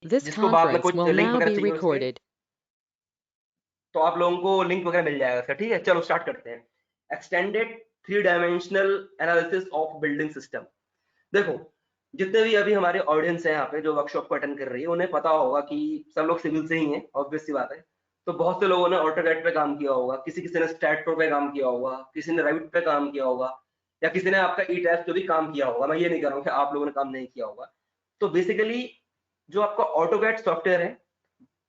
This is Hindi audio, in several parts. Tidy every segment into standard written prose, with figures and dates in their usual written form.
This जिसको बाद में conference will कोई लिंक now वगैरह be चाहिए उसके, recorded. तो आप लोगों को लिंक वगैरह मिल जाएगा उसका। ठीक है, चलो स्टार्ट करते हैं। Extended three dimensional analysis of building system. देखो, जितने भी अभी हमारे ऑडियंस हैं यहाँ पे जो वर्कशॉप को अटेंड कर रही है, उन्हें पता होगा कि सब लोग सिविल से ही हैं, ऑब्वियस सी बात है। तो बहुत से लोगों ने ऑटोकैड पे काम किया होगा, किसी किसी ने स्टैट प्रो पे काम किया होगा, किसी ने रेविट पे काम किया होगा, या किसी ने आपका ई टैब्स पे भी काम किया होगा। मैं ये नहीं कर रहा हूँ कि आप लोगों ने काम नहीं किया होगा। तो बेसिकली जो आपका ऑटोकैड सॉफ्टवेयर है,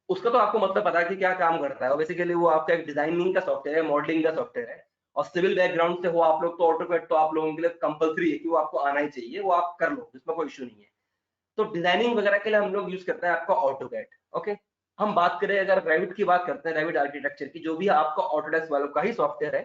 उसका तो आपको मतलब पता है कि क्या काम करता है। बेसिकली वो आपका एक डिजाइनिंग का सॉफ्टवेयर है, मॉडलिंग का सॉफ्टवेयर है। और सिविल बैकग्राउंड से हो आप लोग, तो ऑटोकैड तो आप लोगों के लिए कंपलसरी है कि वो आपको आना ही चाहिए, वो आप कर लो, इसमें कोई इश्यू नहीं है। तो डिजाइनिंग वगैरह के लिए हम लोग यूज करते हैं आपका ऑटोकैड। ओके, हम बात करें अगर रेविट की बात करते हैं, रेविट आर्किटेक्चर की, जो भी आपका ऑटोडेस्क वालों का ही सॉफ्टवेयर है।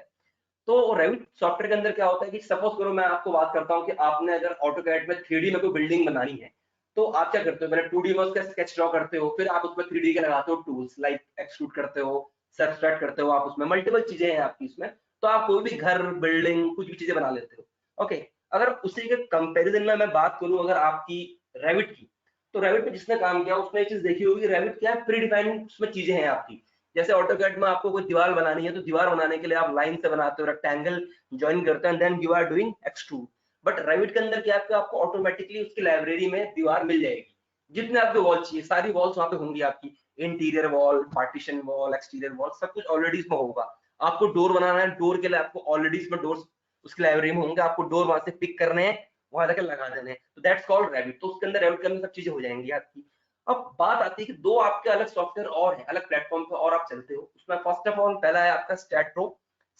तो रेविट सॉफ्टवेयर के अंदर क्या होता है कि सपोज करो मैं आपको बात करता हूँ कि आपने अगर ऑटोकैड में 3D में कोई बिल्डिंग बनानी है, तो आप क्या करते हो, पहले 2D में उसका स्केच ड्रॉ करते हो, फिर आप उसमें 3D के लगाते हो टूल्स लाइक एक्सट्रूड करते हो, सबट्रैक्ट करते हो, आप उसमें मल्टीपल चीजें हैं आपकी उसमें। तो आप कोई भी घर, बिल्डिंग, कुछ भी चीजें बना लेते हो। ओके, अगर उसी के कंपैरिजन में मैं बात करूं अगर आपकी रेविट की, तो रेविट पे जिसने काम किया उसने एक चीज देखी होगी, रेविट क्या है, प्री डिफाइंड उसमें चीजें हैं आपकी। जैसे ऑटोकैड में आपको कोई दीवार बनानी है, तो दीवार बनाने के लिए आप लाइन से बनाते हो, रेक्टेंगल ज्वाइन करते हैं, then you are doing extrude. But Revit के अंदर क्या आपको आपको ऑटोमेटिकली उसकी लाइब्रेरी में दीवार मिल जाएगी। जितने आपको वॉल चाहिए सारी वॉल्स वहां पे होंगी आपकी, interior wall, partition wall, exterior wall, सब कुछ ऑलरेडी इसमें होगा। आपको डोर बनाना है, डोर के लिए आपको ऑलरेडी इसमें डोर उसकी लाइब्रेरी में होंगे, आपको डोर वहां से पिक करने हैं, वहां जाकर लगा देने हैं। तो दैट्स कॉल्ड रेविट। तो उसके अंदर रेविट के अंदर सब चीजें हो जाएंगी आपकी। अब बात आती है कि दो आपके अलग सॉफ्टवेयर और है, अलग प्लेटफॉर्म पे और आप चलते हो उसमें। फर्स्ट ऑफ ऑल पहला है आपका स्टैट प्रो,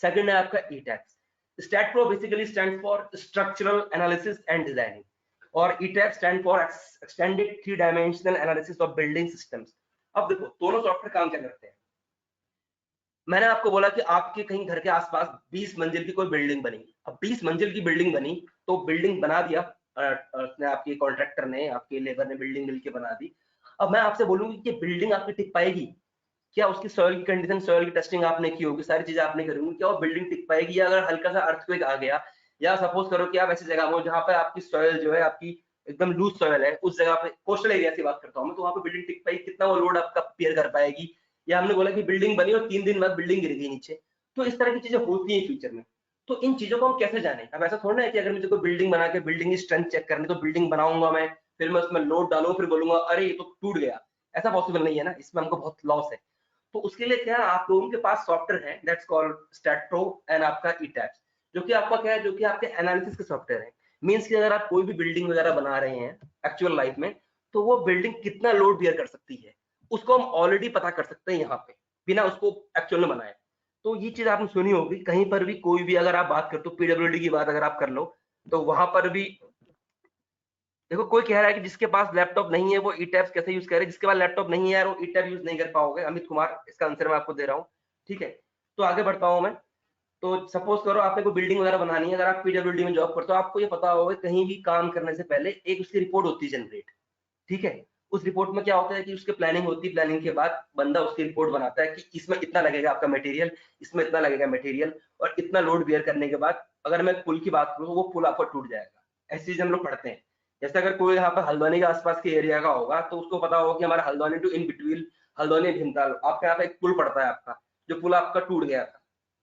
सेकंड है आपका ETABS. STAAD Pro basically stand for structural analysis and designing, और ETABS stand for extended three dimensional analysis of building systems. अब देखो दोनों सॉफ्टवेयर काम क्या करते हैं। मैंने आपको बोला कि आपके कहीं घर के आसपास 20 मंजिल की कोई बिल्डिंग बनी। अब 20 मंजिल की बिल्डिंग बनी, तो बिल्डिंग बना दिया उसने, आपके कॉन्ट्रैक्टर ने, आपके लेबर ने बिल्डिंग मिलकर बना दी। अब मैं आपसे बोलूंगी कि बिल्डिंग आपकी टिक पाएगी क्या, उसकी सॉइल की कंडीशन, सॉइल की टेस्टिंग आपने की होगी, सारी चीजें आपने करी होंगी, क्या वो बिल्डिंग टिक पाएगी। या अगर हल्का सा अर्थक्वेक आ गया, या सपोज करो कि आप ऐसी जगह हो जहां पे आपकी सॉइल जो है आपकी एकदम लूज सॉइल है, उस जगह पे कोस्टल एरिया की बात करता हूँ मैं, तो वहां पे बिल्डिंग टिक पाएगी, कितना वो लोड आपका पेयर कर पाएगी। या हमने बोला कि बिल्डिंग बनी और 3 दिन बाद बिल्डिंग गिर गई नीचे। तो इस तरह की चीजें होती हैं फ्यूचर में। तो इन चीजों को हम कैसे जाने, अब ऐसा थोड़ा है कि अगर मुझे कोई बिल्डिंग बना के बिल्डिंग की स्ट्रेंथ चेक करनी, तो बिल्डिंग बनाऊंगा मैं, फिर मैं उसमें लोड डालूंगा, फिर बोलूंगा अरे ये तो टूट गया। ऐसा पॉसिबल नहीं है ना, इसमें हमको बहुत लॉस है। तो उसके लिए क्या आप लोगों के पास सॉफ्टवेयर है, that's called Stat Pro and आपका ईटैप्स, जो कि आपका क्या है, जो कि आपके एनालिसिस के सॉफ्टवेयर है। मींस कि अगर आप कोई भी बिल्डिंग वगैरह बना रहे हैं एक्चुअल लाइफ में, तो वो बिल्डिंग कितना लोड बियर कर सकती है, उसको हम ऑलरेडी पता कर सकते हैं यहाँ पे, बिना उसको एक्चुअल में बनाए। तो ये चीज आपने सुनी होगी कहीं पर भी, कोई भी अगर आप बात करते हो पीडब्ल्यूडी की बात अगर आप कर लो, तो वहां पर भी देखो कोई कह रहा है कि जिसके पास लैपटॉप नहीं है वो ई टैब्स कैसे यूज करे, जिसके पास लैपटॉप नहीं है यार वो ई टैब यूज नहीं कर पाओगे। अमित कुमार इसका आंसर मैं आपको दे रहा हूँ। ठीक है, तो आगे बढ़ता हूँ मैं। तो सपोज करो आपने कोई बिल्डिंग वगैरह बनानी है, अगर आप पीडब्ल्यूडी में जॉब करते हो, आपको ये पता होगा कहीं भी काम करने से पहले एक उसकी रिपोर्ट होती है जनरेट। ठीक है, उस रिपोर्ट में क्या होता है कि उसकी प्लानिंग होती है, प्लानिंग के बाद बंदा उसकी रिपोर्ट बनाता है कि इसमें इतना लगेगा आपका मटेरियल, इसमें इतना लगेगा मटेरियल, और इतना लोड बियर करने के बाद अगर मैं पुल की बात करूँ, वो पुल आपका टूट जाएगा। ऐसी चीज हम लोग पढ़ते हैं। जैसे अगर कोई यहाँ पर हल्द्वानी के आसपास के एरिया का होगा, तो उसको पता होगा कि हमारा Haldwani to in between, Haldwani Bhimtal, आपके यहाँ पे एक पुल पड़ता है आपका, जो पुल आपका टूट गया था।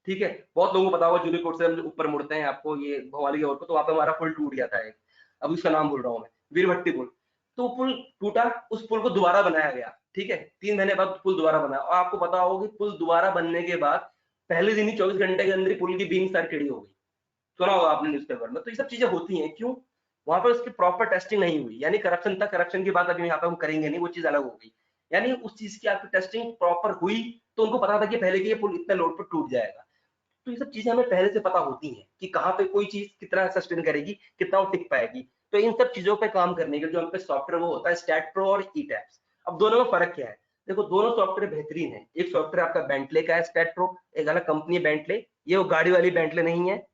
ठीक है, बहुत लोगों को पता होगा, जूनी कोट से हम ऊपर मुड़ते हैं आपको ये भोवाली की ओर को, तो वहां पे हमारा पुल टूट गया था एक, अब उसका नाम भूल रहा हूँ मैं, वीरभट्टी पुल। तो पुल टूटा, उस पुल को दोबारा बनाया गया। ठीक है, 3 महीने बाद पुल दोबारा बना, और आपको पता होगा कि पुल दोबारा बनने के बाद पहले दिन ही 24 घंटे के अंदर ही पुल की बीम सारी टेढ़ी हो गई। सुना होगा आपने न्यूज़पेपर में। तो ये सब चीजें होती हैं, क्यों, वहां पर उसकी प्रॉपर टेस्टिंग नहीं हुई। यानी करप्शन था, करप्शन की बात अभी यहाँ पे हम करेंगे नहीं, वो चीज अलग हो गई। यानी उस चीज की आपकी टेस्टिंग प्रॉपर हुई, तो उनको पता था कि पहले कि ये पुल इतने लोड पर टूट जाएगा। तो ये सब चीजें हमें पहले से पता होती हैं कि कहाँ पे कोई चीज कितना सस्टेन करेगी, कितना वो टिक पाएगी। तो इन सब चीजों पे काम करने के लिए जो हम पे सॉफ्टवेयर वो होता है स्टैट प्रो और ई टैप्स। अब दोनों में फर्क क्या है, देखो दोनों सॉफ्टवेयर बेहतरीन है। एक सॉफ्टवेयर आपका बेंटले का है स्टैट प्रो, एक अलग कंपनी है बेंटले, ये वो गाड़ी वाली बेंटले नहीं है।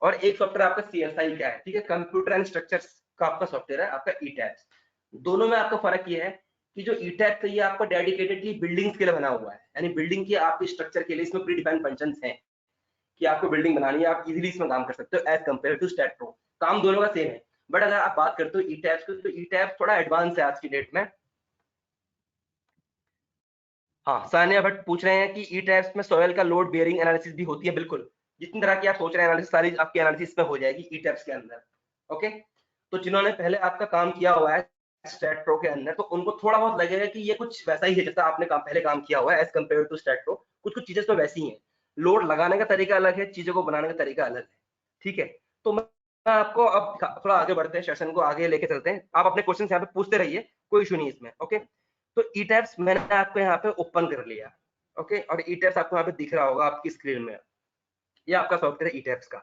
और एक सॉफ्टवेयर आपका सीएसआई का है, ठीक है, कंप्यूटर एंड स्ट्रक्चर का आपका सॉफ्टवेयर है आपका ई टैप्स। दोनों में आपका फर्क ये है कि जो ई टैप्स है ये आपका डेडिकेटेडली बिल्डिंग्स के लिए बना हुआ है, यानी बिल्डिंग के आपके स्ट्रक्चर के लिए इसमें प्री डिफाइंड फंक्शंस हैं कि आपको बिल्डिंग बनानी है, आप इजीली इसमें काम कर सकते हो as compare to STAAD Pro. काम दोनों का सेम है। बट अगर आप बात करते हो ई टैब्स की, तो ई टैब्स थोड़ा एडवांस है आज की डेट में। हाँ, सानिया भट्ट पूछ रहे हैं कि ई टैब्स में सॉइल का लोड बेयरिंग एनालिसिस भी होती है। बिल्कुल, जितनी तरह की आप सोच रहे हैं एनालिसिस, सारी आपकी एनालिसिस में हो जाएगी ई टैब्स के अंदर। ओके, तो जिन्होंने पहले आपका काम किया हुआ है स्टैट प्रो के अंदर, तो उनको थोड़ा बहुत लगेगा कि ये कुछ वैसा ही है जैसा आपने पहले काम किया हुआ है as compare to STAAD Pro. कुछ कुछ चीजें तो वैसी हैं, लोड लगाने का तरीका अलग है, चीजों को बनाने का तरीका अलग है। ठीक है, तो मैं आपको अब थोड़ा आगे बढ़ते हैं, सेशन को आगे लेके चलते हैं। आप अपने क्वेश्चन यहाँ पे पूछते रहिए, कोई इशू नहीं इसमें। ओके, तो ई टैब्स मैंने आपको यहाँ पे ओपन कर लिया। ओके, और ई टैब्स आपको यहाँ पे दिख रहा होगा आपकी स्क्रीन में, ये आपका सॉफ्टवेयर है ई टैब्स का।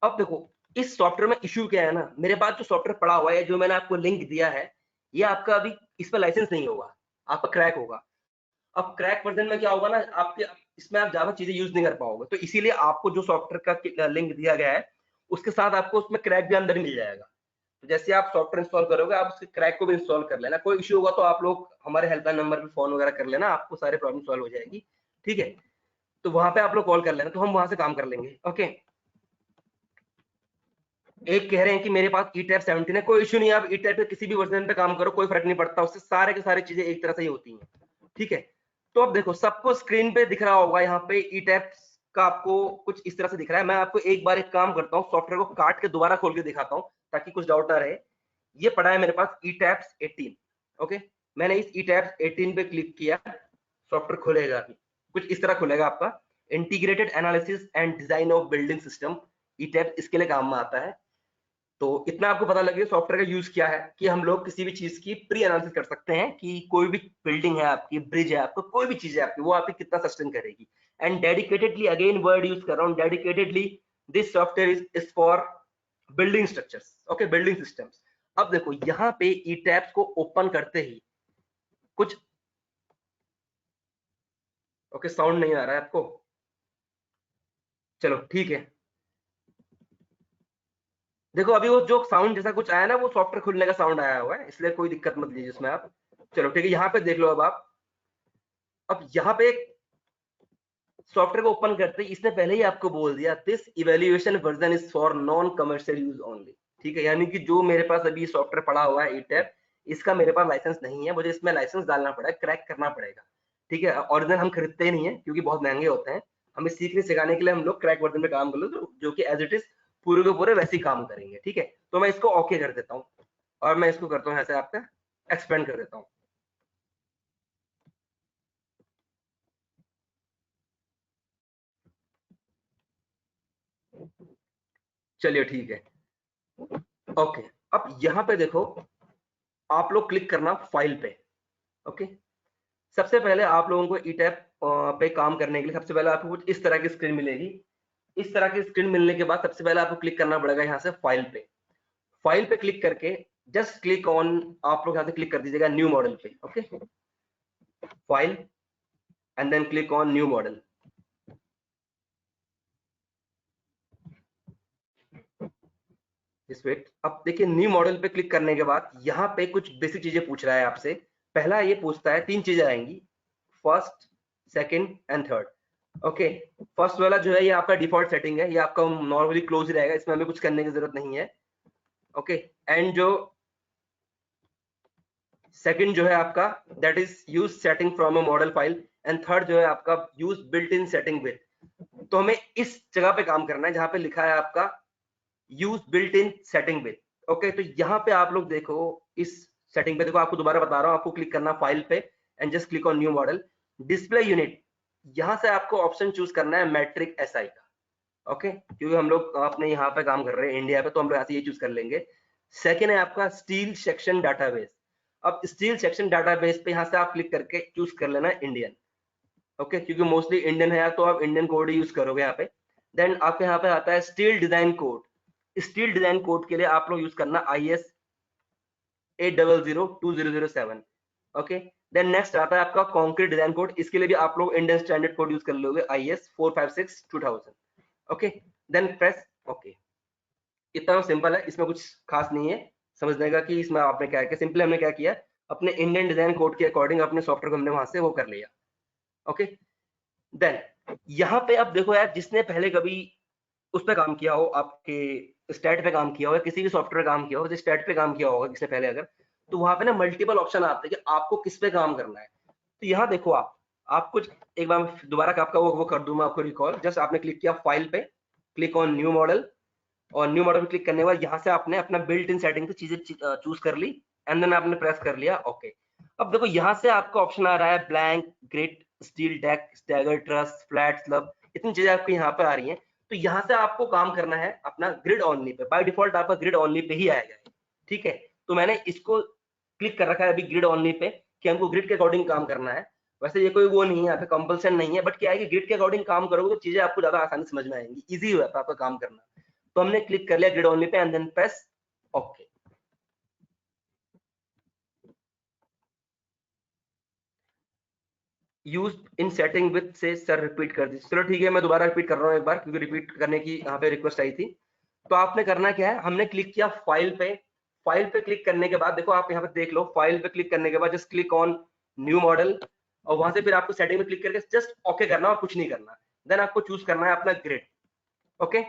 अब देखो इस सॉफ्टवेयर में इश्यू क्या है ना, मेरे पास जो सॉफ्टवेयर पड़ा हुआ है, जो मैंने आपको लिंक दिया है, ये आपका अभी इस पर लाइसेंस नहीं होगा, आपका क्रैक होगा। अब क्रैक वर्जन में क्या होगा ना, आपके इसमें आप ज्यादा चीजें यूज नहीं कर पाओगे, तो इसीलिए आपको जो सॉफ्टवेयर का लिंक दिया गया है उसके साथ आपको उसमें क्रैक भी अंदर मिल जाएगा। तो जैसे आप सॉफ्टवेयर इंस्टॉल करोगे, आप उसके क्रैक को भी इंस्टॉल कर लेना। कोई इश्यू होगा तो आप लोग हमारे हेल्पलाइन नंबर पे फोन वगैरह कर लेना, आपको सारे प्रॉब्लम सॉल्व हो जाएगी। ठीक है, तो वहां पे आप लोग कॉल कर लेना, तो हम वहां से काम कर लेंगे। ओके, एक कह रहे हैं कि मेरे पास ई टैब 17 है, कोई इश्यू नहीं है, आप ई टैब पे किसी भी वर्जन पे काम करो, कोई फर्क नहीं पड़ता, उससे सारे के सारी चीजें एक तरह से ही होती हैं। ठीक है, तो अब देखो सबको स्क्रीन पे दिख रहा होगा यहाँ पे ई टैब का, आपको कुछ इस तरह से दिख रहा है। मैं आपको एक बार एक काम करता हूँ, सॉफ्टवेयर को काट के दोबारा खोल के दिखाता हूँ ताकि कुछ डाउट ना रहे। ये पड़ा है मेरे पास ई टैब्स 18। ओके, मैंने इस ई टैब्स 18 पे क्लिक किया, सॉफ्टवेयर खुलेगा, कुछ इस तरह खुलेगा आपका, integrated analysis and design of building system. E tabs इसके लिए काम में आता है। तो इतना आपको पता लगे सॉफ्टवेयर का यूज क्या है, कि हम लोग किसी भी चीज की प्री एनालिसिस कर सकते हैं कि कोई भी बिल्डिंग है आपकी, ब्रिज है आपको, कोई भी चीज है आपकी, वो आपकी कितना सस्टेन करेगी। And dedicatedly, again word use कर रहा हूँ, dedicatedly this software is for building structures. Okay, building systems. अब देखो यहाँ पे ई टैब्स को ओपन करते ही कुछ, ओके साउंड नहीं आ रहा है आपको, चलो ठीक है। देखो अभी वो जो साउंड जैसा कुछ आया ना, वो सॉफ्टवेयर खुलने का साउंड आया हुआ है, इसलिए कोई दिक्कत मत लीजिए उसमें आप। चलो ठीक है, यहाँ पे देख लो अब आप। अब यहाँ पे सॉफ्टवेयर को ओपन करते ही इसने पहले ही आपको बोल दिया, this evaluation version is for non commercial use only. ठीक है, यानी कि जो मेरे पास अभी सॉफ्टवेयर पड़ा हुआ है ई टैब, इसका मेरे पास लाइसेंस नहीं है, मुझे इसमें लाइसेंस डालना पड़ेगा, क्रैक करना पड़ेगा। ठीक है, ओरिजिनल हम खरीदते ही नहीं है क्योंकि बहुत महंगे होते हैं। हमें सीखने सिखाने के लिए हम लोग क्रैक वर्जन में काम कर लो, जो कि एज इट इज पूरे के पूरे वैसे ही काम करेंगे। ठीक है, तो मैं इसको ओके कर देता हूँ और मैं इसको करता हूँ ऐसे आपका एक्सपेंड कर देता हूँ। चलिए ठीक है, ओके। अब यहाँ पे देखो, आप लोग क्लिक करना फाइल पे। ओके, सबसे पहले आप लोगों को ई टैब पे काम करने के लिए सबसे पहले आपको कुछ इस तरह की स्क्रीन मिलेगी। इस तरह की स्क्रीन मिलने के बाद सबसे पहले आपको क्लिक करना पड़ेगा यहाँ से फाइल पे। फाइल पे क्लिक करके जस्ट क्लिक ऑन, आप लोग यहाँ से क्लिक कर दीजिएगा न्यू मॉडल पे। Okay, file and then click on new model. Wait, अब देखिए न्यू मॉडल पे क्लिक करने के बाद यहाँ पे कुछ बेसिक चीजें पूछ रहा है आपसे। पहला ये पूछता है, तीन चीजें आएंगी, first, second and third. Okay, first वाला जो है ये आपका डिफॉल्ट सेटिंग है, ये आपका नॉर्मली क्लोज ही रहेगा, इसमें हमें कुछ करने की जरूरत नहीं है। ओके, एंड जो सेकंड जो है आपका, that is use setting from a model file, and third जो है आपका use built in setting with. तो हमें इस जगह पे काम करना है जहां पे लिखा है आपका use built in setting with. Okay, तो यहाँ पे आप लोग देखो, इस सेटिंग पे देखो, आपको दोबारा बता रहा हूँ, आपको क्लिक करना फाइल पे and just click on new model. Display unit, यहाँ से आपको ऑप्शन चूज करना है मैट्रिक एसआई का। ओके, क्योंकि हम लोग अपने यहाँ पे काम कर रहे हैं इंडिया पे, तो हम लोग यहाँ से ये चूज कर लेंगे। सेकेंड है आपका स्टील सेक्शन डाटाबेस। अब स्टील सेक्शन डाटाबेस पे यहाँ से आप क्लिक करके चूज कर लेना इंडियन। ओके, क्योंकि मोस्टली इंडियन है तो आप इंडियन कोड यूज करोगे यहाँ पे। देन आपके यहाँ पे आता है steel design code. Steel design code के लिए आप लोग यूज करना IS 8002007। ओके, देन नेक्स्ट आता है आपका कंक्रीट डिजाइन कोड, इसके लिए भी आप लोग इंडियन स्टैंडर्ड कोड यूज कर लोगे, IS 4562000। Okay, then press okay. इतना सिंपल है, इसमें कुछ खास नहीं है समझने का कि इसमें आपने क्या किया। सिंपली हमने क्या किया, अपने इंडियन डिजाइन कोड के अकॉर्डिंग अपने सॉफ्टवेयर को हमने वहां से वो कर लिया। ओके, देन यहाँ पे अब देखो यार, जिसने पहले कभी उस पे काम किया हो, आपके स्टैट पे काम किया हो, किसी भी सॉफ्टवेयर पे काम किया हो, जैसे स्टैट पे काम किया होगा किसने पहले अगर, तो वहां पे ना मल्टीपल ऑप्शन आते हैं कि आपको किस पे काम करना है। तो यहाँ देखो आप, आप कुछ एक बार दोबारा आपका वो कर दूं मैं आपको रिकॉल। जस्ट आपने क्लिक किया फाइल पे, क्लिक ऑन न्यू मॉडल, और न्यू मॉडल पे क्लिक करने के बाद यहाँ से आपने अपना बिल्ट इन सेटिंग से चीजें चूज कर ली, एंड देन आपने प्रेस कर लिया ओके। अब देखो यहाँ से आपका ऑप्शन आ रहा है blank, grid, steel deck, stagger truss, flat slab, इतनी चीजें आपको यहाँ पे आ रही हैं। तो यहाँ से आपको काम करना है अपना ग्रिड ऑनली पे। बाय डिफॉल्ट आपका ग्रिड ऑनली पे ही आएगा, ठीक है। तो मैंने इसको क्लिक कर रखा है अभी ग्रिड ऑनली पे कि हमको ग्रिड के अकॉर्डिंग काम करना है। वैसे ये कोई वो नहीं है, यहाँ पे कंपल्सन नहीं है, बट क्या है कि ग्रिड के अकॉर्डिंग काम करोगे तो चीजें आपको ज्यादा आसानी समझ में आएंगी, इजी हो जाता है आपका काम करना। तो हमने क्लिक कर लिया ग्रिड ओनली पे and then press okay. Use in setting with से सर रिपीट कर दी, चलो ठीक है मैं दोबारा रिपीट कर रहा हूँ एक बार, क्योंकि रिपीट करने की यहाँ पे रिक्वेस्ट आई थी। तो आपने करना क्या है, हमने क्लिक किया फाइल पे, फाइल पे क्लिक करने के बाद देखो आप यहाँ पे देख लो, फाइल पे क्लिक करने के बाद just click on new model, और वहां से फिर आपको सेटिंग में क्लिक करके जस्ट ओके करना और कुछ नहीं करना। देन आपको चूज करना है अपना ग्रिड, ओके।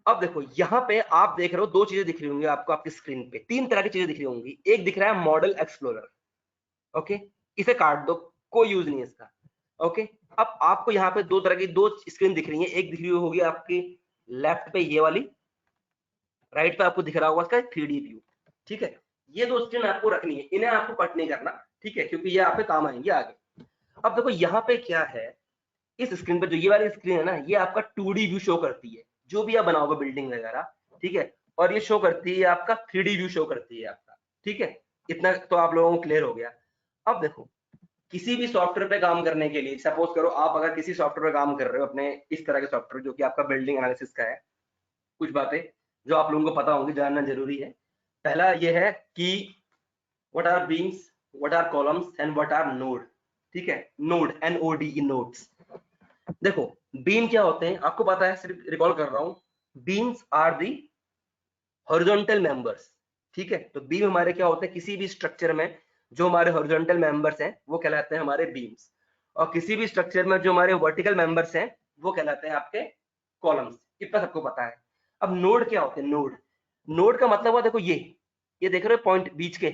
अब देखो यहाँ पे आप देख रहे हो दो चीजें दिख रही होंगी आपको आपकी स्क्रीन पे, तीन तरह की चीजें दिख रही होंगी। एक दिख रहा है मॉडल एक्सप्लोरर, ओके, इसे काट दो, कोई यूज नहीं है इसका, ओके। अब आपको यहाँ पे दो तरह की दो स्क्रीन दिख रही है, एक दिख रही होगी आपकी लेफ्ट पे ये वाली, राइट पे आपको दिख रहा होगा इसका 3D व्यू, ठीक है। ये दो स्क्रीन आपको रखनी है, इन्हें आपको कट नहीं करना, ठीक है, क्योंकि ये आप पे काम आएंगे आगे। अब देखो यहाँ पे क्या है, इस स्क्रीन पे जो ये वाली स्क्रीन है ना, ये आपका 2D व्यू शो करती है, जो भी आप बनाओगे बिल्डिंग वगैरह, ठीक है। और ये शो करती है आपका 3D व्यू शो करती है आपका, ठीक है। इतना तो आप लोगों को क्लियर हो गया। अब देखो किसी भी सॉफ्टवेयर पे काम करने के लिए, सपोज करो आप अगर किसी सॉफ्टवेयर पे काम कर रहे हो अपने, इस तरह के सॉफ्टवेयर जो कि आपका बिल्डिंग एनालिसिस का है, कुछ बातें जो आप लोगों को पता होंगी, जानना जरूरी है। पहला ये है कि what are beams, what are columns and what are node, ठीक है। Node, NODE, nodes. देखो बीम क्या होते हैं आपको पता है, सिर्फ रिकॉल कर रहा हूं, beams are the horizontal members, ठीक है। तो बीम हमारे क्या होते हैं, किसी भी स्ट्रक्चर में जो हमारे हॉरिजॉन्टल मेंबर्स हैं वो कहलाते हैं हमारे बीम्स, और किसी भी स्ट्रक्चर में जो हमारे वर्टिकल मेंबर्स हैं वो कहलाते हैं आपके कॉलम्स। इतना सबको पता है। अब नोड क्या होते हैं, नोड, नोड का मतलब हुआ देखो ये देख रहे हो पॉइंट बीच के,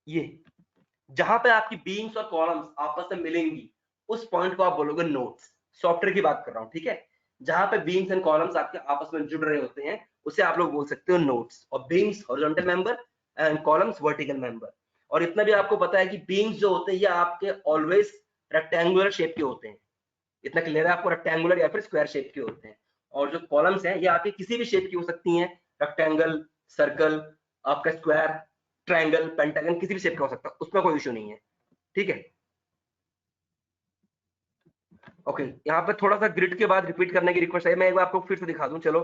ये जहां पे आपकी बीम्स और कॉलम्स आपस में मिलेंगी उस पॉइंट को आप बोलोगे नोड्स। सॉफ्टवेयर की बात कर रहा हूं, ठीक है। जहां पे बीम्स एंड कॉलम्स आपके आपस में जुड़ रहे होते हैं उसे आप लोग बोल सकते हो नोड्स, और beams horizontal member and columns vertical member. और इतना भी आपको पता है कि बीम्स जो होते हैं ये आपके ऑलवेज रेक्टेंगुलर शेप के होते हैं, इतना क्लियर है आपको, रेक्टेंगुलर या फिर स्क्वायर शेप के होते हैं। और जो कॉलम्स हैं ये आपके किसी भी शेप की हो सकती हैं, रेक्टेंगल, सर्कल, आपका स्क्वायर, ट्रायंगल, पेंटागन, किसी भी शेप का हो सकता है, उसमें कोई इशू नहीं है, ठीक है। ओके, यहाँ पे थोड़ा सा ग्रिड के बाद रिपीट करने की रिक्वेस्ट है, मैं एक बार आपको फिर से दिखा दूं, चलो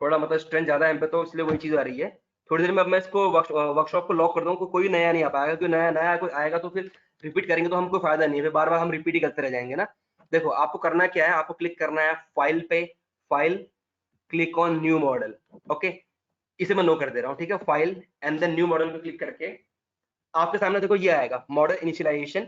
थोड़ा मतलब स्ट्रेंथ ज्यादा है पे तो इसलिए वही चीज आ रही है। थोड़ी देर में अब मैं इसको वर्कशॉप को लॉक कर दूं, कोई नया नहीं आ पाएगा, कोई नया नया कोई आएगा तो फिर रिपीट करेंगे तो हमको फायदा नहीं है, फिर बार बार हम रिपीट ही करते रह जाएंगे ना। देखो आपको करना क्या है, आपको क्लिक करना है फाइल पे, file, click on new model, okay. इसे मैं नो कर दे रहा हूँ, ठीक है। File and then new model पे क्लिक करके आपके सामने देखो ये आएगा मॉडल इनिशियलाइजेशन।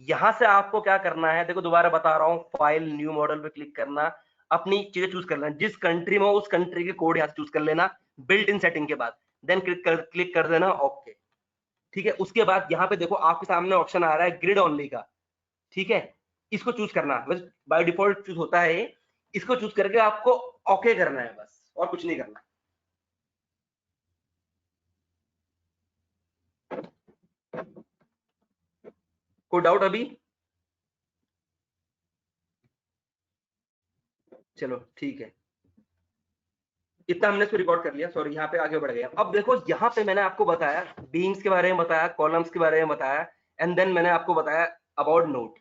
यहां से आपको क्या करना है, देखो दोबारा बता रहा हूँ, फाइल न्यू मॉडल पे क्लिक करना, अपनी चीजें चूज कर लेना, जिस कंट्री में हो उस कंट्री के कोड यहाँ से चूज कर लेना बिल्ट इन सेटिंग के बाद, देन क्लिक कर देना ओके, ठीक है। उसके बाद यहाँ पे देखो आपके सामने ऑप्शन आ रहा है ग्रिड ओनली का, ठीक है। इसको चूज करना, बस बाय डिफॉल्ट चूज होता है, इसको चूज करके आपको ओके करना है बस, और कुछ नहीं करना। कोई डाउट अभी? चलो ठीक है, इतना हमने इसको रिकॉर्ड कर लिया, सॉरी यहाँ पे आगे बढ़ गया। अब देखो यहाँ पे मैंने आपको बताया बीम्स के बारे में, बताया कॉलम्स के बारे में बताया, एंड देन मैंने आपको बताया अबाउट नोट।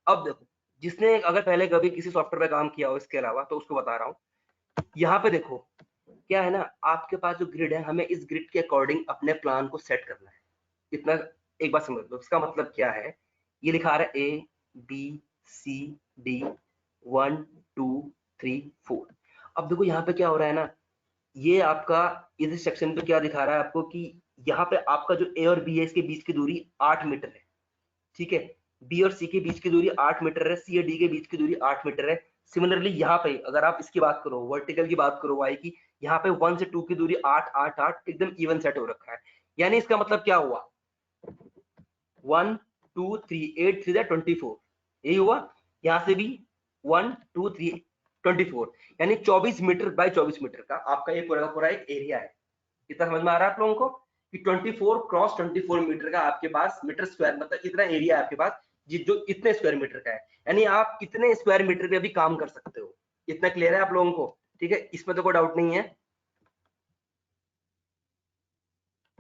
अब देखो जिसने अगर पहले कभी किसी सॉफ्टवेयर पे काम किया हो इसके अलावा तो उसको बता रहा हूँ। यहाँ पे देखो क्या है ना, आपके पास जो ग्रिड है, हमें इस ग्रिड के अकॉर्डिंग अपने प्लान को सेट करना है। इतना एक बात समझ लो, इसका मतलब क्या है, ये लिखा रहा है ABCD 1 2 3 4। अब देखो यहाँ पे क्या हो रहा है ना, ये आपका इस सेक्शन पे क्या दिखा रहा है आपको कि यहाँ पे आपका जो ए और बी है इसके बीच की दूरी 8 मीटर है, ठीक है। बी और सी के बीच की दूरी 8 मीटर है, सी और डी के बीच की दूरी 8 मीटर है। सिमिलरली यहाँ पे अगर आप इसकी बात करो, वर्टिकल की बात करो वाई की, यहाँ पे 1 से 2 की दूरी 8 8 8 एकदम इवन सेट हो रखा है। यानी इसका मतलब क्या हुआ, 1 2 3 8 3 24, यही हुआ। यहाँ से भी 1 2 3 24, यानी 24 मीटर बाय 24 मीटर का आपका ये पूरा का पूरा एक एरिया है। कितना समझ में आ रहा है आप लोगों को कि 24 क्रॉस 24 मीटर का आपके पास मीटर स्क्वायर, मतलब इतना एरिया है आपके पास जो इतने स्क्वायर मीटर का है, यानी आप कितने स्क्वायर मीटर पे भी काम कर सकते हो। इतना क्लियर है आप लोगों को? ठीक है, इसमें तो कोई डाउट नहीं है।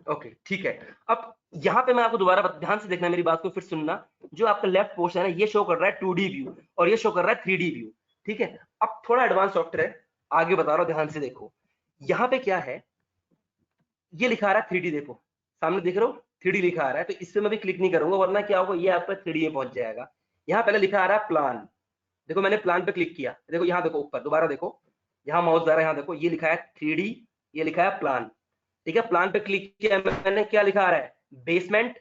ओके ठीक है। अब यहाँ पे मैं आपको दोबारा ध्यान से देखना, मेरी बात को फिर सुनना। जो आपका लेफ्ट पोर्शन है ये शो कर रहा है 2D व्यू और ये शो कर रहा है 3D व्यू। ठीक है, अब थोड़ा एडवांस सॉफ्टवेयर है, आगे बता रहा हूँ, ध्यान से देखो। यहाँ पे क्या है, ये लिखा आ रहा है 3D, देखो सामने देख रहे हो 3D लिखा आ रहा है, तो इससे मैं भी क्लिक नहीं करूंगा, वरना क्या होगा, ये आपका 3D में पहुंच जाएगा। यहाँ पहले लिखा आ रहा है प्लान, देखो मैंने प्लान पे क्लिक किया, देखो यहाँ देखो ऊपर, दोबारा देखो, यहाँ माउस जा रहा है, यहाँ देखो ये लिखा है 3D, ये लिखा है प्लान। ठीक है, प्लान पे क्लिक किया मैंने, क्या लिखा आ रहा है, basement,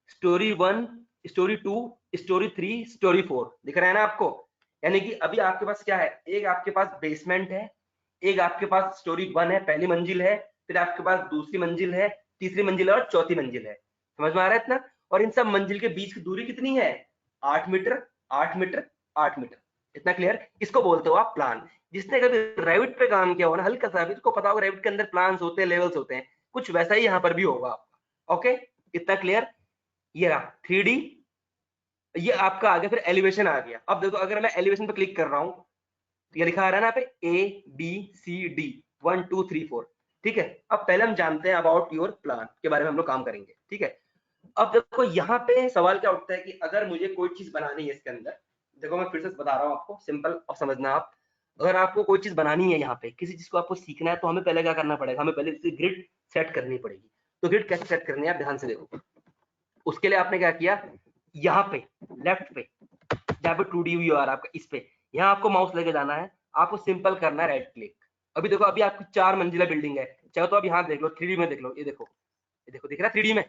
story 1, story 2, story 3, story 4 दिख रहा है ना आपको। यानी कि अभी आपके पास क्या है, एक आपके पास बेसमेंट है, एक आपके पास स्टोरी 1 है, पहली मंजिल है, फिर आपके पास दूसरी मंजिल है, तीसरी मंजिल है और चौथी मंजिल है। समझ में आ रहा है इतना? और इन सब मंजिल के बीच की दूरी कितनी है, 8 मीटर, 8 मीटर, 8 मीटर। इतना क्लियर? इसको बोलते हो आप प्लान। जिसने कभी रेविट पे काम किया हो ना, हल्का सा भी, उसको पता होगा रेविट के अंदर प्लान्स होते हैं, लेवल्स होते हैं, कुछ वैसा ही यहाँ पर भी होगा आपका। ओके, इतना क्लियर? ये रहा 3D, ये आपका आ गया, फिर एलिवेशन आ गया। अब देखो अगर मैं एलिवेशन पे क्लिक कर रहा हूं, तो ये लिखा आ रहा है ना यहाँ पे ABCD 1 2 3 4। ठीक है, अब पहले हम जानते हैं अबाउट योर प्लान के बारे में, हम लोग काम करेंगे। ठीक है, अब देखो यहाँ पे सवाल क्या उठता है कि अगर मुझे कोई चीज बनानी है इसके अंदर, देखो मैं फिर से बता रहा हूँ आपको, सिंपल और समझना आप। अगर आपको कोई चीज बनानी है, यहाँ पे किसी चीज को आपको सीखना है, तो हमें पहले क्या करना पड़ेगा, हमें पहले इसकी ग्रिड सेट करनी पड़ेगी। तो ग्रिड कैसे सेट करनी है, आप ध्यान से देखो। उसके लिए आपने क्या किया, यहाँ पे लेफ्ट पे जहाँ पे 2D व्यू आ रहा है आपका, इस पे यहाँ आपको माउस लेके जाना है, आपको सिंपल करना है राइट क्लिक। अभी देखो अभी आपकी 4 मंजिला बिल्डिंग है, चाहे तो आप यहाँ देख लो 3D में देख लो, ये देखो, ये देखो दिख रहा है 3D में।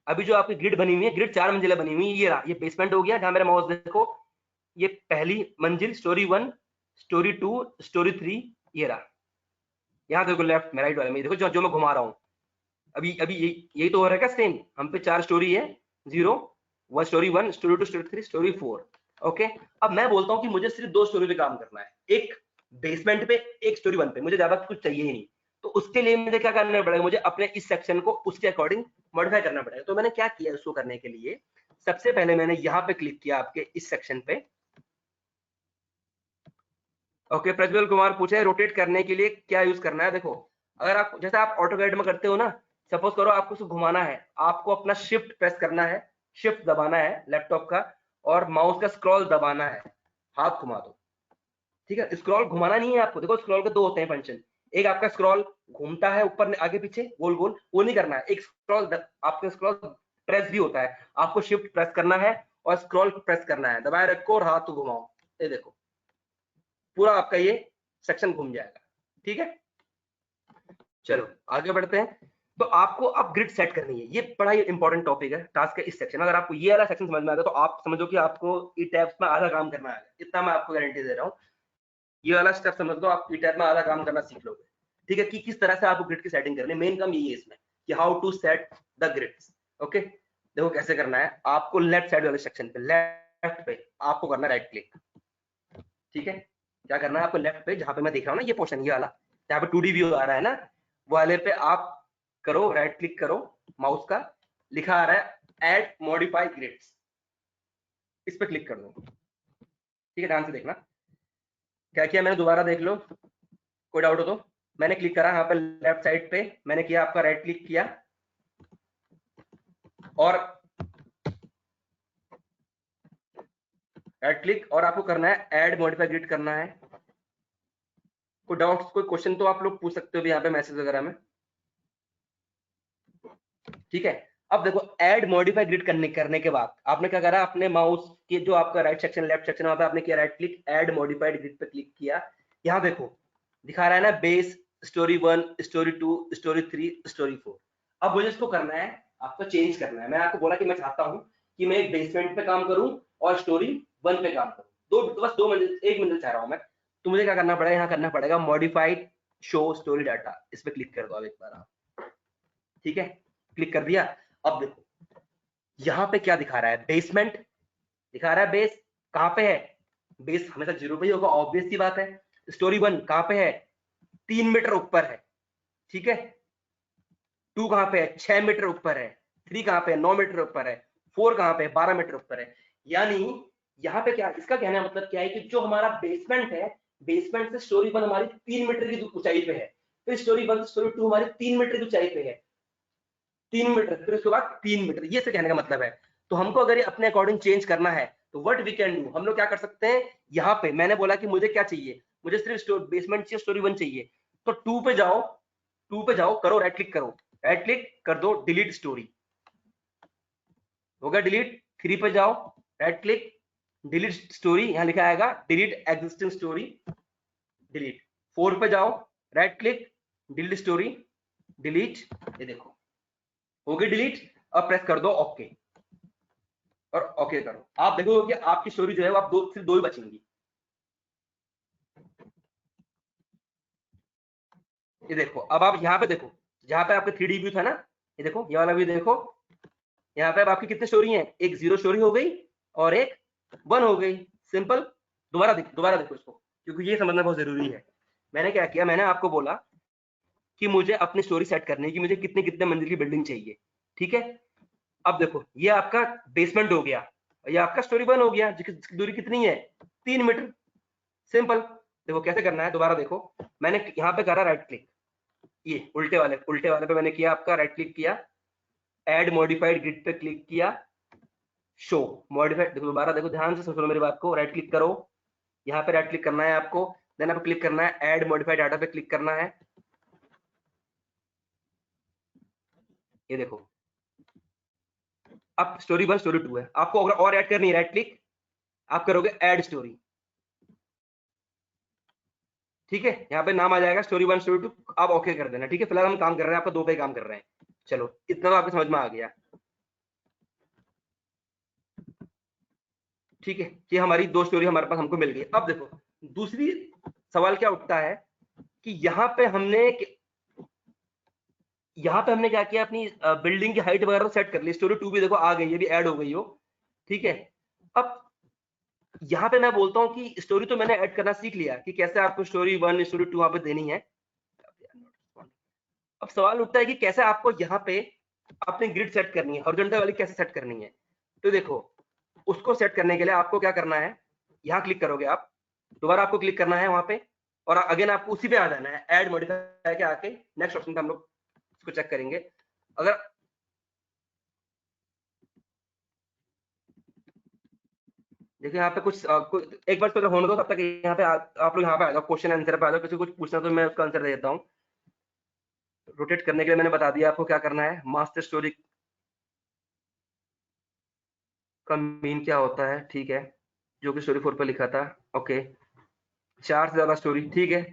अभी जो आपकी ग्रिड बनी हुई है, ग्रिड 4 मंजिला बनी हुई है, ये रहा, ये बेसमेंट हो गया, जहाँ मेरा माउस देखो, ये पहली मंजिल स्टोरी 1, स्टोरी 2, स्टोरी 3, ये रहा। यहाँ देखो लेफ्ट में, राइट वाले में देखो जो मैं घुमा रहा हूँ, अभी अभी यही तो हो रहा है क्या सेम, हम पे 4 स्टोरी है, 0 1 story 1 story 2 story 3 story 4। Okay, अब मैं बोलता हूँ कि मुझे सिर्फ 2 स्टोरी पे काम करना है, एक बेसमेंट पे, एक स्टोरी 1 पे, मुझे ज्यादा कुछ चाहिए ही नहीं। तो उसके लिए मुझे क्या करना पड़ेगा, मुझे अपने इस सेक्शन को उसके अकॉर्डिंग मॉडिफाई करना पड़ेगा। तो मैंने क्या किया उसको करने के लिए, सबसे पहले मैंने यहाँ पे क्लिक किया आपके इस सेक्शन पे। ओके, प्रज्वल कुमार पूछे रोटेट करने के लिए क्या यूज करना है। देखो अगर आप जैसे आप ऑटोकैड में करते हो ना, सपोज करो आपको उसको घुमाना है, आपको अपना शिफ्ट प्रेस करना है, शिफ्ट दबाना है लैपटॉप का, और माउस का स्क्रॉल दबाना है, हाथ घुमा दो। ठीक है, स्क्रॉल घुमाना नहीं है आपको, देखो स्क्रॉल के 2 होते हैं फंक्शन, एक आपका स्क्रॉल घूमता है ऊपर आगे पीछे गोल गोल, वो नहीं करना है। एक स्क्रॉल आपका स्क्रॉल प्रेस भी होता है, आपको शिफ्ट प्रेस करना है और स्क्रॉल प्रेस करना है, दबाए रखो और हाथ घुमाओ, ये देखो पूरा आपका ये सेक्शन घूम जाएगा। ठीक है, चलो आगे बढ़ते हैं। तो आपको अब ग्रिड सेट करनी है, ये बड़ा ही इंपॉर्टेंट टॉपिक है, टास्क है इस सेक्शन। अगर आपको ये वाला सेक्शन समझ में आता है तो आप समझो कि आपको ई टैब्स में आधा काम करना है, इतना मैं आपको गारंटी दे रहा हूँ। ये वाला स्टेप समझ लो, आप ई टैब में आधा काम करना सीख लोगे। ठीक है, कि किस तरह से आपको ग्रिड की सेटिंग करनी है, मेन काम यही है इसमें कि how to set the grids. Okay, देखो कैसे करना है, आपको लेफ्ट साइड वाले सेक्शन पे, लेफ्ट पे आपको करना है राइट क्लिक। ठीक है, क्या करना है आपको, लेफ्ट पे जहां पे मैं देख रहा हूँ ना ये पोर्शन, ये वाला जहाँ पे 2D व्यू आ रहा है ना, वो वाले पे आप करो, राइट क्लिक करो माउस का, लिखा आ रहा है ऐड मॉडिफाई ग्रिड्स, इस पे क्लिक कर दो। ठीक है, ध्यान से देखना क्या किया मैंने, दोबारा देख लो, कोई डाउट हो तो। मैंने क्लिक करा यहाँ पे लेफ्ट साइड पे, मैंने किया आपका राइट क्लिक किया, और राइट क्लिक, और आपको करना है ऐड मॉडिफाई ग्रिड करना है। कोई डाउट्स, कोई क्वेश्चन तो आप लोग पूछ सकते हो यहाँ पे मैसेज वगैरह में। ठीक है, अब देखो ऐड मॉडिफाई ग्रिड करने के बाद आपने क्या करा, अपने माउस के जो आपका राइट सेक्शन लेफ्ट सेक्शन वहां पे आपने किया right click, add modified grid पे क्लिक किया। यहाँ देखो दिखा रहा है ना base, story 1, story 2, story 3, story 4। अब मुझे इसको करना है, आपको चेंज करना है। मैं आपको बोला कि मैं चाहता हूँ कि मैं एक बेसमेंट पे काम करूँ और स्टोरी 1 पे काम करूँ, बस 2 मंजिल, 1 मंजिल चाह रहा हूँ मैं। तो मुझे क्या करना पड़ेगा, यहाँ करना पड़ेगा मॉडिफाइड शो स्टोरी डाटा, इस पे क्लिक कर दो अब एक बार आप। ठीक है, क्लिक कर दिया। अब देखो यहाँ पे क्या दिखा रहा है, बेसमेंट दिखा रहा है। बेस कहाँ पे है, बेस हमेशा 0 पे ही होगा, ऑब्वियस सी बात है। स्टोरी 1 कहाँ पे है, 3 मीटर ऊपर है, ठीक है। 2 कहाँ पे है, 6 मीटर ऊपर है। 3 कहाँ पे है, 9 मीटर ऊपर है। 4 कहाँ पे है, 12 मीटर ऊपर है। यानी यहाँ पे क्या, इसका कहने का मतलब क्या है कि जो हमारा बेसमेंट है, बेसमेंट से स्टोरी 1 हमारी 3 मीटर की ऊंचाई पे है, फिर स्टोरी 1 से स्टोरी 2 हमारी 3 मीटर की ऊंचाई पे है, 3 मीटर, फिर उसके बाद 3 मीटर, ये से कहने का मतलब है। तो हमको अगर ये अपने अकॉर्डिंग चेंज करना है तो व्हाट वी कैन डू, हम लोग क्या कर सकते हैं, यहाँ पे मैंने बोला कि मुझे क्या चाहिए, मुझे सिर्फ बेसमेंट चाहिए, स्टोरी 1 चाहिए। तो 2 पे जाओ, 2 पे जाओ, करो राइट क्लिक, करो राइट क्लिक कर दो, डिलीट स्टोरी, हो गया डिलीट। 3 पे जाओ, राइट क्लिक, डिलीट स्टोरी, यहाँ लिखा आएगा डिलीट एग्जिस्टिंग स्टोरी, डिलीट। 4 पे जाओ, right click, delete story, delete, ये देखो हो गई डिलीट। अब प्रेस कर दो ओके, और ओके करो, आप देखोगे कि आपकी स्टोरी जो है वो आप सिर्फ 2 ही बचेंगी। ये देखो, अब आप यहाँ पे देखो, जहाँ पे आपका 3D व्यू था ना, ये देखो ये वाला व्यू देखो, यहाँ पे अब आपकी कितनी स्टोरी है, एक 0 स्टोरी हो गई और एक 1 हो गई, सिंपल। दोबारा देखो इसको, क्योंकि ये समझना बहुत जरूरी है। मैंने क्या किया, मैंने आपको बोला कि मुझे अपनी स्टोरी सेट करनी है कि मुझे कितने कितने मंजिल की बिल्डिंग चाहिए, ठीक है। अब देखो ये आपका बेसमेंट हो गया, ये आपका स्टोरी 1 हो गया, जिसकी दूरी कितनी है, 3 मीटर, सिंपल। देखो कैसे करना है, दोबारा देखो, मैंने यहाँ पे करा राइट क्लिक, ये उल्टे वाले पे मैंने किया, आपका राइट क्लिक किया, ऐड मॉडिफाइड ग्रिड पे क्लिक किया, शो मॉडिफाइड, देखो दोबारा देखो, ध्यान से सुनो मेरी बात को, राइट क्लिक करो, यहाँ पे राइट क्लिक करना है आपको, देन आपको क्लिक करना है ऐड मॉडिफाइड डाटा पे क्लिक करना है, ये देखो अब स्टोरी 1 स्टोरी 2 है। आपको अगर और ऐड करनी है, राइट क्लिक, आप करोगे ऐड स्टोरी, ठीक है, यहाँ पे नाम आ जाएगा स्टोरी 1 स्टोरी 2, आप ओके कर देना, ठीक है। फिलहाल हम काम कर रहे हैं, आपका 2 पे काम कर रहे हैं, चलो इतना तो आपको समझ में आ गया, ठीक है। ये हमारी 2 स्टोरी हमारे पास हमको मिल गई। अब देखो दूसरी सवाल क्या उठता है कि यहाँ पे हमने क्या किया, अपनी बिल्डिंग की हाइट वगैरह सेट कर ली, स्टोरी 2 भी देखो आ गई, ये भी ऐड हो गई हो, ठीक है। अब यहाँ पे मैं बोलता हूँ कि स्टोरी तो मैंने ऐड करना सीख लिया कि कैसे आपको स्टोरी 1 स्टोरी 2 वहां पे देनी है। अब सवाल उठता है कि कैसे आपको यहाँ पे अपनी ग्रिड सेट करनी है, हॉरिजॉन्टल वाली कैसे सेट करनी है। तो देखो उसको सेट करने के लिए आपको क्या करना है, यहाँ क्लिक करोगे आप, दोबारा आपको क्लिक करना है वहां पे, और अगेन आपको उसी पे आ जाना है, ऐड मॉडिफाई के आके नेक्स्ट ऑप्शन पे हम लोग इसको चेक करेंगे। अगर देखिए यहाँ पे एक बार तो होने दो, तब तक यहाँ पे आप लोग यहाँ पे आ जाओ, क्वेश्चन आंसर पे आ जाओ, किसी को कुछ पूछना तो मैं उसका आंसर दे देता हूँ। रोटेट करने के लिए मैंने बता दिया आपको क्या करना है, मास्टर स्टोरी का मीन क्या होता है, ठीक है, जो कि स्टोरी 4 पे लिखा था, ओके। 4 से ज्यादा स्टोरी, ठीक है,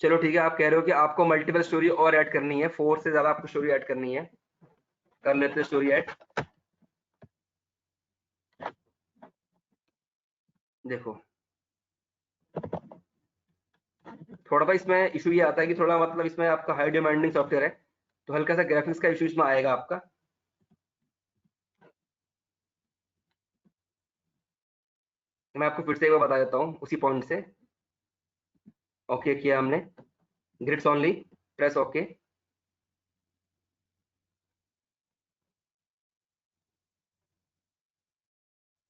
चलो ठीक है, आप कह रहे हो कि आपको मल्टीपल स्टोरी और ऐड करनी है, 4 से ज्यादा आपको स्टोरी ऐड करनी है, कर लेते हैं स्टोरी ऐड। देखो थोड़ा सा इसमें इशू ये आता है कि थोड़ा मतलब इसमें आपका हाई डिमांडिंग सॉफ्टवेयर है, तो हल्का सा ग्राफिक्स का इशू इसमें आएगा आपका। मैं आपको फिर से एक बार बता देता हूँ उसी पॉइंट से। ओके किया हमने, ग्रिड्स ओनली, प्रेस ओके,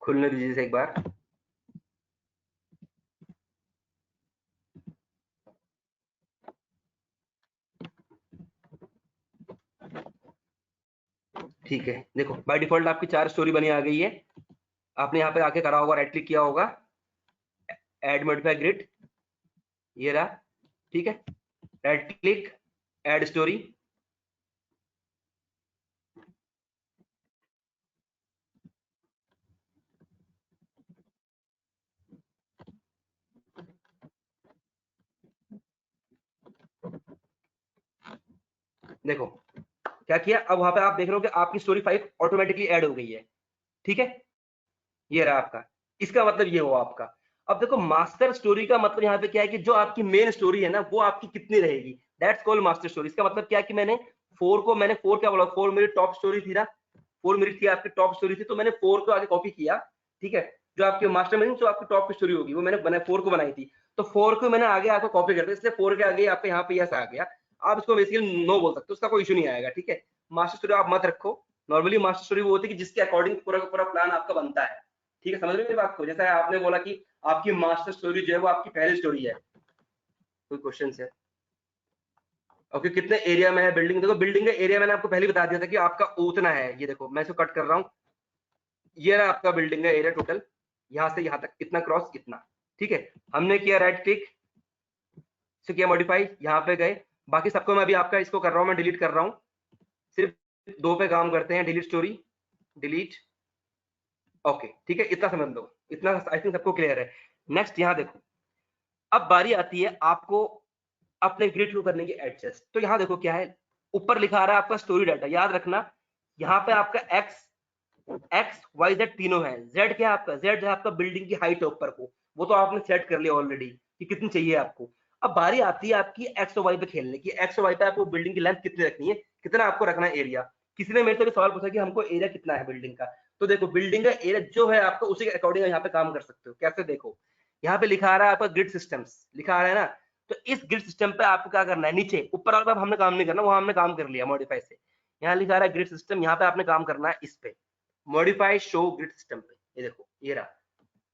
खुलने दीजिए इसे एक बार। ठीक है, देखो बाय डिफॉल्ट आपकी 4 स्टोरी बनी आ गई है। आपने यहाँ पे आके करा होगा, राइट क्लिक किया होगा, ऐड मॉडिफाई ग्रिड, ये रहा, ठीक है, राइट क्लिक, ऐड स्टोरी, देखो क्या किया, अब वहां पे आप देख रहे हो कि आपकी स्टोरी 5 ऑटोमेटिकली ऐड हो गई है, ठीक है, ये रहा आपका, इसका मतलब ये हुआ आपका। अब देखो मास्टर स्टोरी का मतलब यहाँ पे क्या है कि जो आपकी मेन स्टोरी है ना वो आपकी कितनी रहेगी, दैट्स कॉल्ड मास्टर स्टोरी। इसका मतलब क्या है कि मैंने 4 क्या बोला, 4 मेरी टॉप स्टोरी थी ना, 4 मेरी थी आपकी टॉप स्टोरी थी, तो मैंने 4 को आगे कॉपी किया, ठीक है। जो आपके मास्टर में जो आपकी टॉप स्टोरी होगी वो मैंने 4 को बनाई थी, तो 4 को मैंने आगे आपको कॉपी कर दिया, इसलिए 4 के आगे आपके यहाँ पे यस आ गया। आप इसको बेसिकली नो बोल सकते हो, उसका कोई इशू नहीं आएगा, ठीक है। मास्टर स्टोरी आप मत रखो। नॉर्मली मास्टर स्टोरी वो होती है कि जिसके अकॉर्डिंग पूरा का पूरा प्लान आपका बनता है, ठीक है। समझ रहे हो मेरी बात को? जैसा आपने बोला कि आपकी मास्टर स्टोरी जो है वो आपकी पहली स्टोरी है। कोई क्वेश्चन है? ओके, कितने एरिया में है बिल्डिंग? देखो बिल्डिंग का एरिया मैंने आपको पहले बता दिया था कि आपका उतना है। ये देखो मैं इसको कट कर रहा हूँ, ये रहा आपका बिल्डिंग का एरिया टोटल, यहाँ से यहाँ तक इतना क्रॉस इतना, ठीक है। हमने किया राइट क्लिक से किया मॉडिफाई, यहाँ पे गए। बाकी सबको मैं अभी आपका इसको कर रहा हूँ, मैं डिलीट कर रहा हूँ। सिर्फ 2 पे काम करते हैं, डिलीट स्टोरी, डिलीट। ओके ठीक है, इतना समझ लो, इतना आई थिंक सबको क्लियर है। नेक्स्ट यहाँ देखो, अब बारी आती है आपको अपने ग्रिड को करने की एडजस्ट। तो यहाँ देखो क्या है, ऊपर लिखा आ रहा है आपका स्टोरी डाटा, याद रखना यहाँ पे आपका एक्स वाई जेड तीनों है। जेड क्या है आपका? जेड है आपका बिल्डिंग की हाइट है ऊपर को, वो तो आपने सेट कर लिया ऑलरेडी कि कितनी चाहिए आपको। अब बारी आती है आपकी एक्स और वाई पे खेलने की। एक्स और वाई पे आपको बिल्डिंग की लेंथ कितनी रखनी है, कितना आपको रखना है एरिया। किसी ने मेरे से भी सवाल पूछा कि हमको एरिया कितना है बिल्डिंग का। तो देखो बिल्डिंग का एरिया जो है आपको उसी के अकॉर्डिंग यहाँ पे काम कर सकते हो। कैसे? देखो यहाँ पे लिखा आ रहा है आपका ग्रिड सिस्टम्स, लिखा आ रहा है ना। तो इस ग्रिड सिस्टम पे आपको क्या करना है, नीचे ऊपर वाला हमने काम नहीं करना, वहां हमने काम कर लिया मॉडिफाई से। यहाँ लिखा रहा है ग्रिड सिस्टम, यहाँ पे आपने काम करना है इस पे मॉडिफाई शो ग्रिड सिस्टम पे। ये देखो ये रहा,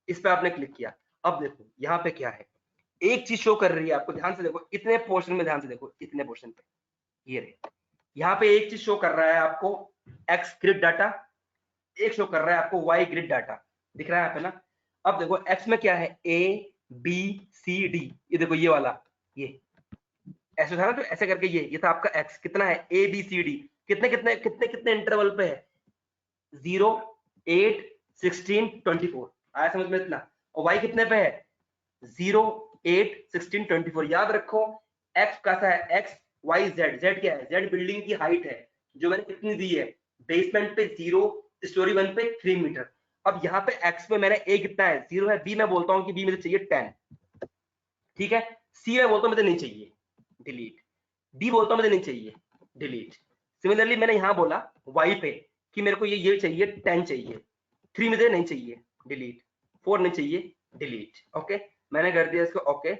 इस पे आपने क्लिक किया। अब देखो यहाँ पे क्या है, एक चीज शो कर रही है आपको, ध्यान से देखो इतने पोर्शन में, ध्यान से देखो इतने पोर्शन पे, ये रहे। यहाँ पे एक चीज शो कर रहा है आपको एक्स ग्रिड डाटा, एक शो कर रहा है आपको वाई ग्रिड डाटा, दिख रहा है यहाँ पे ना। अब देखो एक्स में क्या है, ए बी सी डी, ये देखो ये वाला, ये ऐसे था ना, तो ऐसे करके ये था आपका एक्स। कितना है? A B C D. कितने कितने कितने कितने इंटरवल पे है? 0 8 16 24। आया समझ में इतना? और वाई कितने पे है? 0 8 16 24। याद रखो एक्स कैसा है, एक्स वाई जेड। जेड क्या है? जेड बिल्डिंग की हाइट है जो मैंने कितनी दी है, बेसमेंट पे 0, स्टोरी 1 पे 3 मीटर। अब यहाँ पे एक्स में मैंने ए कितना है, 0 है। बी मैं बोलता हूँ कि बी मुझे चाहिए 10, ठीक है। सी मैं बोलता हूँ मुझे नहीं चाहिए, डिलीट। डी बोलता हूँ मुझे नहीं चाहिए, डिलीट। सिमिलरली मैंने यहाँ बोला वाई पे कि मेरे को ये चाहिए 10 चाहिए, 3 मुझे नहीं चाहिए, डिलीट। 4 नहीं चाहिए, डिलीट। ओके मैंने कर दिया इसको, ओके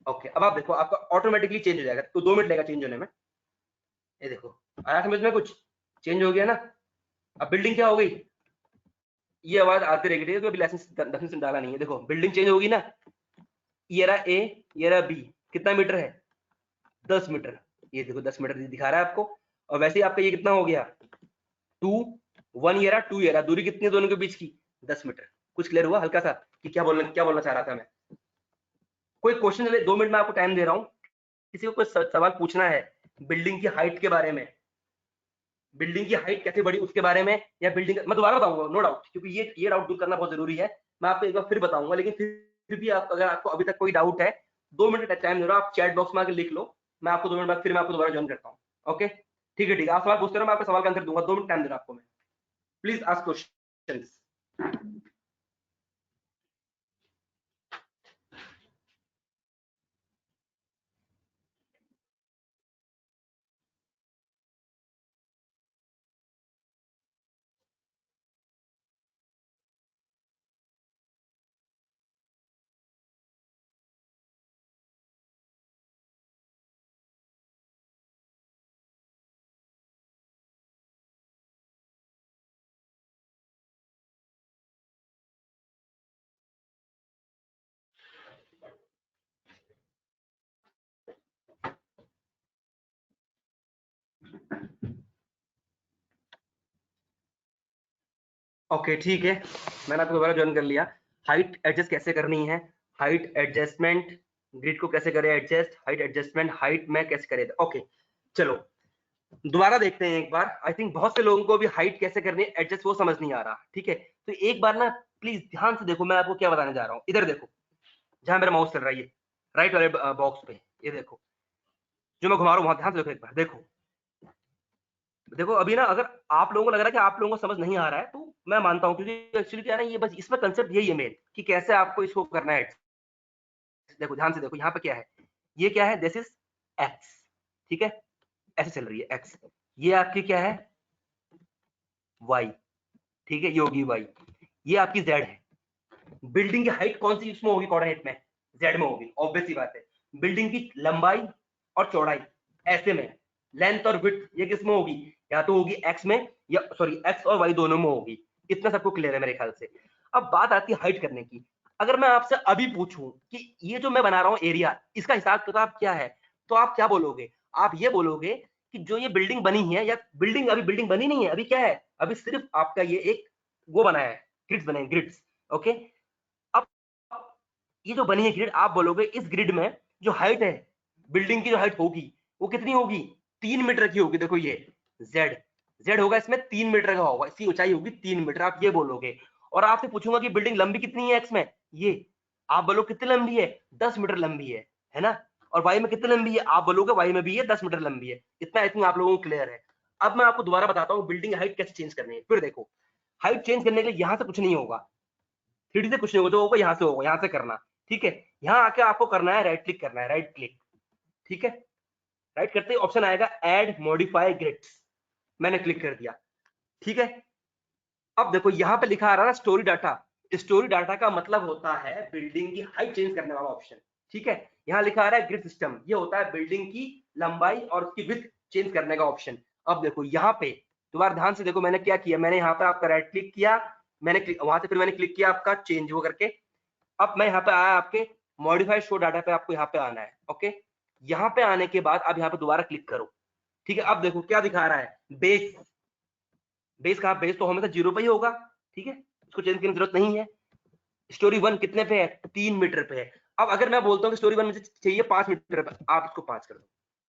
ओके। अब आप देखो आपका ऑटोमेटिकली चेंज हो जाएगा, तो 2 मिनट लगेगा चेंज होने में। ये देखो आया समझ में, कुछ चेंज हो गया ना। अब बिल्डिंग क्या हो गई, ये आवाज आती रहेगी, तो अभी लाइसेंस डाला नहीं है। देखो बिल्डिंग चेंज होगी ना, ये रहा ए, ये रहा बी। कितना मीटर है? 10 मीटर। ये देखो 10 मीटर दिखा रहा है आपको। और वैसे ही आपका ये कितना हो गया, 2 1, ये रहा 2, ये रहा। दूरी कितनी है दोनों के बीच की? 10 मीटर। कुछ क्लियर हुआ हल्का सा कि क्या बोलना चाह रहा था मैं? कोई क्वेश्चन? 2 मिनट में आपको टाइम दे रहा हूँ, किसी को कोई सवाल पूछना है बिल्डिंग की हाइट के बारे में, बिल्डिंग की हाइट कैसे बढ़ी उसके बारे में, या बिल्डिंग, मैं दोबारा बताऊंगा नो डाउट, क्योंकि ये डाउट दूर करना बहुत जरूरी है। मैं आपको एक बार फिर बताऊंगा, लेकिन फिर भी आप, अगर आपको अभी तक कोई डाउट है, 2 मिनट का टाइम दे रहा हूं, आप चैट बॉक्स में आके लिख लो। मैं आपको 2 मिनट बाद फिर मैं आपको दोबारा ज्वाइन करता हूँ। ओके ठीक है, ठीक है। आप सवाल पूछते रहो, मैं आपके सवाल का आंसर दूंगा। 2 मिनट टाइम दे रहा हूं आपको मैं। Please ask question. ओके ठीक है, मैंने आपको दोबारा ज्वाइन कर लिया। हाइट एडजस्ट कैसे करनी है, हाइट एडजस्टमेंट, ग्रिड को कैसे करें एडजस्ट, हाइट एडजस्टमेंट, हाइट में कैसे करें। ओके चलो दोबारा देखते हैं एक बार। आई थिंक बहुत से लोगों को भी हाइट कैसे करनी है एडजस्ट वो समझ नहीं आ रहा, ठीक है। तो एक बार ना प्लीज ध्यान से देखो, मैं आपको क्या बताने जा रहा हूँ। इधर देखो जहां मेरा माउस चल रहा है, ये राइट वाले बॉक्स पे, ये देखो जो मैं घुमा रहा हूँ वहां ध्यान से देखो एक बार। देखो देखो अभी ना, अगर आप लोगों को लग रहा है कि आप लोगों को समझ नहीं आ रहा है, तो मैं मानता हूँ, क्योंकि एक्चुअली क्या है ना, ये बस इसमें कंसेप्ट यही है मेन, कि कैसे आपको इसको करना है। देखो ध्यान से देखो, यहाँ पे क्या है, ये क्या है, दिस इज एक्स, ठीक है, ऐसे चल रही है एक्स। ये आपकी क्या है, वाई, ठीक है, ये होगी वाई, ये आपकी जेड है। बिल्डिंग की हाइट कौन सी इसमें होगी कोऑर्डिनेट में, जेड में होगी, ऑब्वियस सी बात है। बिल्डिंग की लंबाई और चौड़ाई ऐसे में, लेंथ और विड्थ ये किस में होगी, या तो होगी एक्स में, या सॉरी एक्स और वाई दोनों में होगी। इतना सबको क्लियर है मेरे ख्याल से। अब बात आती है हाइट करने की। अगर मैं आपसे अभी पूछूं कि ये जो मैं बना रहा हूँ एरिया, इसका हिसाब किताब क्या है, तो आप क्या बोलोगे? आप ये बोलोगे कि जो ये बिल्डिंग बनी है, या बिल्डिंग अभी बिल्डिंग बनी नहीं है, अभी क्या है, अभी सिर्फ आपका ये एक वो बना है, ग्रिड्स बने हैं, ग्रिड्स। ओके, अब ये जो बनी है ग्रिड, आप बोलोगे इस ग्रिड में जो हाइट है, बिल्डिंग की जो हाइट होगी वो कितनी होगी, 3 मीटर की होगी। देखो ये जेड, जेड होगा इसमें 3 मीटर का होगा, इसकी ऊंचाई होगी 3 मीटर, आप ये बोलोगे। और आपसे पूछूंगा कि बिल्डिंग लंबी कितनी है एक्स में, ये आप बोलो कितनी लंबी है, 10 मीटर लंबी है ना। और वाई में कितनी लंबी है, आप बोलोगे वाई में भी ये 10 मीटर लंबी है। इतना आई थिंक आप लोगों को क्लियर है। अब मैं आपको दोबारा बताता हूँ बिल्डिंग हाइट कैसे चेंज करनी है। फिर देखो, हाइट चेंज करने के लिए यहां से कुछ नहीं होगा, 3D से कुछ नहीं होगा, जो होगा यहाँ से होगा, यहाँ से करना। ठीक है, यहाँ आके आपको करना है राइट क्लिक करना है, राइट क्लिक। ठीक है, राइट करते ही ऑप्शन आएगा ऐड मॉडिफाई ग्रिड्स, मैंने क्लिक कर दिया। ठीक है, अब देखो यहाँ पे लिखा आ रहा है स्टोरी डाटा। स्टोरी डाटा का मतलब होता है बिल्डिंग की हाइट चेंज करने वाला ऑप्शन। ठीक है, यहाँ लिखा आ रहा है ग्रिड सिस्टम, ये होता है बिल्डिंग की लंबाई और उसकी विड्थ चेंज करने का ऑप्शन। अब देखो यहाँ पे दोबारा ध्यान से देखो, मैंने क्या किया, मैंने यहाँ पे आपका राइट क्लिक किया, मैंने वहां से फिर मैंने क्लिक किया आपका चेंज वो करके। अब मैं यहाँ पे आया आपके मॉडिफाइड शो डाटा पे, आपको यहाँ पे आना है। ओके, यहाँ पे आने के बाद अब यहाँ पे दोबारा क्लिक करो। ठीक है, अब देखो क्या दिखा रहा है, बेस, बेस का बेस तो हमेशा 0 पे ही होगा। ठीक है, इसको चेंज करने की जरूरत नहीं है। स्टोरी 1 कितने पे है, 3 मीटर पे है। अब अगर मैं बोलता हूँ कि स्टोरी 1 मुझे चाहिए 5 मीटर पे, आप इसको 5 कर दो,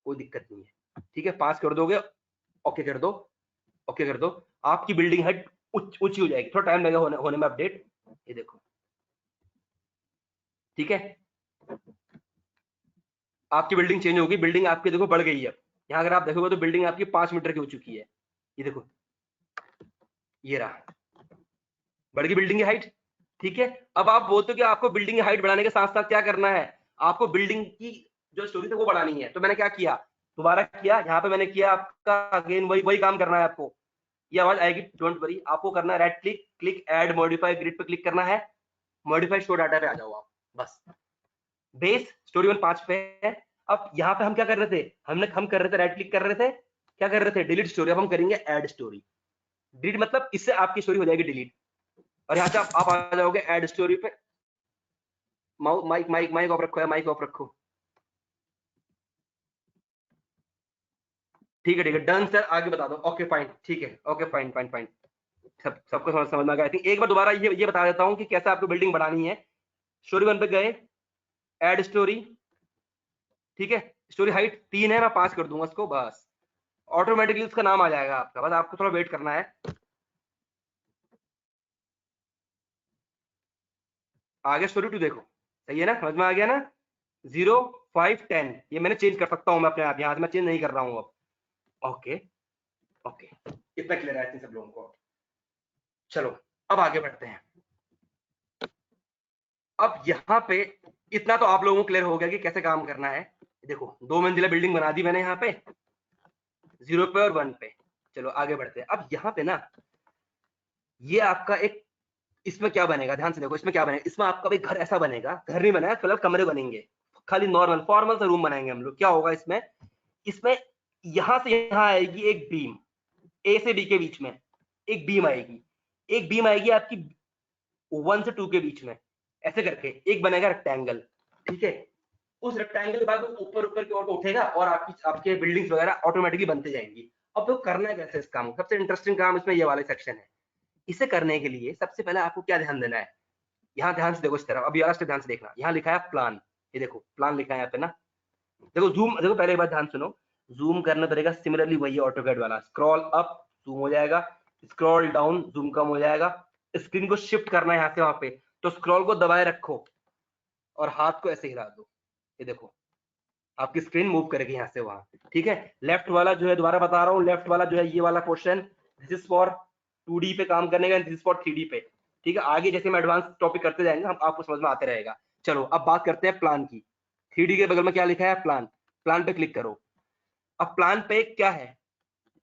कोई दिक्कत नहीं है। ठीक है, 5 कर दोगे, ओके कर दो, ओके कर दो, आपकी बिल्डिंग हाइट ऊंची हो जाएगी। थोड़ा टाइम लगेगा होने में अपडेट, ये देखो। ठीक है, आपकी बिल्डिंग चेंज होगी, बिल्डिंग आपकी देखो बढ़ गई है। यहाँ अगर आप देखोगे तो बिल्डिंग आपकी 5 मीटर की हो चुकी है, ये देखो, ये रहा, बढ़ गई बिल्डिंग की हाइट। ठीक है, अब आप बोलते हो कि आपको बिल्डिंग की हाइट बढ़ाने के साथ साथ क्या करना है, आपको बिल्डिंग की जो स्टोरी थी वो बढ़ानी है। तो मैंने क्या किया, दोबारा किया, यहाँ पे मैंने किया आपका अगेन वही वही काम करना है आपको। ये आवाज आएगी, डोंट वरी, आपको करना है right click, click add modify grid पे क्लिक करना है, मॉडिफाई शो डाटा पे आ जाओ आप बस। बेस स्टोरी 1 5 पे है। अब यहाँ पे हम क्या कर रहे थे, हम कर रहे थे राइट क्लिक कर रहे थे, क्या कर रहे थे, डिलीट स्टोरी। अब हम करेंगे ऐड स्टोरी। डिलीट मतलब इससे आपकी स्टोरी हो जाएगी डिलीट, और यहाँ से आप आ जाओगे ऐड स्टोरी पे। माइक माइक माइक ऑफ रखो है, माइक ऑफ रखो। ठीक है, ठीक है, डन सर, आगे बता दो। ओके फाइन, ठीक है, ओके फाइन फाइन फाइन, सबको समझ में आ गया। आई थिंक एक बार दोबारा ये बता देता हूँ कि कैसे आपको बिल्डिंग बढ़ानी है। स्टोरी 1 पे गए, ऐड स्टोरी। ठीक है, स्टोरी हाइट 3 है, मैं 5 कर दूंगा इसको बस, ऑटोमेटिकली उसका नाम आ जाएगा आपका, बस आपको थोड़ा वेट करना है। आगे स्टोरी 2 देखो, सही है ना, समझ में आ गया ना। 0 5 10 ये मैंने चेंज कर सकता हूँ मैं अपने आप, यहाँ से मैं चेंज नहीं कर रहा हूँ अब। ओके, ओके, इतना क्लियर है सब लोगों को। चलो अब आगे बढ़ते हैं। अब यहाँ पे इतना तो आप लोगों को क्लियर हो गया कि कैसे काम करना है। देखो 2 मंजिला बिल्डिंग बना दी मैंने यहाँ पे, 0 पे और 1 पे। चलो आगे बढ़ते हैं। अब यहाँ पे ना ये आपका एक, इसमें क्या बनेगा, ध्यान से देखो, इसमें क्या बनेगा, इसमें आपका भी घर ऐसा बनेगा, घर नहीं बनेगा, फिलहाल कमरे बनेंगे, खाली नॉर्मल फॉर्मल सा रूम बनाएंगे हम लोग। क्या होगा इसमें, इसमें यहां से यहां आएगी एक बीम, ए से बी के बीच में एक बीम आएगी, एक बीम आएगी आपकी 1 से 2 के बीच में, ऐसे करके एक बनेगा रेक्टेंगल। ठीक है, उस रेक्टेंगल के बाद ऊपर ऊपर की ओर उठेगा और आपकी आपके बिल्डिंग्स वगैरह ऑटोमेटिकली बनते जाएंगी। अब तो करना है कैसे इस काम को, सबसे इंटरेस्टिंग काम इसमें ये वाला सेक्शन है। इसे करने के लिए सबसे पहले आपको क्या ध्यान देना है, यहाँ ध्यान से देखो इस तरफ, अब ये स्टेप ध्यान से देखना, यहाँ लिखा है प्लान, ये देखो प्लान लिखा है यहाँ पे ना। देखो जूम, देखो पहले एक बार ध्यान सुनो, जूम करना तरीका सिमिलरली वही है ऑटोकैड वाला, स्क्रॉल अप जूम हो जाएगा, स्क्रॉल डाउन जूम कम हो जाएगा। स्क्रीन को शिफ्ट करना है यहाँ से वहां पे, तो स्क्रॉल को दबाए रखो और हाथ को ऐसे हिला दो, ये देखो आपकी स्क्रीन मूव करेगी यहाँ से वहां। ठीक है, लेफ्ट वाला जो है, दोबारा बता रहा हूँ, लेफ्ट वाला जो है ये वाला portion, this is for 2D पे काम करने का, दिस इज फॉर 3D पे। ठीक है, आगे जैसे हम एडवांस टॉपिक करते जाएंगे हम आपको समझ में आते रहेगा। चलो अब बात करते हैं प्लान की। 3D के बगल में क्या लिखा है, प्लान, प्लान पे क्लिक करो। अब प्लान पे क्या है,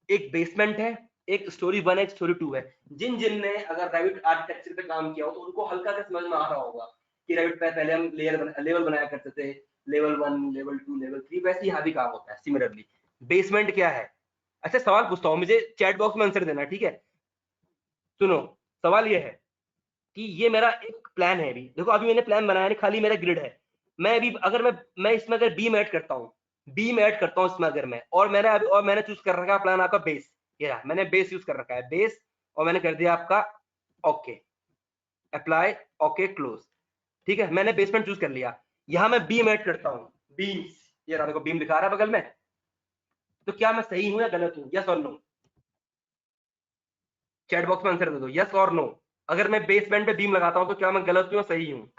एक बेसमेंट है, एक स्टोरी 1 है, एक स्टोरी 2 है। जिन जिन ने अगर रेविट आर्किटेक्चर पे काम किया हो तो उनको हल्का सा समझ में आ रहा होगा कि रेविट पे पहले हम लेवल बनाया करते थे, लेवल 1, लेवल 2, लेवल 3, वैसे यहाँ भी काम होता है सिमिलरली। बेसमेंट क्या है? अच्छा सवाल पूछता हूँ, मुझे चैट बॉक्स में आंसर देना, ठीक है? सुनो, सवाल ये है कि ये मेरा एक प्लान है। अभी देखो, अभी मैंने प्लान बनाया नहीं, खाली मेरा ग्रिड है। मैं अभी अगर मैं इसमें अगर बीम ऐड करता हूँ, बीम ऐड करता हूँ इसमें अगर मैं, और मैंने चूज कर रखा है प्लान आपका बेस, ये रहा, मैंने बेस यूज कर रखा है, बेस, और मैंने कर दिया आपका ओके, अप्लाई, ओके, क्लोज। ठीक है, मैंने बेसमेंट चूज कर लिया। यहाँ मैं बीम ऐड करता हूँ, बीम्स, ये रहा, देखो बीम दिखा रहा है बगल में। तो क्या मैं सही हूँ या गलत हूँ? यस और नो? चैट बॉक्स में आंसर दे दो, यस और नो। अगर मैं बेसमेंट पे बीम लगाता हूँ तो क्या मैं गलत हूँ या सही हूँ?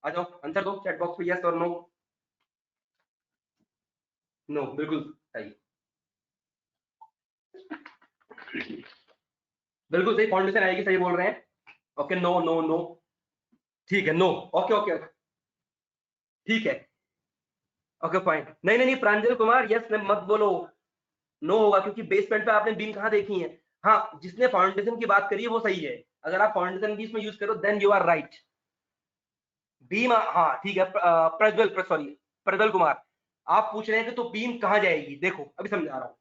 आ जाओ, आंसर दो चैट बॉक्स पे, यस और नो। नो, बिल्कुल सही, बिल्कुल सही, फाउंडेशन आएगी, सही बोल रहे हैं। ओके, नो नो नो, ठीक है, नो, ओके ओके, ठीक है, ओके फाइन। नहीं नहीं नहीं, प्रांजल कुमार यस मत बोलो, नो होगा, क्योंकि बेसमेंट पे आपने बीम कहाँ देखी है? हाँ, जिसने फाउंडेशन की बात करी है वो सही है। अगर आप फाउंडेशन भी इसमें यूज करो then you are right. Beam, हाँ ठीक है, प्रज्वल, सॉरी, प्रज्वल कुमार, आप पूछ रहे हैं कि तो बीम कहाँ जाएगी? देखो अभी समझा रहा हूँ।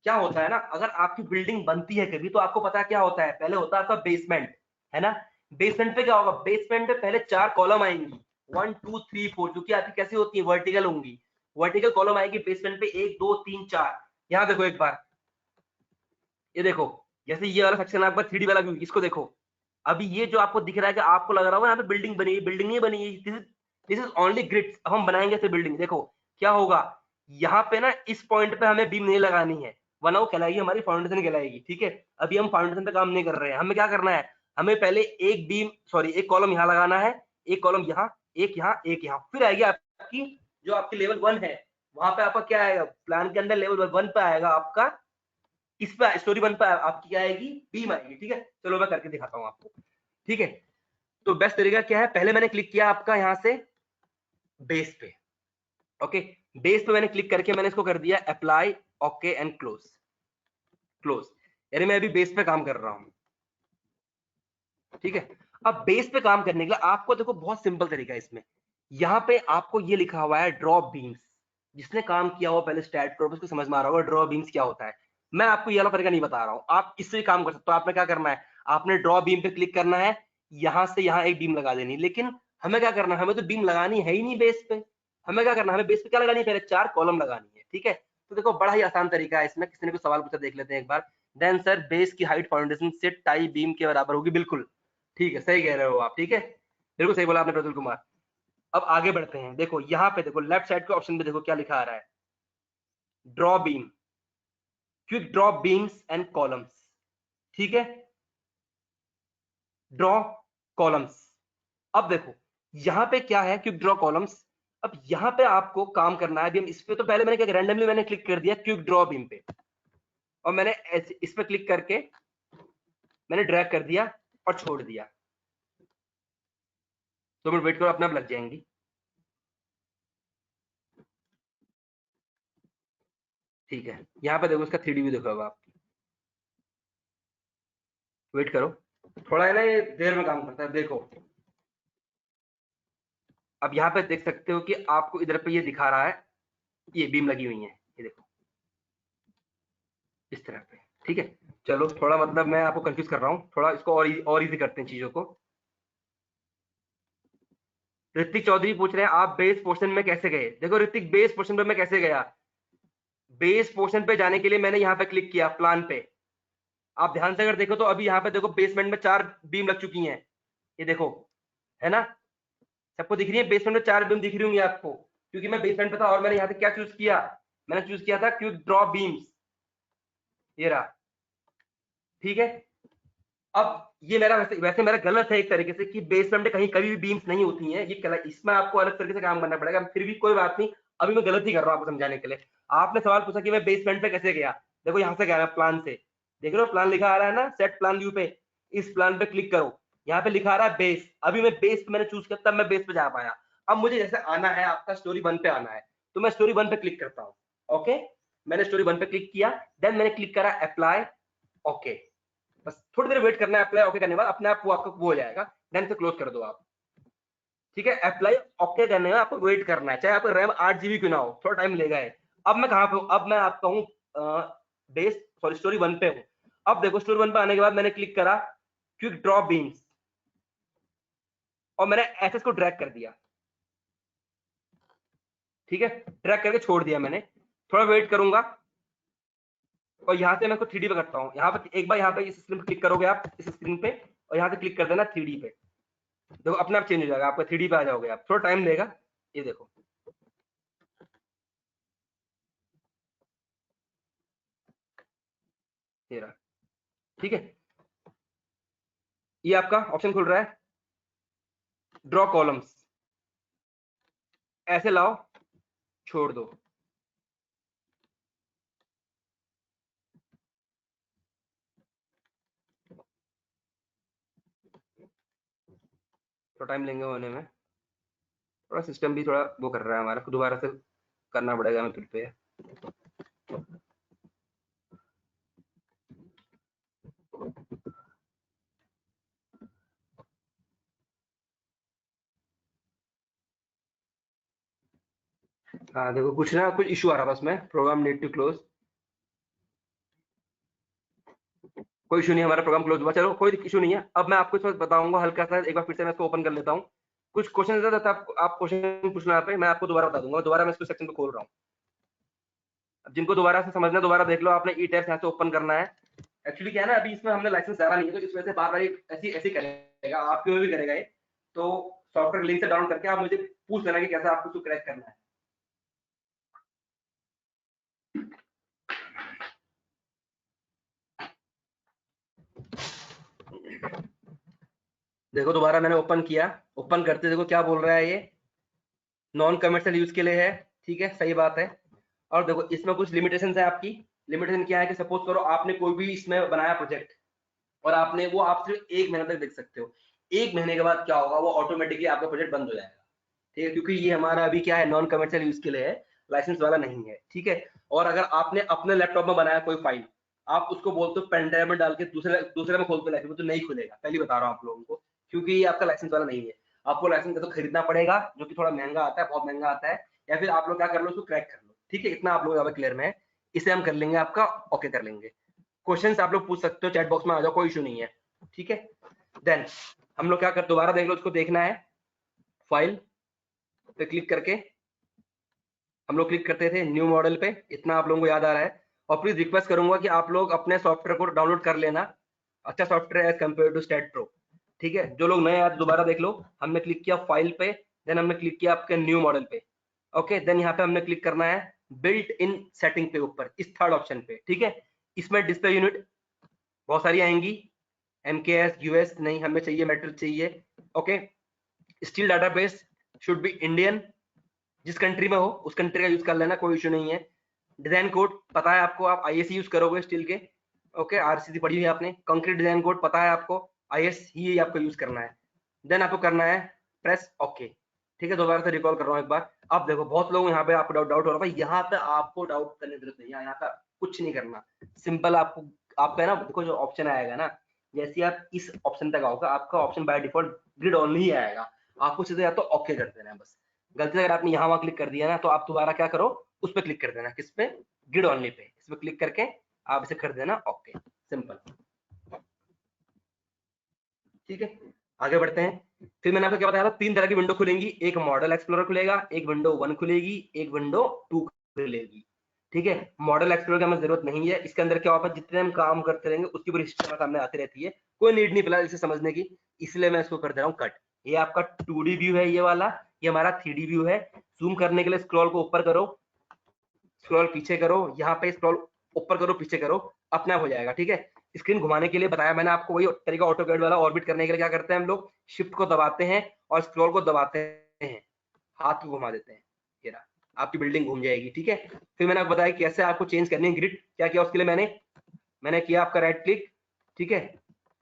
क्या होता है ना, अगर आपकी बिल्डिंग बनती है कभी, तो आपको पता है क्या होता है, पहले होता है आपका बेसमेंट, है ना? बेसमेंट पे क्या होगा? बेसमेंट पे पहले 4 कॉलम आएंगी, 1 2 3 4, जो कि आपकी कैसी होती है, वर्टिकल होंगी। वर्टिकल कॉलम आएगी बेसमेंट पे, 1 2 3 4। यहाँ देखो एक बार, ये देखो, जैसे ये वाला सेक्शन आपका 3D वाला व्यू, इसको देखो। अभी ये जो आपको दिख रहा है कि आपको लग रहा होगा यहाँ पे बिल्डिंग बनी है, बिल्डिंग नहीं बनी है, दिस इज ओनली ग्रिड्स। हम बनाएंगे ऐसे बिल्डिंग, देखो क्या होगा। यहाँ पे ना इस पॉइंट पे हमें बीम नहीं लगानी है, वरना वो कहलाएगी हमारी फाउंडेशन कहलाएगी, ठीक है? अभी हम फाउंडेशन पे काम नहीं कर रहे हैं, हमें क्या करना है, हमें पहले एक बीम, सॉरी एक कॉलम यहाँ लगाना है, एक कॉलम यहाँ, एक यहाँ, एक यहाँ, फिर आएगी आपकी जो आपकी लेवल 1 है, वहां पे आपका क्या आएगा, प्लान के अंदर लेवल 1 पे आएगा आपका, इस पे स्टोरी 1 पे आपकी क्या आएगी, बीम आएगी, ठीक है? चलो मैं करके दिखाता हूँ आपको, ठीक है? तो बेस्ट तरीका क्या है, पहले मैंने क्लिक किया आपका यहाँ से बेस पे, ओके, बेस पे मैंने क्लिक करके मैंने इसको कर दिया apply, okay and close, close, यानी मैं अभी बेस पे काम कर रहा हूँ, ठीक है? अब बेस पे काम करने के लिए आपको देखो बहुत सिंपल तरीका है इसमें, यहाँ पे आपको ये लिखा हुआ है ड्रॉप बीम्स। जिसने काम किया हुआ पहले स्टैट पर, उसको समझ में आ रहा होगा ड्रॉ बीम्स क्या होता है। मैं आपको ये वाला तरीका नहीं बता रहा हूँ, आप इससे काम कर सकते हो। आपने क्या करना है, आपने ड्रॉ बीम पे क्लिक करना है, यहाँ से यहाँ एक बीम लगा देनी, लेकिन हमें क्या करना है, हमें तो बीम लगानी है ही नहीं बेस पे। हमें क्या करना है, हमें बेस पे क्या लगानी है, पहले 4 कॉलम लगानी है, ठीक है? तो देखो बड़ा ही आसान तरीका है इसमें, किसी ने कुछ सवाल पूछा, देख लेते हैं एक बार। देन सर बेस की हाइट फाउंडेशन से टाई बीम के बराबर होगी, बिल्कुल ठीक है, सही कह रहे हो आप, ठीक है, बिल्कुल सही बोला आपने प्रज्वल कुमार। अब आगे बढ़ते हैं, देखो यहाँ पे देखो लेफ्ट साइड के ऑप्शन पे देखो क्या लिखा आ रहा है, draw beam, quick draw beams and columns, ठीक है, ड्रॉ कॉलम्स। अब देखो यहाँ पे क्या है, क्विक ड्रॉ कॉलम्स। अब यहाँ पे आपको काम करना है, अभी हम इस पे, तो पहले मैंने क्या, रैंडमली मैंने क्लिक कर दिया क्विक ड्रॉ बीम पे, और मैंने इस पे क्लिक करके मैंने ड्रैग कर दिया और छोड़ दिया। 2 मिनट वेट करो, अपने आप लग जाएंगी। ठीक है, यहाँ पे देखो इसका 3D व्यू देखो, अब आप वेट करो, थोड़ा है ना ये देर में काम करता है, देखो अब यहाँ पे देख सकते हो कि आपको इधर पे ये दिखा रहा है, ये बीम लगी हुई है, ये देखो इस तरह पे, ठीक है? चलो थोड़ा मतलब मैं आपको कंफ्यूज कर रहा हूँ, थोड़ा इसको और इजी करते हैं चीजों को। ऋतिक चौधरी पूछ रहे हैं आप बेस पोर्शन में कैसे गए? देखो ऋतिक, बेस पोर्शन पे मैं कैसे गया, बेस पोर्शन पे जाने के लिए मैंने यहाँ पे क्लिक किया प्लान पे। आप ध्यान से अगर देखो तो अभी यहाँ पे देखो बेसमेंट में 4 बीम लग चुकी हैं, ये देखो, है ना? सबको दिख रही है बेसमेंट में 4 बीम दिख रही होंगी आपको, क्योंकि मैं बेसमेंट पे था और मैंने यहाँ पे क्या चूज किया, मैंने चूज किया था क्विक ड्रॉ बीम्स, ये रहा, ठीक है? अब ये मेरा वैसे मेरा गलत है एक तरीके से कि बेसमेंट में कहीं कभी भी बीम्स नहीं होती हैं, ये गलत, इसमें आपको अलग तरीके से काम करना पड़ेगा, फिर भी कोई बात नहीं, अभी मैं गलत ही कर रहा हूँ आपको समझाने के लिए। आपने सवाल पूछा कि मैं बेसमेंट पे कैसे गया, देखो यहाँ से गया मैं प्लान से, देख रहे हो प्लान लिखा आ रहा है ना, सेट प्लान व्यू पे, इस प्लान पे क्लिक करो, यहाँ पे लिखा आ रहा है बेस, अभी मैं बेस मैंने चूज किया तब मैं बेस पे जा पाया। अब मुझे जैसे आना है, आपका स्टोरी 1 पे आना है, तो मैं स्टोरी 1 पे क्लिक करता हूँ, ओके? मैंने स्टोरी 1 पे क्लिक किया, देन मैंने क्लिक करा अप्लाई, ओके, बस थोड़ी देर वेट करना है, अप्लाई ओके करने के बाद अपने आप वो आपका वो हो जाएगा, देन से क्लोज कर दो आप। ठीक है, अप्लाई ओके करने में आपको वेट करना है, चाहे आपका रैम 8 जीबी क्यों ना हो, थोड़ा टाइम लेगा है। अब मैं कहाँ पे हूँ, अब मैं आपका हूँ बेस सॉरी स्टोरी 1 पे हूँ। अब देखो स्टोरी 1 पे आने के बाद मैंने क्लिक करा क्विक ड्रॉप बीम्स और मैंने एसएस को ड्रैग कर दिया। ठीक है, ड्रैग करके छोड़ दिया मैंने, थोड़ा वेट करूंगा और यहाँ से मैं इसको 3D पे करता हूँ। यहाँ पे एक बार यहाँ पे इस स्क्रीन पे क्लिक करोगे आप, इस स्क्रीन पे, और यहाँ से क्लिक कर देना 3D पे, देखो अपने आप चेंज हो जाएगा, आपका 3D पे आ जाओगे आप, थोड़ा टाइम लेगा। ये देखो ये रहा। ठीक है, ये आपका ऑप्शन खुल रहा है, ड्रॉ कॉलम्स, ऐसे लाओ, छोड़ दो। थोड़ा टाइम लेंगे होने में, थोड़ा सिस्टम भी थोड़ा वो कर रहा है हमारा, दोबारा से करना पड़ेगा हमें फिर पे। हाँ देखो कुछ ना कुछ इशू आ रहा था उसमें, प्रोग्राम नीड टू क्लोज, कोई इशू नहीं, हमारा प्रोग्राम क्लोज हुआ, चलो कोई इशू नहीं है। अब मैं आपको बताऊंगा हल्का सा, एक बार फिर से मैं इसको ओपन कर लेता हूँ। कुछ क्वेश्चन रहता है, आप क्वेश्चन पूछना यहाँ पे, मैं आपको दोबारा बता दूंगा, दोबारा मैं इसको सेक्शन को खोल रहा हूँ। अब जिनको दोबारा से समझना, दोबारा देख लो, आपने ई टैब्स यहाँ से ओपन करना है। एक्चुअली क्या है ना, अभी इसमें हमने लाइसेंस डाला नहीं है, तो इस वजह से बार बार ऐसी ऐसी करेगा, आपके में भी करेगा ये। तो सॉफ्टवेयर लिंक से डाउनलोड करके आप मुझे पूछ लेना कि कैसे आपको इसको क्रैक करना है। देखो दोबारा मैंने ओपन किया, ओपन करते देखो क्या बोल रहा है ये, नॉन कमर्शियल यूज के लिए है। ठीक है, सही बात है। और देखो इसमें कुछ लिमिटेशन है आपकी। लिमिटेशन क्या है कि सपोज करो आपने कोई भी इसमें बनाया प्रोजेक्ट और आपने वो आप सिर्फ 1 महीने तक देख सकते हो। 1 महीने के बाद क्या होगा, वो ऑटोमेटिकली आपका प्रोजेक्ट बंद हो जाएगा। ठीक है, क्योंकि ये हमारा अभी क्या है, नॉन कमर्शियल यूज के लिए है, लाइसेंस वाला नहीं है। ठीक है, और अगर आपने अपने लैपटॉप में बनाया कोई फाइल, आप उसको बोलते हो पेन ड्राइव में डाल के दूसरे दूसरे में खोलते लाइसेंस, तो नहीं खुलेगा, पहले बता रहा हूँ आप लोगों को, क्योंकि ये आपका लाइसेंस वाला नहीं है। आपको लाइसेंस तो खरीदना पड़ेगा, जो कि थोड़ा महंगा आता है, बहुत महंगा आता है, या फिर आप लोग क्या कर लो, उसको क्रैक कर लो। ठीक है, इतना आप लोग यहाँ पे क्लियर में है, इसे हम कर लेंगे, आपका ओके कर लेंगे। क्वेश्चंस आप लोग पूछ सकते हो, चैट बॉक्स में आ जाओ, कोई इशू नहीं है। ठीक है, देन हम लोग क्या कर, दोबारा देख लो, उसको देखना है, फाइल पे क्लिक करके हम लोग क्लिक करते थे न्यू मॉडल पे, इतना आप लोगों को याद आ रहा है। और प्लीज रिक्वेस्ट करूंगा कि आप लोग अपने सॉफ्टवेयर को डाउनलोड कर लेना, अच्छा software as compare to STAAD Pro. ठीक है, जो लोग नए आए दोबारा देख लो, हमने क्लिक किया फाइल पे, देन हमने क्लिक किया आपके न्यू मॉडल पे। ओके, देन यहाँ पे हमने क्लिक करना है बिल्ट इन सेटिंग पे, ऊपर इस थर्ड ऑप्शन पे। ठीक है, इसमें डिस्प्ले यूनिट बहुत सारी आएंगी, एमकेएस यूएस नहीं हमें चाहिए, मेटल चाहिए। Okay, steel database should be Indian, जिस कंट्री में हो उस कंट्री का यूज कर लेना, कोई इशू नहीं है। डिजाइन कोड पता है आपको, आप आईएस यूज करोगे स्टील के। ओके, आरसीसी पढ़ी हुई है आपने, कंक्रीट डिजाइन कोड पता है आपको, आईएस ही आपको यूज करना है। देन आपको करना है प्रेस ओके। ठीक है, दोबारा से रिकॉल कर रहा हूँ एक बार। अब देखो बहुत लोग यहाँ पे आपको डाउट हो रहा है, यहाँ पे आपको डाउट करने की जरूरत नहीं है, यहाँ पे कुछ नहीं करना, सिंपल आपको आपका है ना, देखो जो ऑप्शन आएगा ना, जैसे आप इस ऑप्शन तक आओगे, आपका option by default grid only ही आएगा, आपको सीधे या तो ओके कर देना है बस। गलती से अगर आपने यहाँ वहां क्लिक कर दिया ना, तो आप दोबारा क्या करो, उस पर क्लिक कर देना, किस पे, ग्रिड ओनली पे, इस पे क्लिक करके आप इसे कर देना ओके, सिंपल। ठीक है, आगे बढ़ते हैं। फिर मैंने आपको क्या बताया था, 3 तरह की विंडो खुलेंगी, एक मॉडल एक्सप्लोरर खुलेगा, एक विंडो 1 खुलेगी, एक विंडो 2 खुलेगी। ठीक है, मॉडल एक्सप्लोरर की हमें जरूरत नहीं है, इसके अंदर क्या होगा, जितने हम काम करते रहेंगे उसकी पूरी हिस्ट्री हमारे सामने आती रहती है, कोई नीड नहीं फिलहाल इसे समझने की, इसलिए मैं इसको कर दे रहा हूँ कट। ये आपका 2D व्यू है ये वाला, ये हमारा 3D व्यू है। जूम करने के लिए स्क्रॉल को ऊपर करो, स्क्रॉल पीछे करो, यहाँ पे स्क्रॉल ऊपर करो, पीछे करो, अपने आप हो जाएगा। ठीक है, स्क्रीन घुमाने के लिए बताया मैंने आपको, वही तरीका ऑटो कैड वाला। ऑर्बिट करने के लिए क्या करते हैं हम लोग, शिफ्ट को दबाते हैं और स्क्रॉल को दबाते हैं, हाथ को घुमा देते हैं, ये रहा, आपकी बिल्डिंग घूम जाएगी। ठीक है, फिर मैंने आपको बताया कैसे आपको चेंज करनी है ग्रिड, क्या किया उसके लिए मैंने किया आपका राइट क्लिक। ठीक है,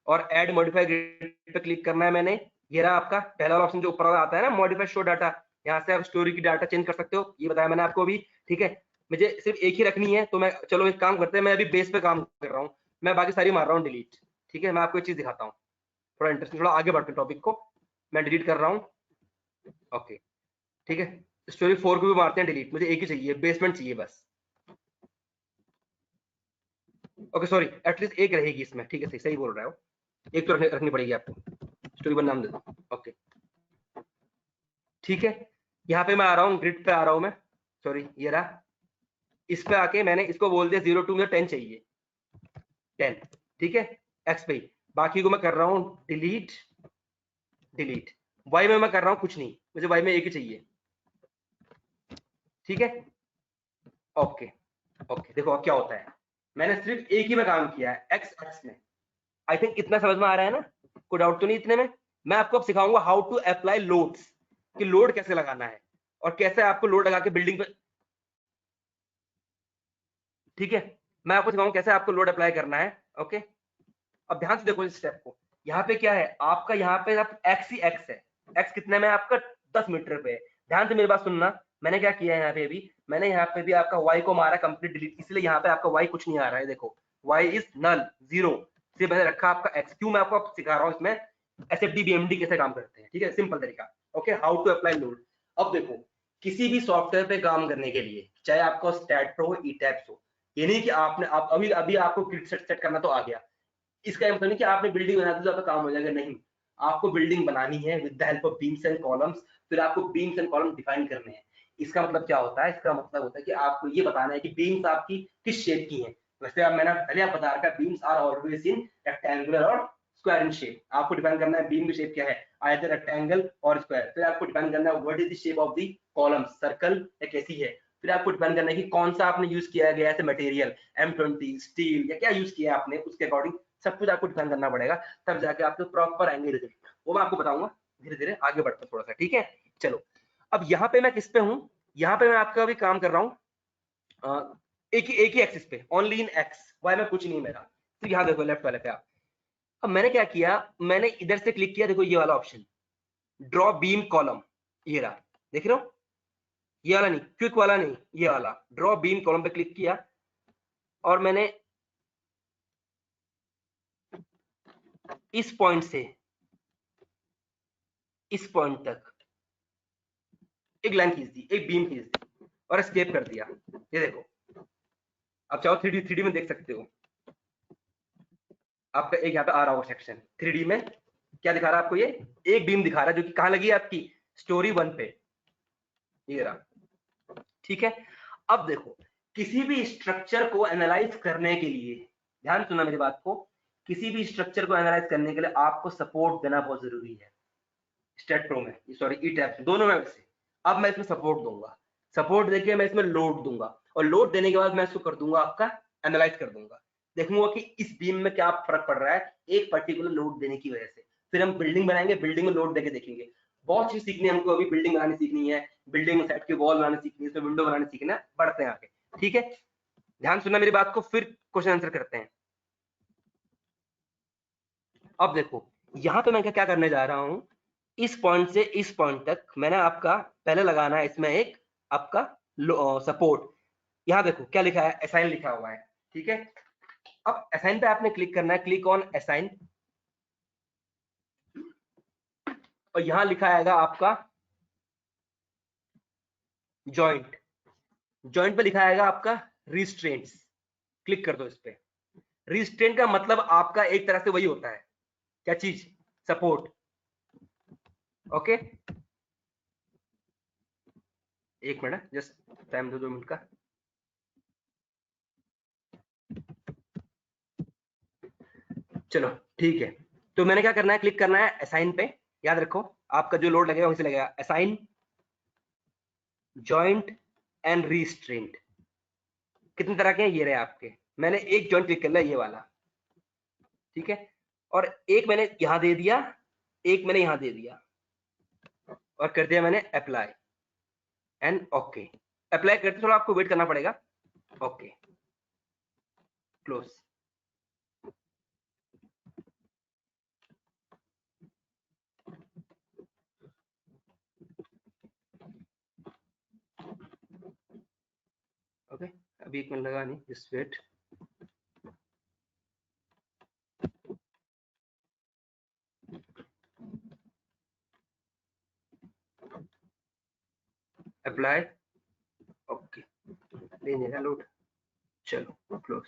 और ऐड मॉडिफाई ग्रिड पे क्लिक करना है मैंने, ये रहा आपका पहला वाला ऑप्शन जो ऊपर वाला आता है ना, मॉडिफाई शो डाटा, यहाँ से आप स्टोरी की डाटा चेंज कर सकते हो, ये बताया मैंने आपको अभी। ठीक है, मुझे सिर्फ एक ही रखनी है, तो मैं चलो एक काम करते हैं, मैं अभी बेस पे काम कर रहा हूँ, मैं बाकी सारी मार रहा हूँ डिलीट। ठीक है, मैं आपको एक चीज दिखाता हूँ, थोड़ा इंटरेस्टिंग, थोड़ा आगे बढ़ते हैं टॉपिक को। मैं डिलीट कर रहा हूँ, ओके ठीक है। स्टोरी 4 को भी मारते हैं डिलीट, मुझे एक ही चाहिए, बेसमेंट चाहिए बस। ओके सॉरी, एटलीस्ट एक रहेगी इसमें, ठीक है सही सही बोल रहा है वो, एक तो रखनी पड़ेगी आपको। स्टोरी 1 नाम दे दो, ओके ठीक है। यहाँ पे मैं आ रहा हूँ, ग्रिड पे आ रहा हूँ मैं, सॉरी ये रहा। इस पे आके मैंने इसको बोल दिया 0 टू, मुझे 10 चाहिए, 10 ठीक है, एक्स पे। बाकी को मैं कर रहा हूँ डिलीट डिलीट। वाई में मैं कर रहा हूँ कुछ नहीं, मुझे वाई में एक ही चाहिए, ठीक है ओके ओके। देखो अब क्या होता है, मैंने सिर्फ एक ही में काम किया है, एक्स एक्स में। आई थिंक इतना समझ में आ रहा है ना, कोई डाउट तो नहीं इतने में। मैं आपको अब सिखाऊंगा हाउ टू अप्लाई लोड्स, कि लोड कैसे लगाना है और कैसे आपको लोड लगा के बिल्डिंग पे, ठीक है। मैं आपको सिखाऊंगा कैसे आपको लोड अप्लाई करना है, ओके। अब ध्यान से देखो इस स्टेप को, यहाँ पे क्या है आपका, यहाँ पे आप एक्स ही एक्स है, एक्स कितने में आपका 10 मीटर पे है। ध्यान से मेरी बात सुनना, मैंने क्या किया है यहाँ पे अभी, मैंने यहाँ पे भी आपका y को मारा कंप्लीट डिलीट, इसलिए यहाँ पे आपका y कुछ नहीं आ रहा है, देखो y इज नल, जीरो। सिर्फ मैंने रखा आपका x, क्यों, मैं आपको सिखा रहा हूँ इसमें एसएफडी बीएमडी कैसे काम करते हैं, ठीक है, सिंपल तरीका, okay how to apply load. अब देखो, किसी भी सॉफ्टवेयर पे काम करने के लिए, चाहे आपको स्टैट प्रो हो, ईटैप्स हो, ये नहीं कि आपने आप अभी अभी आपको क्लिक सेट करना तो आ गया, इसका मतलब नहीं कि आपने बिल्डिंग बना दी तो आपका काम हो जाएगा, नहीं। आपको बिल्डिंग बनानी है with the help of beams and columns, फिर आपको बीम्स एंड कॉलम डिफाइन करने हैं। इसका मतलब क्या होता है, इसका मतलब होता है कि आपको ये बताना है कि बीम्स आपकी किस शेप की हैं। वैसे आप मैंने पहले आप बता रखा है, beams are always in rectangular और स्क्वायर इन शेप। आपको डिफाइन करना है बीम की शेप क्या है, आइदर रेक्टेंगल और स्क्वायर। फिर आपको डिफाइन करना है what is the shape of the column, circle या कैसी है। फिर आपको डिफाइन करना है कि कौन सा आपने यूज किया गया है मटेरियल, M20 स्टील या क्या यूज किया है आपने, उसके अकॉर्डिंग सब कुछ आपको डिफाइन करना पड़ेगा, तब जाके आपको प्रॉपर आएंगे रिजल्ट। वो मैं आपको बताऊंगा धीरे धीरे, आगे बढ़ते थोड़ा सा, ठीक है। चलो अब यहाँ पे मैं किस पे हूँ, यहाँ पे मैं आपका भी काम कर रहा हूँ एक ही एक्सिस पे, ओनली इन एक्स, वाई में कुछ नहीं मेरा। तो यहाँ देखो लेफ्ट वाले पे आप, अब मैंने क्या किया, मैंने इधर से क्लिक किया, देखो ये वाला ऑप्शन, ड्रॉ बीम कॉलम, ये रहा, देख रहे हो, ये वाला नहीं, क्विक वाला नहीं, ये वाला ड्रॉ बीम कॉलम पे क्लिक किया, और मैंने इस पॉइंट से इस पॉइंट तक एक लाइन खींच दी, एक बीम खींच दी और एस्केप कर दिया। ये देखो, आप चाहो 3D में देख सकते हो, आपका एक यहाँ पे आ रहा होगा सेक्शन 3D में, क्या दिखा रहा है आपको, ये एक बीम दिखा रहा है जो कि कहाँ लगी है आपकी स्टोरी 1 पे, ये रहा, ठीक है। अब देखो, किसी भी स्ट्रक्चर को एनालाइज करने के लिए, ध्यान सुनना मेरी बात को, किसी भी स्ट्रक्चर को एनालाइज करने के लिए आपको सपोर्ट देना बहुत जरूरी है। स्टेट प्रो में, सॉरी ई टैब दोनों में से, अब मैं इसमें सपोर्ट दूंगा, सपोर्ट देके मैं इसमें लोड दूंगा, और लोड देने के बाद मैं इसको कर दूंगा आपका एनालाइज कर दूंगा, देखूंगा कि इस बीम में क्या फर्क पड़ रहा है एक पर्टिकुलर लोड देने की वजह से। फिर हम बिल्डिंग बनाएंगे, बिल्डिंग में लोड देके देखेंगे। बहुत चीज सीखनी है हमको, अभी बिल्डिंग बनानी सीखनी है, बिल्डिंग में सेट की वॉल बनानी सीखनी है, इसमें विंडो बनानी सीखना है, बढ़ते हैं आगे, ठीक है। ध्यान सुनना मेरी बात को, फिर क्वेश्चन आंसर करते हैं। अब देखो, यहाँ पे मैं क्या करने जा रहा हूँ, इस पॉइंट से इस पॉइंट तक मैंने आपका पहले लगाना है इसमें एक आपका सपोर्ट। यहाँ देखो क्या लिखा है, असाइन लिखा हुआ है, ठीक है। अब असाइन पे आपने क्लिक करना है, क्लिक ऑन असाइन, और यहाँ लिखा आएगा आपका जॉइंट, जॉइंट पे लिखा आएगा आपका रिस्ट्रेंट्स, क्लिक कर दो इस पे। रिस्ट्रेंट का मतलब आपका एक तरह से वही होता है, क्या चीज, सपोर्ट, ओके। एक मिनट जस्ट टाइम दो, 2 मिनट का। चलो ठीक है, तो मैंने क्या करना है, क्लिक करना है असाइन पे, याद रखो आपका जो लोड लगेगा वहीं से लगेगा, असाइन जॉइंट एंड रिस्ट्रेंट। कितने तरह के हैं ये रहे आपके, मैंने एक जॉइंट क्लिक कर लिया ये वाला, ठीक है, और एक मैंने यहां दे दिया, एक मैंने यहां दे दिया, और कर दिया मैंने अप्लाई एंड ओके। अप्लाई करते थोड़ा आपको वेट करना पड़ेगा, ओके क्लोज। ओके अभी 1 मिनट लगा नहीं, जस्ट वेट। अप्लाई, ओके, ले लेगा लोड, चलो close.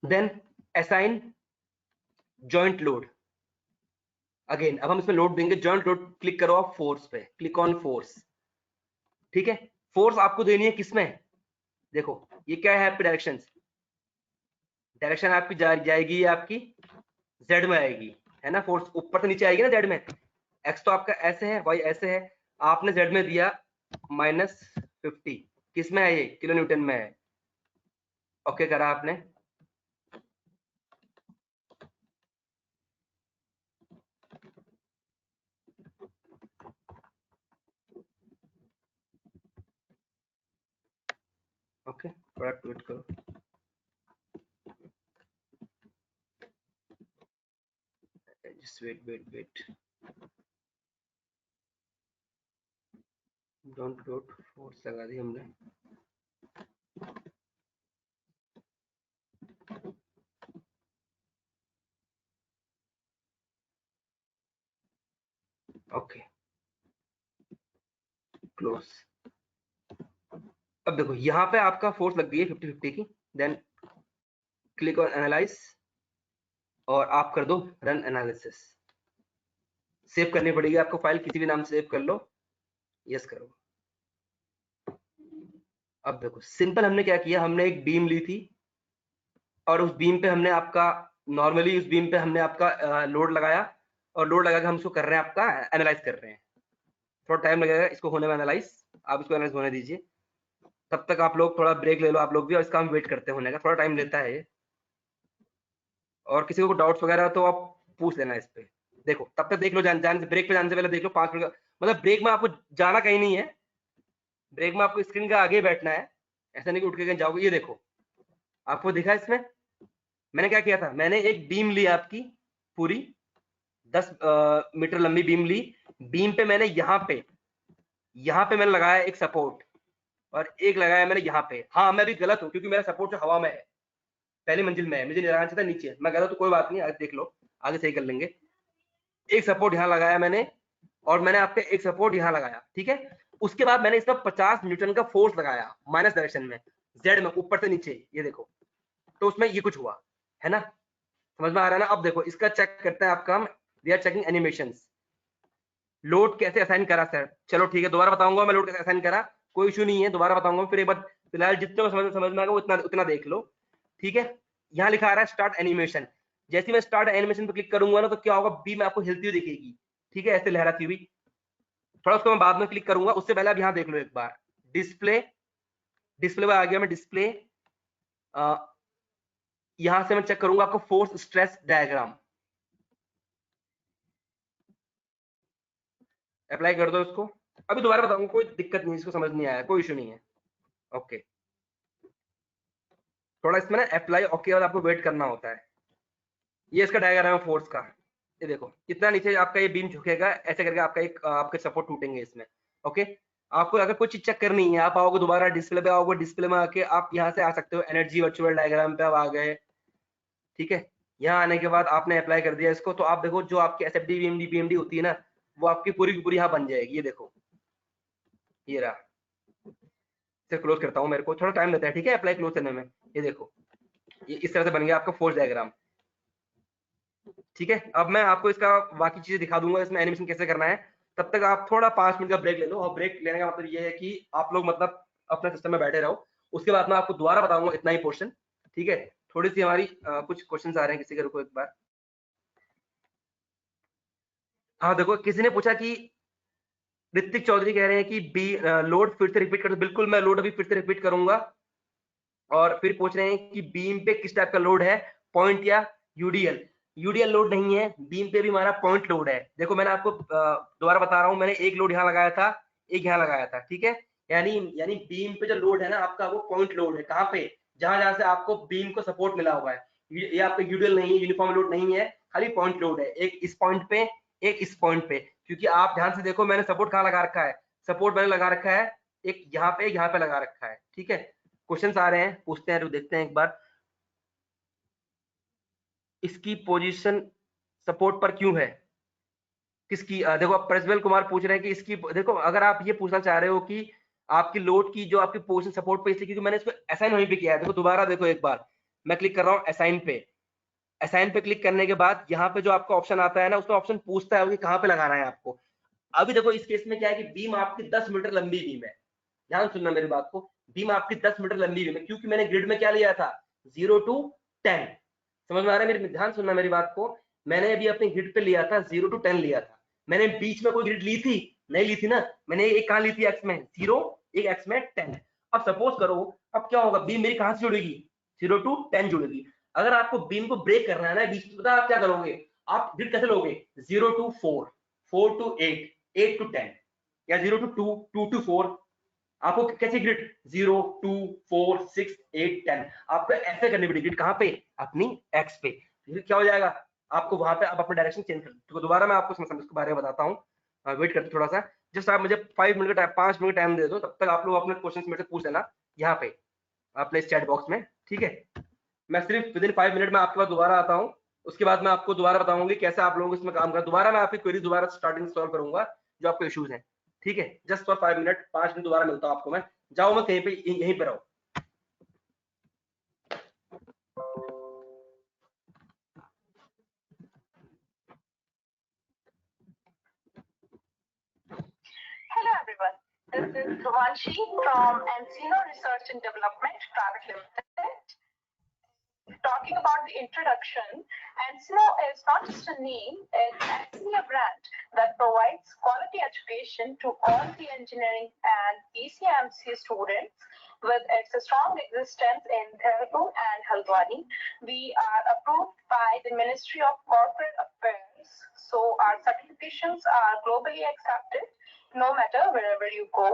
Then assign joint load, again अब हम इसमें लोड देंगे जॉइंट लोड। क्लिक करो आप फोर्स पे, क्लिक ऑन फोर्स, ठीक है। फोर्स आपको देनी है किसमें, देखो ये क्या है आपकी डायरेक्शन, डायरेक्शन आपकी जाएगी आपकी जेड में आएगी, है ना। फोर्स ऊपर से नीचे आएगी ना जेड में, एक्स तो आपका ऐसे है, वाई ऐसे है, आपने जेड में दिया -50, किस में है ये, किलो न्यूटन में है। ओके करा आपने, ओके थोड़ा ट्वीट करो, just wait wait wait, don't load, force लगा दी हमने। Okay close. अब देखो यहाँ पे आपका फोर्स लग गई है 50-50 की, देन क्लिक ऑन एनालाइज और आप कर दो रन एनालिसिस। सेव करनी पड़ेगी आपको फाइल, किसी भी नाम से सेव कर लो, यस करो। अब देखो सिंपल हमने क्या किया, हमने एक बीम ली थी और उस बीम पे हमने आपका नॉर्मली उस बीम पे हमने आपका लोड लगाया, और लोड लगा के हम इसको कर रहे हैं आपका एनालाइज कर रहे हैं। थोड़ा टाइम लगेगा इसको होने में एनालाइज, आप इसको एनालाइज होने दीजिए, तब तक आप लोग थोड़ा ब्रेक ले लो आप लोग भी, और इसका हम वेट करते हैं होने का, थोड़ा टाइम लेता है। और किसी को डाउट्स वगैरह तो आप पूछ लेना इस पे। देखो तब तक देख लो, जाने से ब्रेक पे जाने से पहले देख लो 5 मिनट, मतलब ब्रेक में आपको जाना कहीं नहीं है, ब्रेक में आपको स्क्रीन के आगे बैठना है, ऐसा नहीं कि उठ के कहीं जाओगे। ये देखो आपको दिखा इसमें मैंने क्या किया था, मैंने एक बीम ली आपकी पूरी 10 मीटर लंबी बीम ली, बीम पे मैंने यहाँ पे मैंने लगाया एक सपोर्ट, और एक लगाया मैंने यहाँ पे। हाँ मैं भी गलत हूँ क्योंकि मेरा सपोर्ट जो हवा में है, पहली मंजिल में है, मुझे लगाना चाहिए था नीचे, मैं गलत तो कोई बात नहीं, आगे देख लो, आगे सही कर लेंगे। एक सपोर्ट यहाँ लगाया मैंने, और मैंने आपके एक सपोर्ट यहाँ लगाया, ठीक है। उसके बाद मैंने इसमें 50 न्यूटन का फोर्स लगाया माइनस डायरेक्शन में, जेड में, ऊपर से नीचे, ये देखो, तो उसमें ये कुछ हुआ, है ना, समझ में आ रहा है ना। अब देखो इसका चेक करते हैं आपका हम, we are checking animations. Load कैसे असाइन करा सर, चलो ठीक है दोबारा बताऊंगा मैं लोड कैसे असाइन करा, कोई इशू नहीं है, दोबारा बताऊंगा फिर एक बार, फिलहाल जितने को समझ में आएगा उतना उतना देख लो, ठीक है। यहाँ लिखा आ रहा है स्टार्ट एनिमेशन, जैसे मैं स्टार्ट एनिमेशन पे क्लिक करूंगा ना तो क्या होगा, बीम आपको हिलती हुई दिखेगी, ठीक है, ऐसे लहराती हुई। थोड़ा उसको मैं बाद में क्लिक करूंगा, उससे पहले आप यहाँ देख लो एक बार, डिस्प्ले, डिस्प्ले पे आ गया मैं, डिस्प्ले यहां से मैं चेक करूंगा आपको फोर्स स्ट्रेस डायग्राम, अप्लाई कर दो इसको। अभी दोबारा बताऊंगा, कोई दिक्कत नहीं, इसको समझ नहीं आया कोई इशू नहीं है, ओके। थोड़ा इसमें ना अप्लाई ओके और आपको वेट करना होता है। ये इसका डायग्राम है फोर्स का, ये देखो कितना नीचे आपका ये बीम झुकेगा, ऐसे करके आपका एक आपके सपोर्ट टूटेंगे इसमें, ओके। आपको अगर कोई चीज चेक करनी है, आप आओगे दोबारा डिस्प्ले पे आओगे, डिस्प्ले में आके आप यहाँ से आ सकते हो, एनर्जी वर्चुअल डायग्राम पे आप आ गए, ठीक है। यहाँ आने के बाद आपने अप्लाई कर दिया इसको, तो आप देखो जो आपकी एस एफ डी वीएमडी पीएमडी होती है ना, वो आपकी पूरी की पूरी यहाँ बन जाएगी, ये देखो, ये रहा। इसे क्लोज करता हूँ, मेरे को थोड़ा टाइम लगता है, ठीक है, अप्लाई क्लोज करने में। ये देखो ये इस तरह से बन गया आपका फोर्स डायग्राम, ठीक है। अब मैं आपको इसका बाकी चीजें दिखा दूंगा, इसमें एनिमेशन कैसे करना है। तब तक आप थोड़ा 5 मिनट का ब्रेक ले लो, और ब्रेक लेने का मतलब ये है कि आप लोग मतलब अपने सिस्टम में बैठे रहो, उसके बाद मैं आपको दोबारा बताऊंगा इतना ही पोर्शन, ठीक है। थोड़ी सी हमारी कुछ क्वेश्चन आ रहे हैं किसी के, रुको एक बार। हाँ देखो किसी ने पूछा कि ऋतिक चौधरी कह रहे हैं कि बी लोड फिर से रिपीट कर दो, बिल्कुल मैं लोड अभी फिर से रिपीट करूंगा। और फिर पूछ रहे हैं कि बीम पे किस टाइप का लोड है, पॉइंट या यूडीएल। यूडीएल लोड नहीं है, बीम पे भी हमारा पॉइंट लोड है। देखो मैंने आपको दोबारा बता रहा हूँ, मैंने एक लोड यहाँ लगाया था, एक यहाँ लगाया था, ठीक है। यानी यानी बीम पे जो लोड है ना आपका, वो पॉइंट लोड है, कहाँ पे, जहां जहां से आपको बीम को सपोर्ट मिला हुआ है। ये आपका यूडीएल नहीं है, यूनिफॉर्म लोड नहीं है, खाली पॉइंट लोड है, एक इस पॉइंट पे, एक इस पॉइंट पे। क्योंकि आप ध्यान से देखो मैंने सपोर्ट कहाँ लगा रखा है, सपोर्ट मैंने लगा रखा है एक यहाँ पे लगा रखा है, ठीक है। क्वेश्चंस आ रहे हैं, पूछते हैं, देखते हैं एक बार। इसकी पोजीशन सपोर्ट पर क्यों है, किसकी देखो प्रज्वल कुमार पूछ रहे हैं कि इसकी देखो अगर आप ये पूछना चाह रहे हो कि आपकी लोड की जो आपकी पोजीशन सपोर्ट पे, इसलिए क्योंकि मैंने इसको असाइन वहीं पे किया है। देखो दोबारा देखो एक बार मैं क्लिक कर रहा हूँ असाइन पे। असाइन पे क्लिक करने के बाद यहाँ पे जो आपका ऑप्शन आता है ना, उसमें ऑप्शन पूछता है कि कहाँ पे लगाना है आपको। अभी देखो इस केस में क्या है कि बीम आपकी 10 मीटर लंबी बीम है। ध्यान सुनना मेरी बात को, बीम आपकी 10 मीटर लंबी बीम है, क्योंकि मैंने ग्रिड में क्या लिया था 0 to 10। समझ में आ रहा है मेरी, ध्यान सुनना मेरी बात को। मैंने अभी अपने ग्रिड पे लिया था 0 to 10 लिया था। मैंने बीच में कोई ग्रिड ली थी नहीं ली थी ना, मैंने एक कहाँ ली थी एक्स में 0, एक एक्स में 10। अब सपोज करो अब क्या होगा, बीम मेरी कहाँ से जुड़ेगी 0 to 10 जुड़ेगी। अगर आपको बीम को ब्रेक करना है ना बीच में, पता आप क्या करोगे, आप ग्रिड कैसे लोगे 0 to 4, 4 to 8, 8 to 10 या 0 to 2, 2 to 4। आपको कैसे ग्रिड 0 2 4 6 8 10 आपको ऐसे करनी पड़ेगी ग्रिड कहाँ पे अपनी एक्स पे। फिर क्या हो जाएगा आपको वहां पे आप अपना डायरेक्शन चेंज कर, तो दोबारा मैं आपको इसके बारे में बताता हूँ। वेट करते थोड़ा सा, जस्ट आप मुझे 5 मिनट का टाइम 5 मिनट टाइम दे दो, तब तक आप लोग अपने क्वेश्चन मेरे से पूछ लेना यहाँ पे अपने इस चैट बॉक्स में, ठीक है। मैं सिर्फ विद इन 5 मिनट में आपके पास दोबारा आता हूँ। उसके बाद मैं आपको दोबारा बताऊंगी कैसे आप लोगों को इसमें काम करना। दोबारा मैं आपकी क्वेरी दोबारा स्टार्टिंग से सॉल्व करूंगा जो आपके इश्यूज हैं, ठीक है। जस्ट फॉर 5 मिनट, 5 मिनट दोबारा मिलता हूँ आपको मैं। जाओ मैं कहीं पे यहीं पे रहो। Hello everyone, this is Dhuvanshi from Encino Research and Development Private Limited. Talking about the introduction, Encino is not just a name, it's actually a brand that provides quality education to all the engineering and PCMC students. With its strong existence in Dehradun and Haldwani, we are approved by the Ministry of Corporate Affairs, so our certifications are globally accepted no matter wherever you go.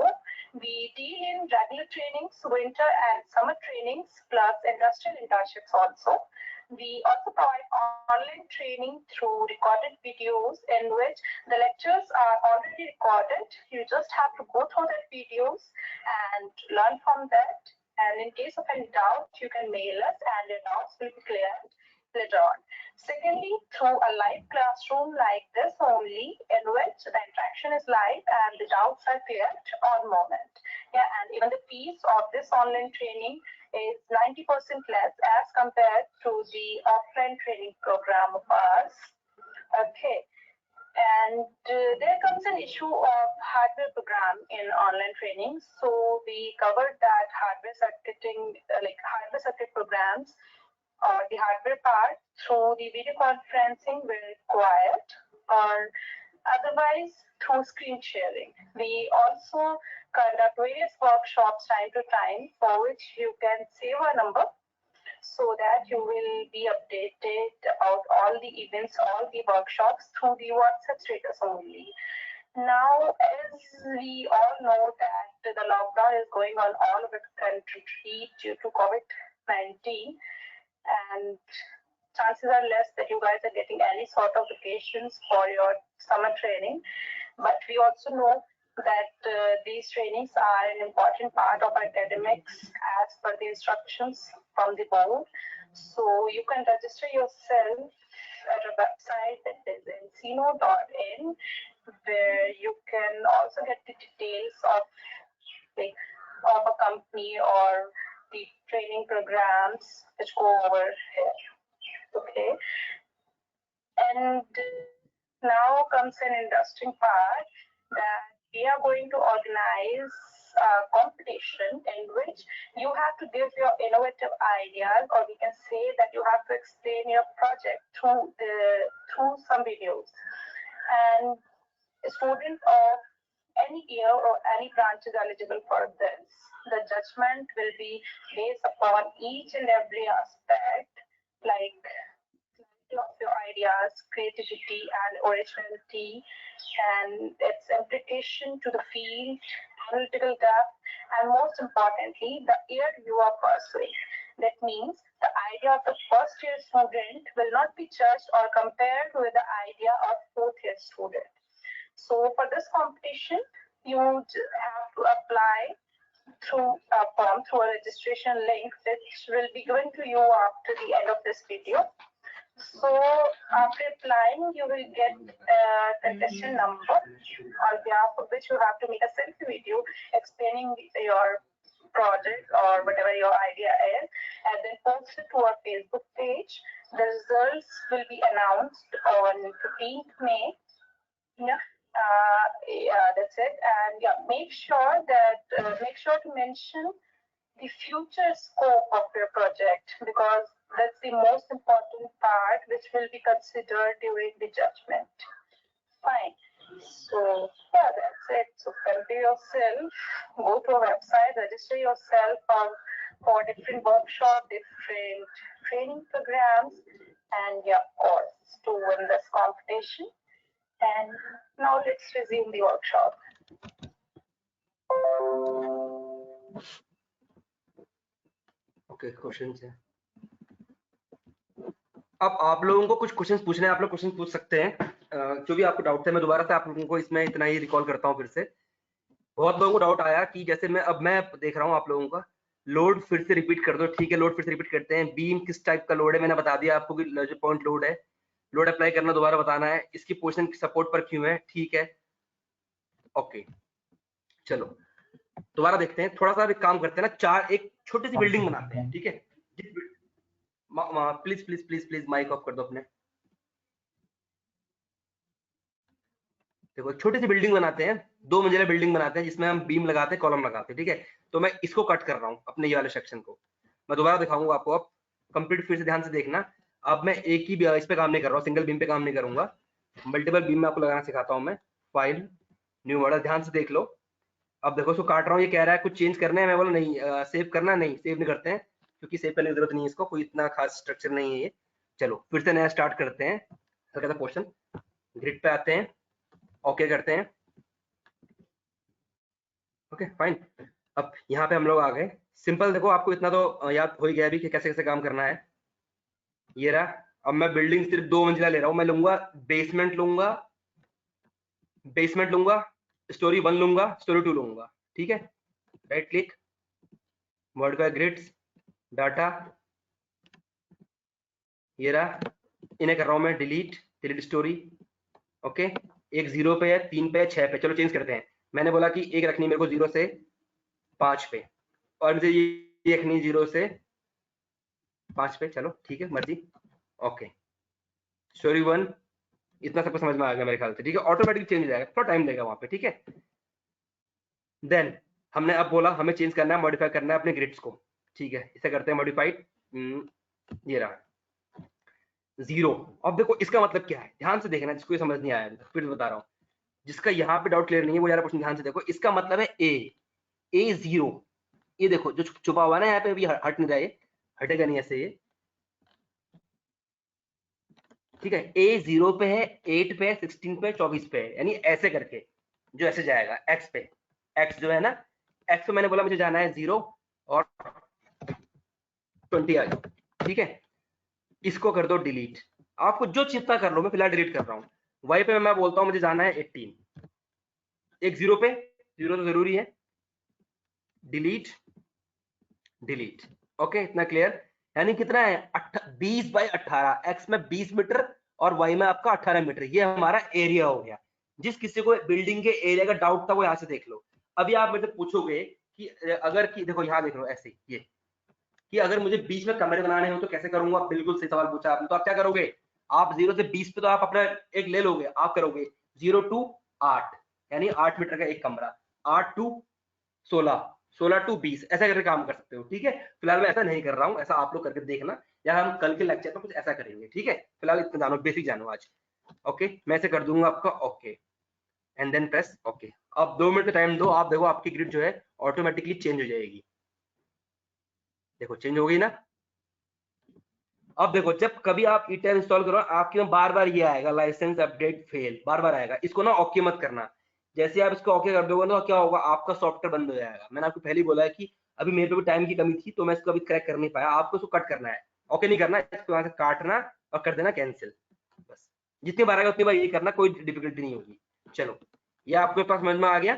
We deal in regular trainings, winter and summer trainings, plus industrial internships also. We also provide online training through recorded videos in which the lectures are already recorded. You just have to go through the videos and learn from that. And in case of any doubt, you can mail us and your doubts will be cleared later on. Secondly, through a live classroom like this only, in which the interaction is live and the doubts are cleared on moment. Yeah, and even the fees of this online training is 90% less as compared to the offline training program of ours. Okay. And there comes an issue of hardware program in online training. So we covered that hardware circuiting, like hardware circuit programs or the hardware part through the video conferencing where required, or otherwise through screen sharing. We also conduct various workshops time to time for which you can save a number so that you will be updated about all the events, all the workshops through the WhatsApp status only. Now, as we all know that the lockdown is going on all over the country due to COVID-19, and chances are less that you guys are getting any sort of vacations for your summer training. But we also know that these trainings are an important part of academics as per the instructions from the board. So you can register yourself at a website that is encino.in, where you can also get the details of a company or the training programs which go over here. Okay. And now comes an interesting part that we are going to organize a competition in which you have to give your innovative ideas, or we can say that you have to explain your project through some videos. And a student of any year or any branch is eligible for this. The judgment will be based upon each and every aspect, like of your ideas, creativity, and originality, and its implication to the field, analytical depth, and most importantly, the year you are pursuing. That means the idea of the first year student will not be judged or compared with the idea of fourth year student. So for this competition, you have to apply through a form, through a registration link, which will be given to you after the end of this video. So after applying, you will get contestant number on behalf of which you have to make a selfie video explaining your project or whatever your idea is, and then post it to our Facebook page. The results will be announced on 15th May. Yeah. That's it. And yeah, make sure to mention the future scope of your project, because that's the most important part which will be considered during the judgment. Fine. So yeah, that's it. So prepare yourself, go to a website, register yourself for different workshops, different training programs, and yeah, of course, to win this competition. And now let's resume the workshop. Okay, questions है। अब आप लोगों को कुछ क्वेश्चंस पूछने हैं, आप लोग क्वेश्चन पूछ सकते हैं। जो भी आपको डाउट है, मैं दोबारा से आप लोगों को इसमें इतना ही रिकॉल करता हूँ फिर से। बहुत लोगों को डाउट आया कि जैसे मैं देख रहा हूँ आप लोगों का लोड फिर से रिपीट कर दो। ठीक है, लोड फिर से रिपीट करते हैं। बीम किस टाइप का लोड है, मैंने बता दिया आपको कि जो पॉइंट लोड है, लोड अप्लाई करना दोबारा बताना है। इसकी पोजीशन सपोर्ट पर क्यों है, ठीक है, ओके। चलो दोबारा देखते हैं, थोड़ा सा एक काम करते हैं ना, एक छोटी सी बिल्डिंग बनाते हैं, ठीक है। Please please please please mic off कर दो अपने। देखो छोटी सी बिल्डिंग बनाते हैं, 2 मंजिला बिल्डिंग बनाते हैं जिसमें हम बीम लगाते हैं, कॉलम लगाते हैं, ठीक है। तो मैं इसको कट कर रहा हूँ अपने ये वाले सेक्शन को, मैं दोबारा दिखाऊंगा आपको। अब कंप्लीट फिर से ध्यान से देखना। अब मैं एक ही इस पे काम नहीं कर रहा हूँ, सिंगल बीम पे काम नहीं करूंगा, मल्टीपल बीम में आपको लगाना सिखाता हूँ मैं। फाइल, न्यू मॉडल, ध्यान से देख लो। अब देखो इसको काट रहा हूँ, ये कह रहा है कुछ चेंज करना है, मैं बोला नहीं, सेव करना नहीं, सेव नहीं करते हैं क्योंकि सेव करने की जरूरत नहीं है, इसको कोई इतना खास स्ट्रक्चर नहीं है ये। चलो फिर से नया स्टार्ट करते हैं, हल्का सा पोर्शन, ग्रिड पे आते हैं, ओके करते हैं, ओके फाइन। अब यहाँ पे हम लोग आ गए। सिंपल देखो, आपको इतना तो याद हो ही गया अभी कि कैसे कैसे काम करना है। ये रहा। अब मैं बिल्डिंग सिर्फ 2 मंजिला ले रहा हूँ, मैं लूंगा बेसमेंट लूंगा, स्टोरी 1 लूंगा, स्टोरी 2 लूंगा, ठीक है। Right click, modify grids, data, ये रहा। इन्हें कर रहा हूँ मैं डिलीट स्टोरी, ओके। एक 0 पे है, 3 पे है, 6 पे। चलो चेंज करते हैं। मैंने बोला कि एक रखनी मेरे को 0 से 5 पे, और मुझे ये रखनी 0 से 5 पे। चलो ठीक है, मर्जी, ओके। स्टोरी 1 इतना सबको समझ में आ गया मेरे ख्याल से, ठीक है। ऑटोमेटिक चेंज हो जाएगा, थोड़ा टाइम लेगा वहां पे, ठीक है। देन हमने अब बोला हमें चेंज करना है, मॉडिफाई करना है अपने ग्रिड्स को, ठीक है। इसे करते हैं मॉडिफाइड, ये रहा 0। अब देखो इसका मतलब क्या है, ध्यान से देखना, जिसको समझ नहीं आया फिर बता रहा हूँ, जिसका यहाँ पे डाउट क्लियर नहीं है वो यार क्वेश्चन ध्यान से देखो। इसका मतलब है ए 0, ये देखो जो छुपा हुआ ना यहाँ पे, अभी हट नहीं रहा, ये हटेगा नहीं ऐसे, ये ठीक है। ए 0 पे है, 8 पे है, 16 पे, 24 पे है, यानी ऐसे करके जो ऐसे जाएगा एक्स पे, एक्स जो है ना, एक्स पे मैंने बोला मुझे जाना है 0 और 20 आ जाओ, ठीक है। इसको कर दो डिलीट, आपको जो चिंता कर लो, मैं फिलहाल डिलीट कर रहा हूँ। वाई पे मैं बोलता हूँ मुझे जाना है 18, एक 0 पे, 0 तो जरूरी है, डिलीट, ओके। इतना क्लियर, यानी कितना है 20 बाई 18, एक्स में 20 मीटर और वाई में आपका 18 मीटर, ये हमारा एरिया हो गया। जिस किसी को बिल्डिंग के एरिया का डाउट था वो यहाँ से देख लो। अभी आप मेरे से पूछोगे कि अगर कि देखो यहाँ देख लो ऐसे, ये कि अगर मुझे बीच में कमरे बनाने हो तो कैसे करूंगा, बिल्कुल सही सवाल पूछा आपने। तो आप क्या करोगे, आप 0 से 20 पे तो आप अपना एक ले लोगे, आप करोगे 0 टू 8, यानी 8 मीटर का एक कमरा, 8 टू 16, 16 टू 20, ऐसा करके काम कर सकते हो, ठीक है। फिलहाल मैं ऐसा नहीं कर रहा हूँ, ऐसा आप लोग करके देखना, या हम कल के लेक्चर में कुछ ऐसा करेंगे, ठीक है। फिलहाल इतना जानो, बेसिक जानो आज, ओके। मैं ऐसे कर दूंगा आपका, okay, and then press okay. अब 2 मिनट का टाइम दो, आप देखो आपकी ग्रिड जो है ऑटोमेटिकली चेंज हो जाएगी। देखो चेंज हो गई ना। अब देखो जब कभी आप ईटेल इंस्टॉल करो, आपके में बार बार ये आएगा लाइसेंस अपडेट फेल, बार बार आएगा। इसको ना ओके मत करना, जैसे आप इसको ओके कर दोगे ना तो क्या होगा, आपका सॉफ्टवेयर बंद हो जाएगा। मैंने आपको पहले ही बोला है कि अभी मेरे पे भी टाइम की कमी थी तो मैं इसको अभी क्रैक कर नहीं पाया। आपको इसको कट करना है, ओके नहीं करना, इसको यहाँ से काटना और कर देना कैंसिल, बस। जितनी बार आएगा उतनी बार ये करना, कोई डिफिकल्टी नहीं होगी। चलो ये आपके पास समझ में आ गया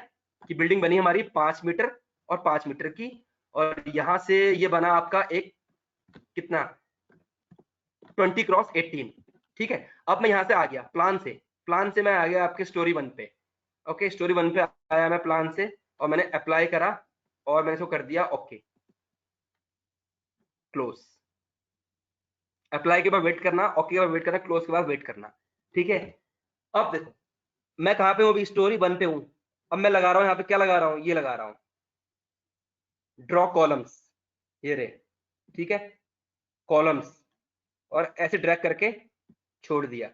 कि बिल्डिंग बनी हमारी 5 मीटर और 5 मीटर की, और यहाँ से ये बना आपका एक कितना 20x18, ठीक है। अब मैं यहाँ से आ गया प्लान से मैं आ गया आपके स्टोरी 1 पे। ओके, स्टोरी 1 पे आया मैं प्लान से, और मैंने अप्लाई करा और मैंने इसको कर दिया ओके, क्लोज। अप्लाई के बाद वेट करना, ओके के बाद वेट करना, क्लोज के बाद वेट करना, ठीक है। अब देखो मैं कहाँ पे हूँ, अभी स्टोरी 1 पे हूँ। अब मैं लगा रहा हूँ यहाँ पे, क्या लगा रहा हूँ, ये लगा रहा हूँ ड्रॉ कॉलम्स, ये रे, ठीक है, कॉलम्स, और ऐसे ड्रैग करके छोड़ दिया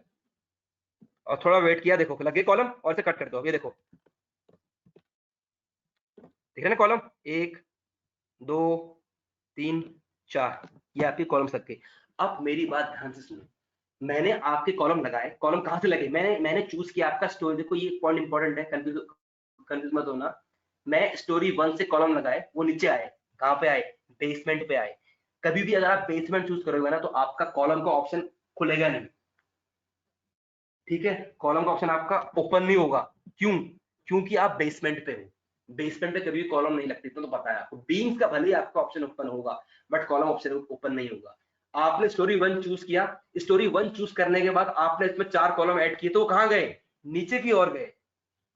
और थोड़ा वेट किया, देखो लगे कॉलम, और इसे कट कर दो। ये देखो दिख रहा है ना कॉलम, 1 2 3 4, ये आपके कॉलम्स लग गए। अब मेरी बात ध्यान से सुनो, मैंने आपके कॉलम लगाए, कॉलम कहाँ से लगे, मैंने चूज किया आपका स्टोरी। देखो ये पॉइंट इंपॉर्टेंट है, कंफ्यूज मत होना। मैं स्टोरी 1 से कॉलम लगाए, वो नीचे आए, कहाँ पे आए, बेसमेंट पे आए। कभी भी अगर आप बेसमेंट चूज करोगे ना तो आपका कॉलम का ऑप्शन खुलेगा नहीं, ठीक है, कॉलम का ऑप्शन आपका ओपन नहीं होगा। क्यों? क्योंकि आप बेसमेंट पे हो, बेसमेंट पे कभी भी कॉलम नहीं लगती, तो पता है आपको। बीम्स का भले ही आपका ऑप्शन ओपन होगा बट कॉलम ऑप्शन ओपन नहीं होगा। आपने स्टोरी 1 चूज किया, स्टोरी 1 चूज करने के बाद आपने इसमें 4 कॉलम ऐड किए, तो वो कहाँ गए, नीचे की ओर गए,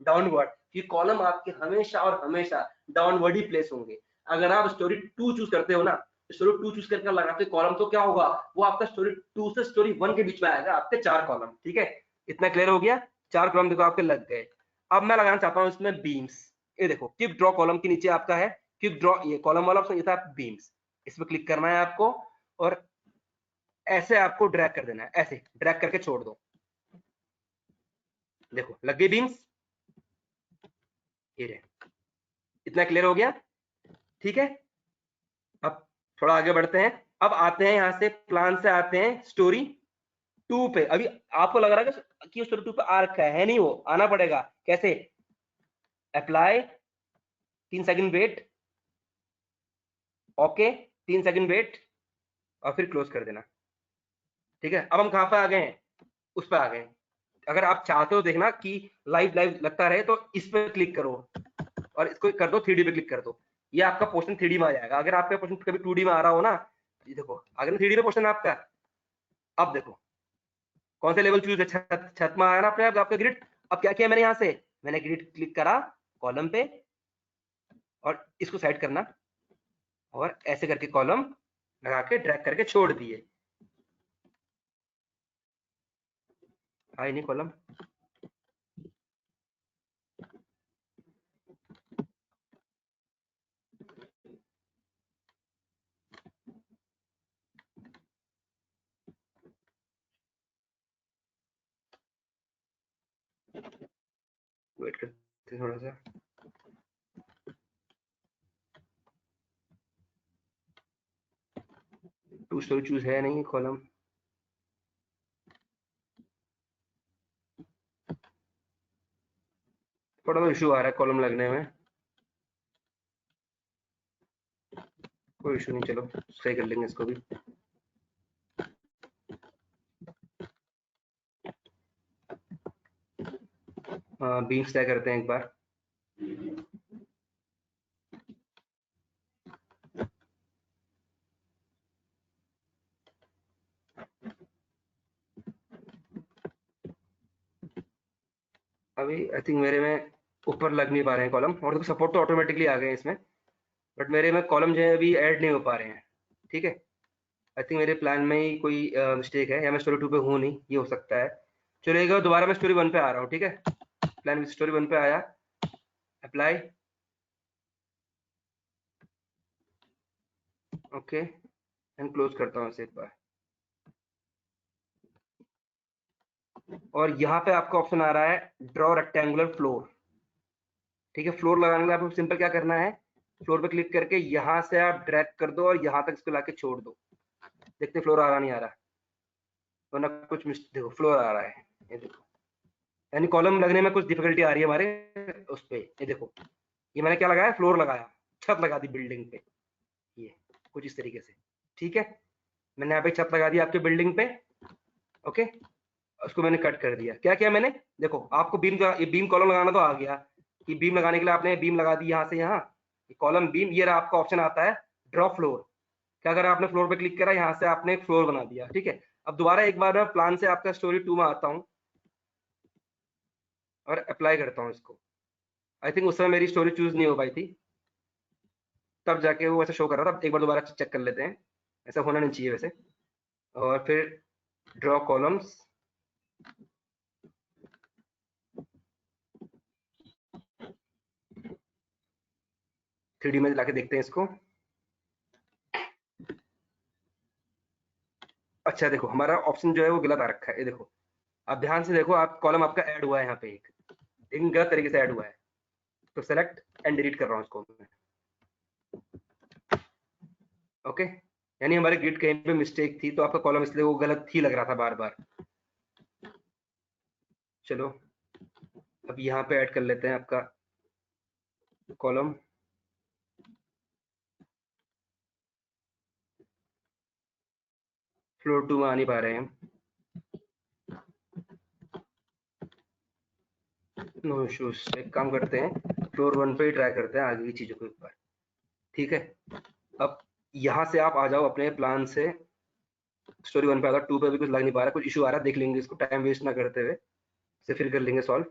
डाउनवर्ड। ये कॉलम आपके हमेशा और हमेशा डाउनवर्ड ही प्लेस होंगे। अगर आप स्टोरी 2 चूज करते हो ना, स्टोरी 2 चूज करके लगाते कॉलम, तो क्या होगा, वो आपका स्टोरी 2 से स्टोरी 1 के बीच में आएगा, आपके 4 कॉलम, ठीक है। इतना क्लियर हो गया, 4 कॉलम देखो आपके लग गए। अब मैं लगाना चाहता हूँ इसमें बीम्स। ये देखो कीप ड्रॉ कॉलम के नीचे आपका है कीप ड्रॉ, ये कॉलम वाला ऑप्शन, ये था बीम्स, इस पर क्लिक करना है आपको और ऐसे आपको ड्रैग कर देना है, ऐसे ड्रैग करके छोड़ दो, देखो लग गई बीम्स, ये रहे। इतना क्लियर हो गया, ठीक है। अब थोड़ा आगे बढ़ते हैं, अब आते हैं यहाँ से प्लान से आते हैं स्टोरी 2 पे। अभी आपको लग रहा है कि स्टोरी 2 पे आ रखा है नहीं, वो आना पड़ेगा। कैसे, apply, 3 second wait, okay 3 second wait, और फिर क्लोज कर देना, ठीक है। अब हम कहाँ पे आ गए हैं, उस पर आ गए। अगर आप चाहते हो देखना कि लाइव लाइव लगता रहे तो इस पर क्लिक करो और इसको कर दो 3D पे क्लिक कर दो, ये आपका पोर्शन 3D में आ जाएगा। अगर आपका पोर्शन कभी 2D में आ रहा हो ना, ये देखो अगर 3D पे पोर्शन आपका, अब देखो कौन सा लेवल चूज है, छत में आया ना अपने आप आपका ग्रिड। अब क्या किया मैंने, यहाँ से मैंने ग्रिड क्लिक करा कॉलम पे और इसको साइड करना और ऐसे करके कॉलम लगा के ड्रैग करके छोड़ दिए, आई नहीं कॉलम। वेट करते थोड़ा सा, टू स्टोरी चूज है नहीं कॉलम, थोड़ा सा इशू आ रहा है कॉलम लगने में, कोई इशू नहीं, चलो सही कर लेंगे इसको भी। बीम्स तय करते हैं एक बार, अभी आई थिंक मेरे में ऊपर लग नहीं पा रहे हैं कॉलम, और देखो सपोर्ट तो ऑटोमेटिकली आ गए इसमें, बट मेरे में कॉलम जो है अभी ऐड नहीं हो पा रहे हैं, ठीक है। आई थिंक मेरे प्लान में ही कोई मिस्टेक है, या मैं स्टोरी 2 पे हूँ नहीं, ये हो सकता है। चलिएगा दोबारा मैं स्टोरी 1 पे आ रहा हूँ, ठीक है। प्लान स्टोरी 1 पे आया, अप्लाई, ओके एंड क्लोज करता हूँ इसे एक बार। और यहाँ पे आपका ऑप्शन आ रहा है ड्रॉ रेक्टेंगुलर फ्लोर, ठीक है। फ्लोर लगाने के लिए आपको सिंपल क्या करना है, फ्लोर पे क्लिक करके यहाँ से आप ड्रैग कर दो और यहाँ तक इसको लाके छोड़ दो, देखते फ्लोर आ रहा नहीं आ रहा, वरना कुछ देखो फ्लोर आ रहा है, ये देखो, यानी कॉलम लगने में कुछ डिफिकल्टी आ रही है हमारे उस पे। ये देखो ये मैंने क्या लगाया, फ्लोर लगाया, छत लगा दी बिल्डिंग पे, ये कुछ इस तरीके से, ठीक है। मैंने यहाँ पे छत लगा दी आपके बिल्डिंग पे, ओके, उसको मैंने कट कर दिया। क्या किया मैंने, देखो आपको बीम का, ये बीम कॉलम लगाना तो आ गया, कि बीम लगाने के लिए आपने बीम लगा दी यहाँ से यहाँ, कॉलम बीम, ये आपका ऑप्शन आता है ड्रॉ फ्लोर। क्या करा आपने, फ्लोर पे क्लिक करा, यहाँ से आपने एक फ्लोर बना दिया, ठीक है। अब दोबारा एक बार मैं प्लान से आपका स्टोरी 2 में आता हूँ और अप्लाई करता हूँ इसको। आई थिंक उस समय मेरी स्टोरी चूज नहीं हो पाई थी, तब जाके वो ऐसा शो कर रहा था। एक बार दोबारा चेक कर लेते हैं, ऐसा होना नहीं चाहिए वैसे। और फिर ड्रॉ कॉलम्स, थ्री डी में लाके देखते हैं इसको। अच्छा देखो हमारा ऑप्शन जो है वो गलत आ रखा है, ये देखो आप ध्यान से देखो, आप कॉलम आपका ऐड हुआ है यहाँ पे एक, लेकिन गलत तरीके से ऐड हुआ है। तो सेलेक्ट एंड डिलीट कर रहा हूँ इसको मैं। ओके, यानी हमारे ग्रिड कहीं पे मिस्टेक थी, तो आपका कॉलम इसलिए वो गलत ही लग रहा था बार बार। चलो अब यहाँ पे ऐड कर लेते हैं आपका कॉलम। फ्लोर 2 में आ नहीं पा रहे हैं, नो इश्यूज। एक काम करते हैं, फ्लोर 1 पे ही ट्राई करते हैं आगे की चीजों को एक बार, ठीक है। अब यहाँ से आप आ जाओ अपने प्लान से, स्टोरी 1 पे आ, 2 पे भी कुछ लग नहीं पा रहा, कुछ इशू आ रहा है, देख लेंगे इसको टाइम वेस्ट ना करते हुए, से फिर कर लेंगे सॉल्व।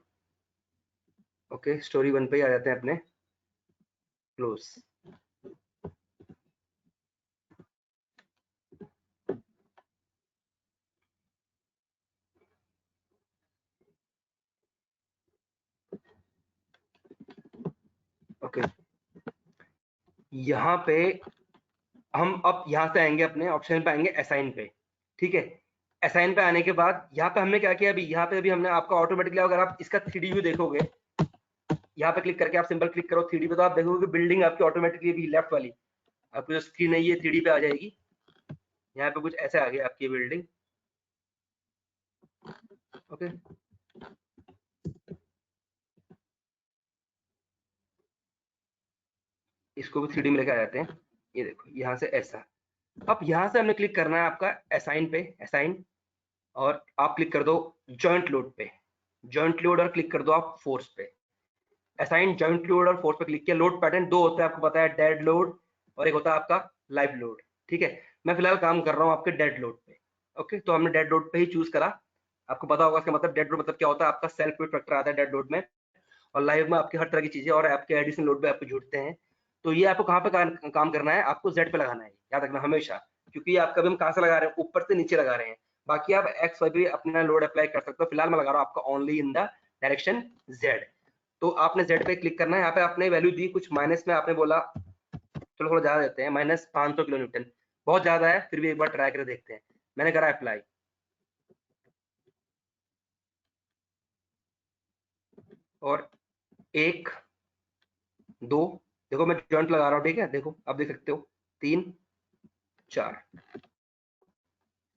ओके, स्टोरी 1 पे ही आ जाते हैं अपने, क्लोज। ओके, यहाँ पे हम अब यहाँ से आएंगे अपने ऑप्शन पे, आएंगे असाइन पे, ठीक है। असाइन पे आने के बाद यहाँ पे हमने क्या किया, अभी यहाँ पे अभी हमने आपका ऑटोमेटिकली, अगर आप इसका 3D व्यू देखोगे, यहाँ पे क्लिक करके आप सिंपल क्लिक करो 3D पे, तो आप देखोगे बिल्डिंग आपकी ऑटोमेटिकली भी लेफ्ट वाली आपकी जो स्क्रीन है ये 3D पे आ जाएगी। यहाँ पे कुछ ऐसे आ गई आपकी बिल्डिंग। ओके, इसको भी 3D में लेके आ जाते हैं। ये देखो यहाँ से ऐसा, अब यहाँ से हमने क्लिक करना है आपका असाइन पे, असाइन, और आप क्लिक कर दो जॉइंट लोड पे, जॉइंट लोड, और क्लिक कर दो आप फोर्स पे। असाइन, जॉइंट लोड और फोर्स पे क्लिक किया। लोड पैटर्न दो होते हैं आपको पता है, डेड लोड और एक होता है आपका लाइव लोड, ठीक है। मैं फिलहाल काम कर रहा हूँ आपके डेड लोड पे। ओके, तो हमने डेड लोड पे ही चूज करा। आपको पता होगा इसका मतलब, डेड लोड मतलब क्या होता है, आपका सेल्फ वेट फैक्टर आता है डेड लोड में, और लाइव में आपकी हर तरह की चीजें और आपके एडिशनल लोड पे आपको जुड़ते हैं। तो ये आपको कहाँ पे काम करना है, आपको जेड पे लगाना है, याद रखना हमेशा, क्योंकि ये आपका भी हम कहाँ से लगा रहे हैं, ऊपर से नीचे लगा रहे हैं। बाकी आप एक्स वाई पे अपना लोड अप्लाई कर सकते हो, फिलहाल मैं लगा रहा हूँ आपका only in the direction Z. तो आपने जेड पे क्लिक करना है। यहाँ पे आपने वैल्यू दी कुछ माइनस में, आपने बोला चलो थोड़ा ज्यादा देते हैं, -500 किलो न्यूटन, बहुत ज्यादा है, फिर भी एक बार ट्राई करके देखते हैं। मैंने करा अप्लाई, और 1 2, देखो मैं जॉइंट लगा रहा हूँ, ठीक है, देखो आप देख सकते हो 3 4,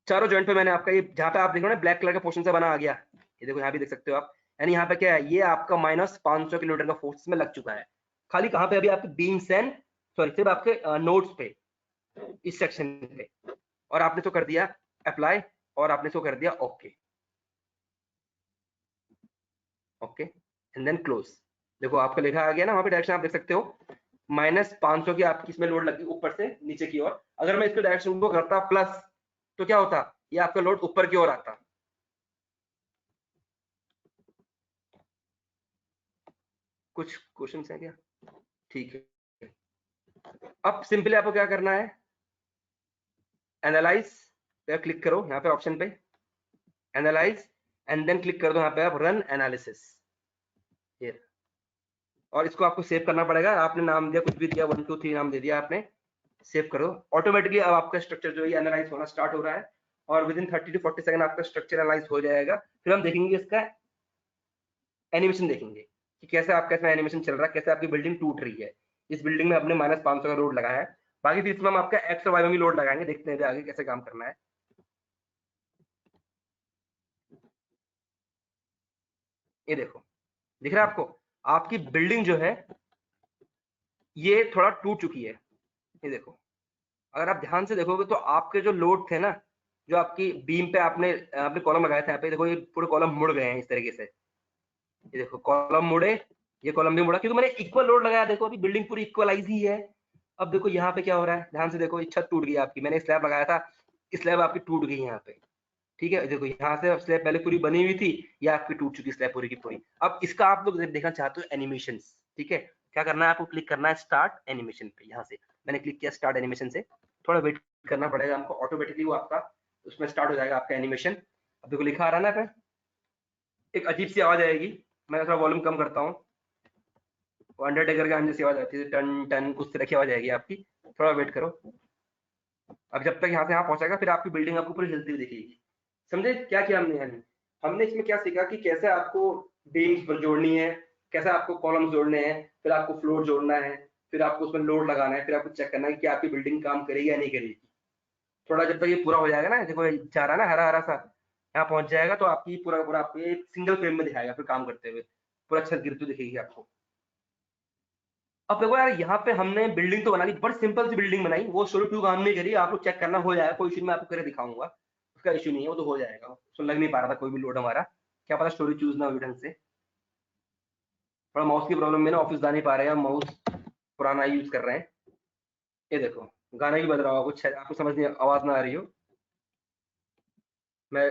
चारों जॉइंट पे मैंने आपका, ये जहाँ पे आप देखो ना ब्लैक कलर का पोर्शन से बना आ गया, ये देखो यहाँ भी देख सकते हो आप। यानी यहाँ पे क्या है, ये आपका -500 किलोमीटर का फोर्स में लग चुका है। खाली कहाँ पे, अभी आपके बीम्स एंड सॉरी सिर्फ आपके नोड्स पे, इस सेक्शन पे, और आपने तो कर दिया अप्लाई, और आपने तो कर दिया okay, okay and then close. देखो आपका लिखा आ गया ना वहाँ पे, डायरेक्शन आप देख सकते हो, -500 की आपकी इसमें लोड लगी ऊपर से नीचे की ओर। अगर मैं इसके डायरेक्शन को करता प्लस, तो क्या होता, ये आपका लोड ऊपर की ओर आता। कुछ क्वेश्चन है क्या, ठीक है। अब सिंपली आपको क्या करना है, एनालाइज पे क्लिक करो, यहाँ पे ऑप्शन पे एनालाइज, एंड देन क्लिक कर दो यहाँ पे आप रन एनालिसिस, और इसको आपको सेव करना पड़ेगा। आपने नाम दिया कुछ भी दिया, 1 2 3 नाम दे दिया आपने, सेव करो। ऑटोमेटिकली अब आपका स्ट्रक्चर जो है एनालाइज होना स्टार्ट हो रहा है, और विद इन 30 to 40 सेकंड आपका स्ट्रक्चर एनालाइज हो जाएगा। फिर हम देखेंगे इसका एनिमेशन, देखेंगे कि कैसे आपका इसमें एनिमेशन चल रहा है, कैसे आपकी बिल्डिंग टूट रही है। इस बिल्डिंग में हमने -500 का लोड लगाया है, बाकी फिर इसमें हम आपका एक्स और वाई में भी लोड लगाएंगे, देखते हैं आगे कैसे काम करना है। ये देखो दिख रहा है आपको, आपकी बिल्डिंग जो है ये थोड़ा टूट चुकी है। ये देखो, अगर आप ध्यान से देखोगे तो आपके जो लोड थे ना, जो आपकी बीम पे आपने आपने कॉलम लगाया था, यहाँ पे देखो ये पूरे कॉलम मुड़ गए हैं इस तरीके से। ये देखो कॉलम मुड़े, ये कॉलम भी मुड़ा, क्योंकि मैंने इक्वल लोड लगाया। देखो अभी बिल्डिंग पूरी इक्वलाइज ही है। अब देखो यहाँ पे क्या हो रहा है, ध्यान से देखो, ये छत टूट गई आपकी, मैंने स्लैब लगाया था, स्लैब आपकी टूट गई यहाँ पे। ठीक है, देखो यहाँ से स्लैब पहले पूरी बनी हुई थी, या आपकी टूट चुकी स्लैब पूरी की पूरी। अब इसका आप लोग देखना चाहते हो एनिमेशन, ठीक है, क्या करना है आपको, क्लिक करना है स्टार्ट एनिमेशन पे। यहाँ से मैंने क्लिक किया स्टार्ट एनिमेशन से, थोड़ा वेट करना पड़ेगा हमको, ऑटोमेटिकली वो आपका उसमें स्टार्ट हो जाएगा आपका एनिमेशन। अब देखो लिखा आ रहा है ना, पे एक अजीब सी आवाज आएगी, मैं थोड़ा वॉल्यूम कम करता हूँ, अंडरटेकर के आने जैसी आवाज आती है, टन टन उस तरह की आवाज आएगी आपकी, थोड़ा वेट करो। अब जब तक यहाँ से यहाँ पहुंचेगा, फिर आपकी बिल्डिंग आपको पूरी हिलती हुई दिखेगी। समझे क्या किया हमने? यानी हमने इसमें क्या सीखा कि कैसे आपको बीम्स जोड़नी है, कैसे आपको कॉलम्स जोड़ने हैं, फिर आपको फ्लोर जोड़ना है, फिर आपको उसमें लोड लगाना है, फिर आपको चेक करना है कि आपकी बिल्डिंग काम करेगी या नहीं करेगी। थोड़ा जब तक ये पूरा हो जाएगा ना, देखो ये जा रहा है ना हरा हरा सा, यहाँ पहुंच जाएगा तो आपकी पूरा पूरा आपको एक सिंगल फ्रेम में दिखाएगा, फिर काम करते हुए पूरा छत गिरती हुई दिखेगी आपको। अब देखो यार, यहाँ पे हमने बिल्डिंग तो बना ली, बड़ी सिंपल सी बिल्डिंग बनाई, वो स्टोरी 2 काम नहीं करी, आप लोग चेक करना, हो जाएगा, कोई इशू मैं आपको करके दिखाऊंगा, उसका इशू नहीं है, वो तो हो जाएगा। उसमें लग नहीं पा रहा था कोई भी लोड हमारा, क्या पता स्टोरी चूज ना हुई ढंग से, थोड़ा माउस की प्रॉब्लम में ना ऑफिस जा नहीं पा रहे हैं, माउस पुराना यूज कर रहे हैं। ये देखो गाना भी बज रहा होगा कुछ, आपको समझ नहीं, आवाज ना आ रही हो, मैं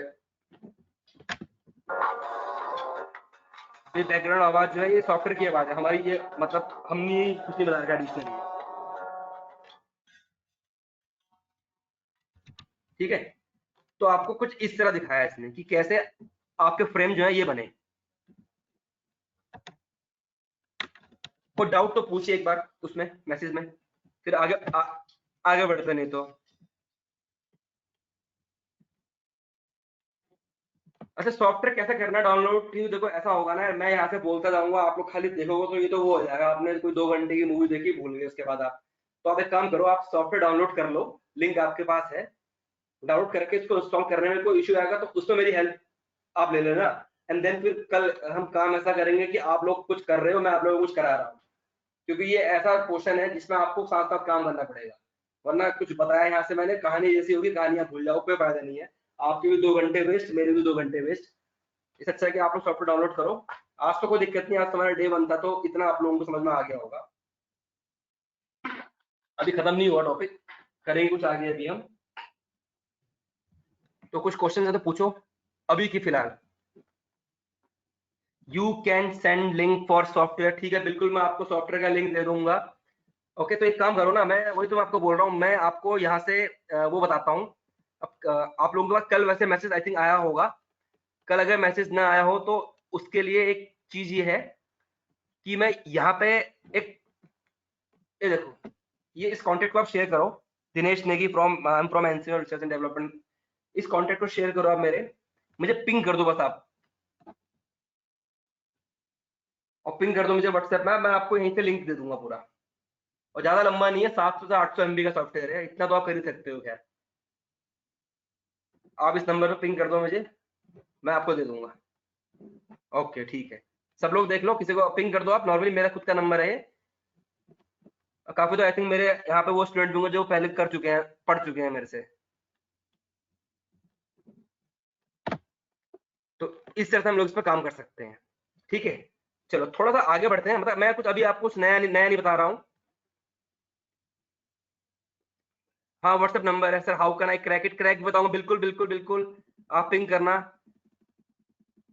ये बैकग्राउंड आवाज जो है ये सॉफ्टवेयर की आवाज है हमारी, ये मतलब हमने कुछ नहीं बता रखा एडिशनली, ठीक है। तो आपको कुछ इस तरह दिखाया है इसने कि कैसे आपके फ्रेम जो है ये बने। कोई डाउट तो पूछिए एक बार उसमें मैसेज में, फिर आगे बढ़ते, नहीं तो अच्छा सॉफ्टवेयर कैसे करना डाउनलोड की, देखो ऐसा होगा ना, मैं यहाँ से बोलता जाऊंगा, आप लोग खाली देखोगे तो ये तो वो हो जाएगा, आपने कोई 2 घंटे की मूवी देखी भूल गए उसके बाद आप, तो आप एक काम करो, आप सॉफ्टवेयर डाउनलोड कर लो, लिंक आपके पास है, डाउनलोड करके इसको इंस्टॉल करने में कोई इशू आएगा तो उसमें मेरी हेल्प आप ले लेना, एंड देन फिर कल हम काम ऐसा करेंगे कि आप लोग कुछ कर रहे हो, मैं आप लोगों को कुछ करा रहा हूँ, क्योंकि ये ऐसा क्वेश्चन है जिसमें आपको साथ साथ काम करना पड़ेगा, वरना कुछ बताया यहाँ से मैंने, कहानी जैसी होगी, कहानी आप भूल जाओ, कोई फायदा नहीं है, आपके भी 2 घंटे वेस्ट, मेरे भी 2 घंटे वेस्ट। इससे अच्छा है कि आप लोग सॉफ्टवेयर डाउनलोड करो। आज तो कोई दिक्कत नहीं, आज तुम्हारा डे 1 था तो इतना आप लोगों को समझ में आ गया होगा, अभी खत्म नहीं हुआ टॉपिक, करेंगे कुछ आगे अभी हम, तो कुछ क्वेश्चन है तो पूछो अभी की फिलहाल। You can send link for software, ठीक है बिल्कुल, मैं आपको सॉफ्टवेयर का लिंक दे दूंगा। ओके, तो एक काम करो ना, मैं वही तो मैं आपको बोल रहा हूँ, मैं आपको यहाँ से वो बताता हूँ। अब आप लोगों के पास कल वैसे मैसेज आई थिंक आया होगा, कल अगर मैसेज ना आया हो तो उसके लिए एक चीज ये है कि मैं यहाँ पे एक, ये देखो, ये इस कॉन्टेक्ट को आप शेयर करो, Dinesh Negi from I am from NCO research and development, इस कॉन्टेक्ट को शेयर करो आप मेरे, मुझे पिंग कर दो बस आप, और पिंग कर दो मुझे व्हाट्सएप में, मैं आपको यहीं से लिंक दे दूंगा पूरा, और ज्यादा लंबा नहीं है, 700 से 800 MB का सॉफ्टवेयर है, इतना तो आप कर ही सकते हो। खैर आप इस नंबर पर पिंग कर दो मुझे, मैं आपको दे दूंगा। ओके ठीक है, सब लोग देख लो, किसी को पिंग कर दो आप, नॉर्मली मेरा खुद का नंबर है ये, काफी तो आई थिंक मेरे यहाँ पे वो स्टूडेंट होंगे जो पहले कर चुके हैं, पढ़ चुके हैं मेरे से, तो इस तरह से हम लोग इस पर काम कर सकते हैं, ठीक है। चलो थोड़ा सा आगे बढ़ते हैं, मतलब मैं कुछ अभी आपको कुछ नया नया नहीं बता रहा हूँ। हाँ व्हाट्सएप नंबर है sir, how can I crack it, crack बताऊंगा, बिल्कुल बिल्कुल बिल्कुल, आप पिंग करना,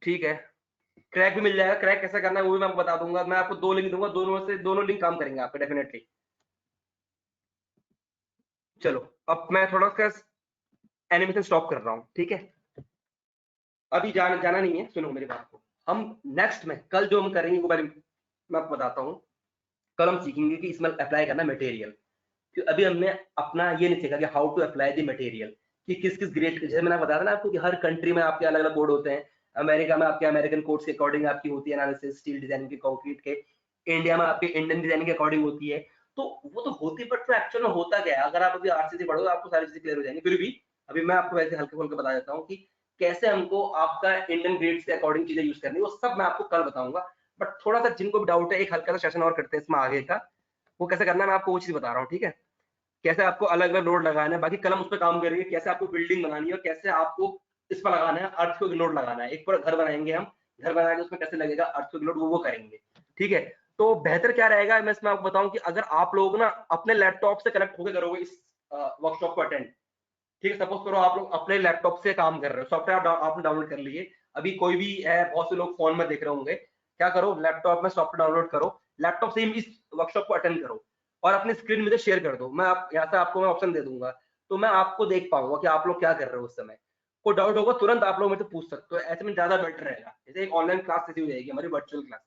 ठीक है। क्रैक भी मिल जाएगा, क्रैक कैसे करना है वो भी मैं आपको बता दूंगा, मैं आपको 2 लिंक दूंगा, दोनों से दोनों लिंक काम करेंगे आपके डेफिनेटली। चलो अब मैं थोड़ा सा एनिमेशन स्टॉप कर रहा हूँ, ठीक है, अभी जाना नहीं है, सुनो मेरी बात को, हम नेक्स्ट में कल जो हम करेंगे वो मैं आपको बताता हूँ। कल हम सीखेंगे कि इसमें अप्लाई करना मटेरियल, क्योंकि अभी हमने अपना ये नहीं सीखा कि how to apply the material, कि किस किस ग्रेड, जैसे मैंने बताया था ना आपको कि हर कंट्री में आपके अलग अलग बोर्ड होते हैं, अमेरिका में आपके अमेरिकन कोड्स के अकॉर्डिंग आपकी होती है एनालिसिस, स्टील डिजाइनिंग के, कंक्रीट के, इंडिया में आपके इंडियन डिजाइनिंग के अकॉर्डिंग होती है, तो वो तो होती है, बट एक्चुअल में होता क्या है, अगर आप अभी आरसीसी पढ़ोगे आपको सारी चीजें क्लियर हो जाएंगी, फिर भी अभी मैं आपको वैसे हल्के फुल्के बता देता हूँ कि कैसे हमको आपका इंडियन ग्रेड्स के अकॉर्डिंग चीजें यूज करनी है, वो सब मैं आपको कल बताऊंगा। बट थोड़ा सा जिनको भी डाउट है, एक हल्का सा सेशन और करते हैं इसमें आगे का, वो कैसे करना है मैं आपको वो चीज बता रहा हूँ, ठीक है, कैसे आपको अलग अलग लोड लगाना है, बाकी कल हम उस पर काम करेंगे, कैसे आपको बिल्डिंग बनानी है और कैसे आपको इस पर लगाना है, अर्थ को लोड लगाना है, एक पूरा घर बनाएंगे हम, घर बनाएंगे उसमें कैसे लगेगा अर्थ को लोड, वो करेंगे, ठीक है। तो बेहतर क्या रहेगा, मैं इसमें आपको बताऊं कि अगर आप लोग ना अपने लैपटॉप से कनेक्ट होकर करोगे इस वर्कशॉप को अटेंड, ठीक है, सपोज करो आप लोग अपने लैपटॉप से काम कर रहे हो, सॉफ्टवेयर आपने डाउनलोड कर लिए, अभी कोई भी है, बहुत से लोग फोन में देख रहे होंगे, क्या करो, लैपटॉप में सॉफ्टवेयर डाउनलोड करो, लैपटॉप से ही इस वर्कशॉप को अटेंड करो और अपनी स्क्रीन मुझे शेयर कर दो, मैं आप यहाँ से आपको मैं ऑप्शन दे दूंगा, तो मैं आपको देख पाऊंगा कि आप लोग क्या कर रहे हो उस समय। कोई डाउट होगा तुरंत आप लोग मुझे पूछ सकते हो, ऐसे में ज्यादा बेटर रहेगा। जैसे एक ऑनलाइन क्लास जैसी हो जाएगी हमारी वर्चुअल क्लास,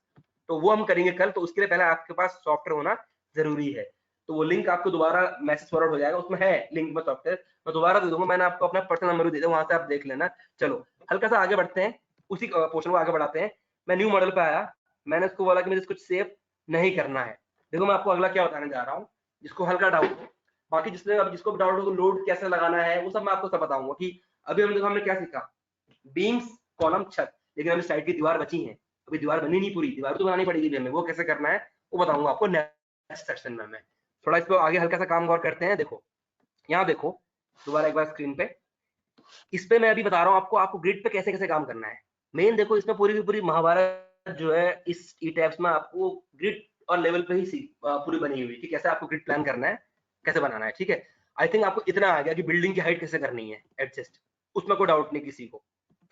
तो वो हम करेंगे कल, तो उसके लिए पहले आपके पास सॉफ्टवेयर होना जरूरी है। तो वो लिंक आपको दोबारा मैसेज फॉरवर्ड हो जाएगा, उसमें है लिंक में सॉफ्टवेयर, मैं दोबारा दे दूंगा, मैंने आपको अपना पर्सनल नंबर भी दे दिया, वहां से आप देख लेना। चलो हल्का सा आगे बढ़ते हैं, उसी पोर्शन को आगे बढ़ाते हैं। मैं न्यू मॉडल पे आया, मैंने उसको बोला कि मुझे कुछ सेव नहीं करना है। देखो मैं आपको अगला क्या बताने जा रहा हूँ, जिसको हल्का डाउट हो, बाकी जिसको डाउट हो लोड कैसे लगाना है वो सब मैं आपको सब बताऊंगा। कि अभी हम देखो हमने क्या सीखा, बीम्स, कॉलम, छत, लेकिन अभी साइड की दीवार बची है, अभी दीवार बनी नहीं पूरी, दीवार तो बनानी पड़ेगी हमें, वो कैसे करना है वो बताऊंगा आपको नेक्स्ट सेक्शन में। मैं थोड़ा इस पर आगे हल्का सा काम और करते हैं। देखो यहाँ देखो दोबारा एक बार स्क्रीन पे, इस पे मैं अभी बता रहा हूँ आपको, आपको ग्रिड पे कैसे कैसे काम करना है। मेन देखो इसमें पूरी की पूरी महाभारत जो है इस ई टैब्स में आपको ग्रिड और लेवल पे ही पूरी बनी हुई कि कैसे आपको ग्रिड प्लान करना है, कैसे बनाना है। ठीक है, आई थिंक आपको इतना आ गया कि बिल्डिंग की हाइट कैसे करनी है एडजस्ट, उसमें कोई डाउट नहीं किसी को।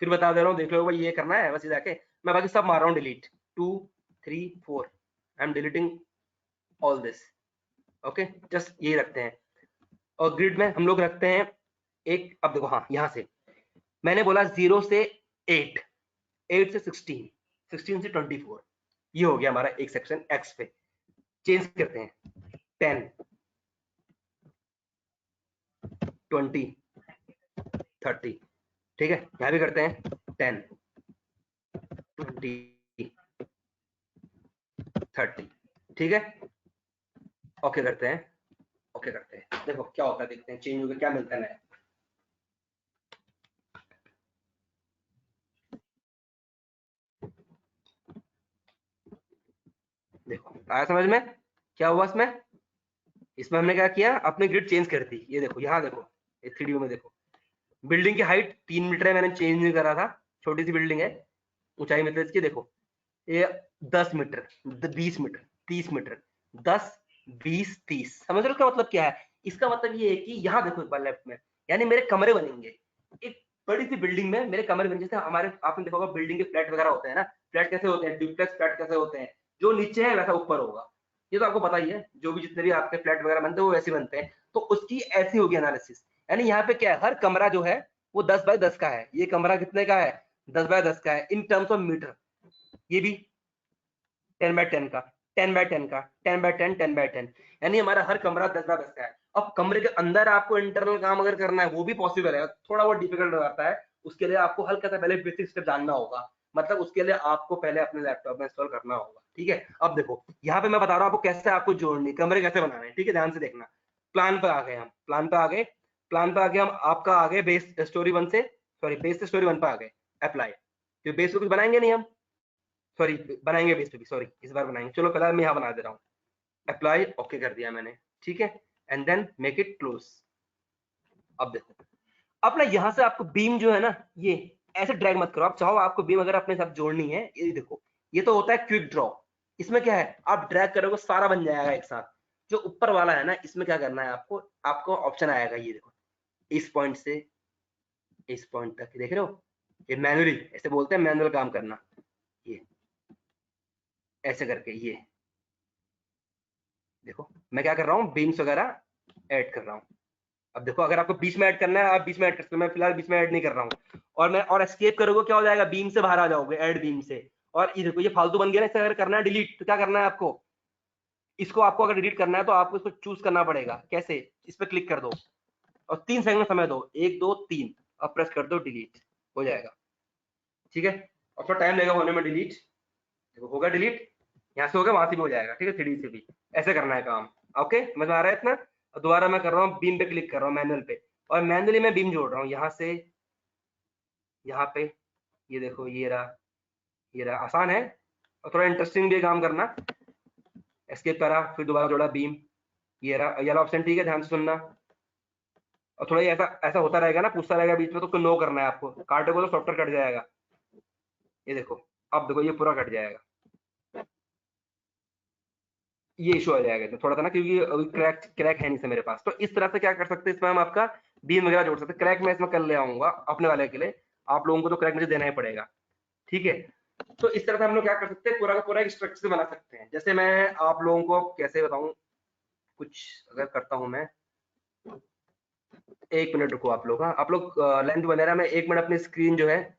फिर बता दे रहा हूँ, देख लो भाई ये करना है बस जाके, मैं बाकी सब मार रहा हूँ delete, 2 3 4, I am deleting all this. Okay, just यही रखते हैं। और ग्रिड में हम लोग रखते हैं एक, अब देखो हाँ यहाँ से मैंने बोला 0 से 8, 8 से 16, 16 से 24, ये हो गया हमारा एक सेक्शन। एक्स पे चेंज करते हैं 10, 20, 30, ठीक है, यहाँ भी करते हैं 10, 20, 30, ठीक है, ओके करते हैं, ओके करते हैं। देखो क्या होता है, देखते हैं चेंज हो गया, क्या मिलता है नया। देखो आया समझ में क्या हुआ इसमें, इसमें हमने क्या किया, अपनी ग्रिड चेंज कर दी। ये देखो यहाँ देखो, ये 3D में देखो, बिल्डिंग की हाइट 3 मीटर है, मैंने चेंज नहीं करा था, छोटी सी बिल्डिंग है, ऊंचाई मतलब इसकी देखो ये 10 मीटर, 20 मीटर, 30 मीटर, 10, 20, 30, समझ रहे हो क्या मतलब क्या है। इसका मतलब ये है कि यहाँ देखो एक बार लेफ्ट में, यानी मेरे कमरे बनेंगे, एक बड़ी सी बिल्डिंग में मेरे कमरे बन, जैसे हमारे आपने देखा होगा बिल्डिंग के फ्लैट वगैरह होते हैं ना, फ्लैट कैसे होते हैं, डुप्लेक्स फ्लैट कैसे होते हैं, जो नीचे है वैसा ऊपर होगा, ये तो आपको पता ही है, जो भी जितने भी आपके फ्लैट वगैरह बनते हैं वो वैसे बनते हैं। तो उसकी ऐसी होगी एनालिसिस, यानी यहाँ पे क्या है, हर कमरा जो है वो 10 बाय 10 का है, ये कमरा कितने का है, 10 बाय 10 का है इन टर्म्स ऑफ मीटर, ये भी 10 बाय 10 का, 10 बाय 10 का, 10 बाय 10, 10 बाय 10, यानी हमारा हर कमरा 10 बाय 10 का है। अब कमरे के अंदर आपको इंटरनल काम अगर करना है वो भी पॉसिबल है, थोड़ा बहुत डिफिकल्ट हो जाता है, उसके लिए आपको हल्का सा पहले बेसिक स्टेप जानना होगा, मतलब उसके लिए आपको पहले अपने लैपटॉप में इंस्टॉल करना होगा। ठीक है, अब देखो यहाँ पे मैं बता रहा हूँ आपको कैसे आपको जोड़नी, कमरे कैसे बनाने हैं, ठीक है, ध्यान से देखना। प्लान पे आ गए हम, प्लान पे आ गए, प्लान पे आगे हम आपका आ गए बेस स्टोरी 1 से, सॉरी बेस से स्टोरी 1 पे आ गए, अप्लाई, तो बेस पे कुछ बनाएंगे नहीं हम, सॉरी बनाएंगे बेस पे भी, सॉरी इस बार बनाएंगे, चलो फिलहाल मैं यहाँ बना दे रहा हूँ, अप्लाई ओके कर दिया मैंने, ठीक है, and then make it close. अब देखो, अब ना यहाँ से आपको बीम जो है ना, ये ऐसे ड्रैग मत करो, आप चाहो आपको बीम अगर अपने साथ जोड़नी है, ये देखो ये तो होता है क्विक ड्रॉ, इसमें क्या है आप ड्रैग करोगे सारा बन जाएगा एक साथ। जो ऊपर वाला है ना, इसमें क्या करना है आपको, आपको ऑप्शन आएगा, ये देखो इस पॉइंट से इस पॉइंट तक, देख रहे हो, ये मैनुअली ऐसे बोलते हैं, मैनुअल काम करना, ये ऐसे करके, ये देखो मैं क्या कर रहा हूँ, बीम्स वगैरह ऐड कर रहा हूँ। अब देखो अगर आपको बीच में ऐड करना है आप बीच में ऐड कर सकते हो, मैं फिलहाल बीच में ऐड नहीं कर रहा हूँ। और मैं और एस्केप करोगे क्या हो जाएगा, बीम से बाहर आ जाओगे, ऐड बीम से, और ये देखो ये फालतू बन गया ना, इसे अगर करना है डिलीट, तो क्या करना है आपको, इसको आपको अगर डिलीट करना है तो आपको इसको चूज करना पड़ेगा, कैसे, इस पर क्लिक कर दो और 3 सेकंड में समय दो, 1 2 3, अब प्रेस कर दो डिलीट, हो जाएगा, ठीक है, और थोड़ा टाइम लगेगा होने में डिलीट, देखो होगा डिलीट, यहाँ से होगा वहां से भी हो जाएगा, ठीक है, 3D से भी ऐसे करना है काम। ओके समझ में आ रहा है इतना। और दोबारा मैं कर रहा हूँ बीम पे क्लिक कर रहा हूँ मैनुअल पे, और मैनुअली मैं बीम जोड़ रहा हूँ यहाँ से यहाँ पे, ये देखो ये रहा, ये रहा, आसान है और थोड़ा इंटरेस्टिंग भी काम करना। एस्केप करा, फिर दोबारा जोड़ा बीम, ये रहा येलो ऑप्शन, ठीक है, ध्यान से सुनना। और थोड़ा ऐसा ऐसा होता रहेगा ना, पूछता रहेगा बीच में, तो नो करना है आपको, काटोगे तो सॉफ्टवेयर कट जाएगा, ये देखो, अब देखो ये पूरा कट जाएगा, ये इशू आ जाएगा तो थोड़ा सा ना, क्योंकि अभी क्रैक क्रैक है नहीं से मेरे पास। तो इस तरह से क्या कर सकते हैं इसमें हम आपका बीम वगैरह जोड़ सकते हैं। क्रैक मैं इसमें कर ले आऊंगा अपने वाले के लिए, आप लोगों को तो क्रैक मुझे देना ही पड़ेगा, ठीक है। तो इस तरह से हम लोग क्या कर सकते हैं, पूरा का पूरा एक स्ट्रक्चर बना सकते हैं। जैसे मैं आप लोगों को कैसे बताऊं, कुछ अगर करता हूं मैं, 1 मिनट रुको आप लोग। हाँ, आप लोग लेंथ बने रहा, मैं 1 मिनट अपनी स्क्रीन जो है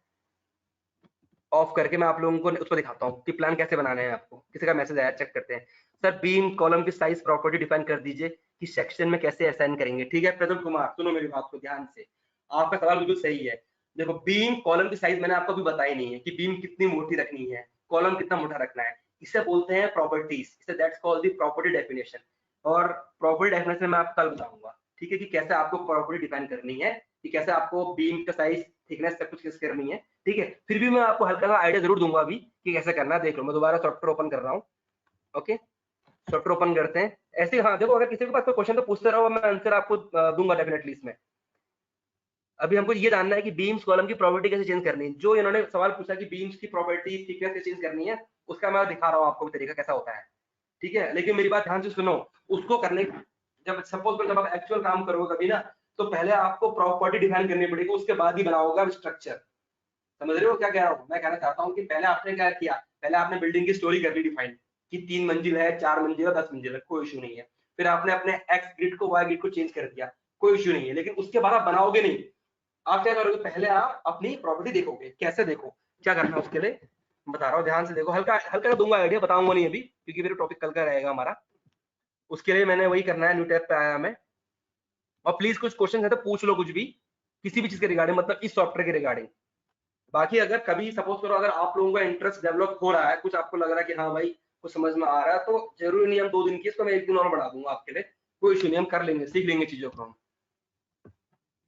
ऑफ करके मैं आप लोगों को उसको दिखाता हूँ कि प्लान कैसे बनाने हैं। आपको किसी का मैसेज आया, चेक करते हैं। सर बीम कॉलम की साइज प्रॉपर्टी डिफाइन कर दीजिए कि सेक्शन में कैसे असाइन करेंगे, ठीक है। प्रदीप कुमार सुनो मेरी बात को ध्यान से, आपका सवाल बिल्कुल सही है। देखो बीम कॉलम की साइज मैंने आपको अभी बताई नहीं है कि बीम कितनी मोटी रखनी है, कॉलम कितना मोटा रखना है, इसे बोलते हैं प्रॉपर्टीज, इसे that's called the property definition. और प्रॉपर्टी डेफिनेशन मैं आपको कल बताऊंगा, ठीक है, कि कैसे आपको प्रॉपर्टी डिफाइन करनी है, कि कैसे आपको बीम का साइज, थिकनेस सब कुछ कैसे करनी है, ठीक है। फिर भी मैं आपको हल्का सा आइडिया जरूर दूंगा अभी कि कैसे करना है। देख लो मैं दोबारा सॉफ्टवेयर ओपन कर रहा हूँ, ओके, सॉफ्टवेयर ओपन करते हैं। ऐसे हाँ देखो, अगर किसी के पास कोई क्वेश्चन तो पूछते रहो, मैं आंसर आपको दूंगा डेफिनेटली इसमें। अभी हमको ये जानना है कि बीम्स कॉलम की प्रॉपर्टी कैसे चेंज करनी है। जो इन्होंने सवाल पूछा कि बीम्स की प्रॉपर्टी थिकनेस कैसे चेंज करनी है, उसका मैं दिखा रहा हूँ आपको तरीका कैसा होता है, ठीक है। लेकिन मेरी बात ध्यान से सुनो, उसको करने, जब सपोज जब आप एक्चुअल काम करोगे कभी ना, तो पहले आपको प्रॉपर्टी डिफाइन करनी पड़ेगी, उसके बाद ही बनाओगे स्ट्रक्चर। समझ रहे हो क्या कह रहा हूँ? मैं कहना चाहता हूँ कि पहले आपने क्या किया, पहले आपने बिल्डिंग की स्टोरी कर ली डिफाइन कि 3 मंजिल है, 4 मंजिल है, 10 मंजिल है, कोई इशू नहीं है। फिर आपने अपने एक्स ग्रिड को वाई ग्रिड को चेंज कर दिया, कोई इशू नहीं है। लेकिन उसके बाद आप बनाओगे नहीं, आप क्या करोगे, पहले आप अपनी प्रॉपर्टी देखोगे। कैसे देखो, क्या करना है उसके लिए बता रहा हूँ, ध्यान से देखो। हल्का हल्का दूंगा आइडिया, बताऊंगा नहीं अभी क्योंकि मेरा टॉपिक कल का रहेगा हमारा। उसके लिए मैंने वही करना है, न्यू टैब पे आया मैं। और प्लीज कुछ क्वेश्चन है तो पूछ लो, कुछ भी, किसी भी चीज के रिगार्डिंग, मतलब इस सॉफ्टवेयर के रिगार्डिंग। बाकी अगर कभी सपोज करो, अगर आप लोगों का इंटरेस्ट डेवलप हो रहा है, कुछ आपको लग रहा है कि हाँ भाई कुछ समझ में आ रहा है, तो जरूरी नहीं हम 2 दिन की, इसको मैं 1 दिन और बढ़ा दूंगा आपके लिए, कोई इशू नहीं, हम कर लेंगे, सीख लेंगे चीजों को हम।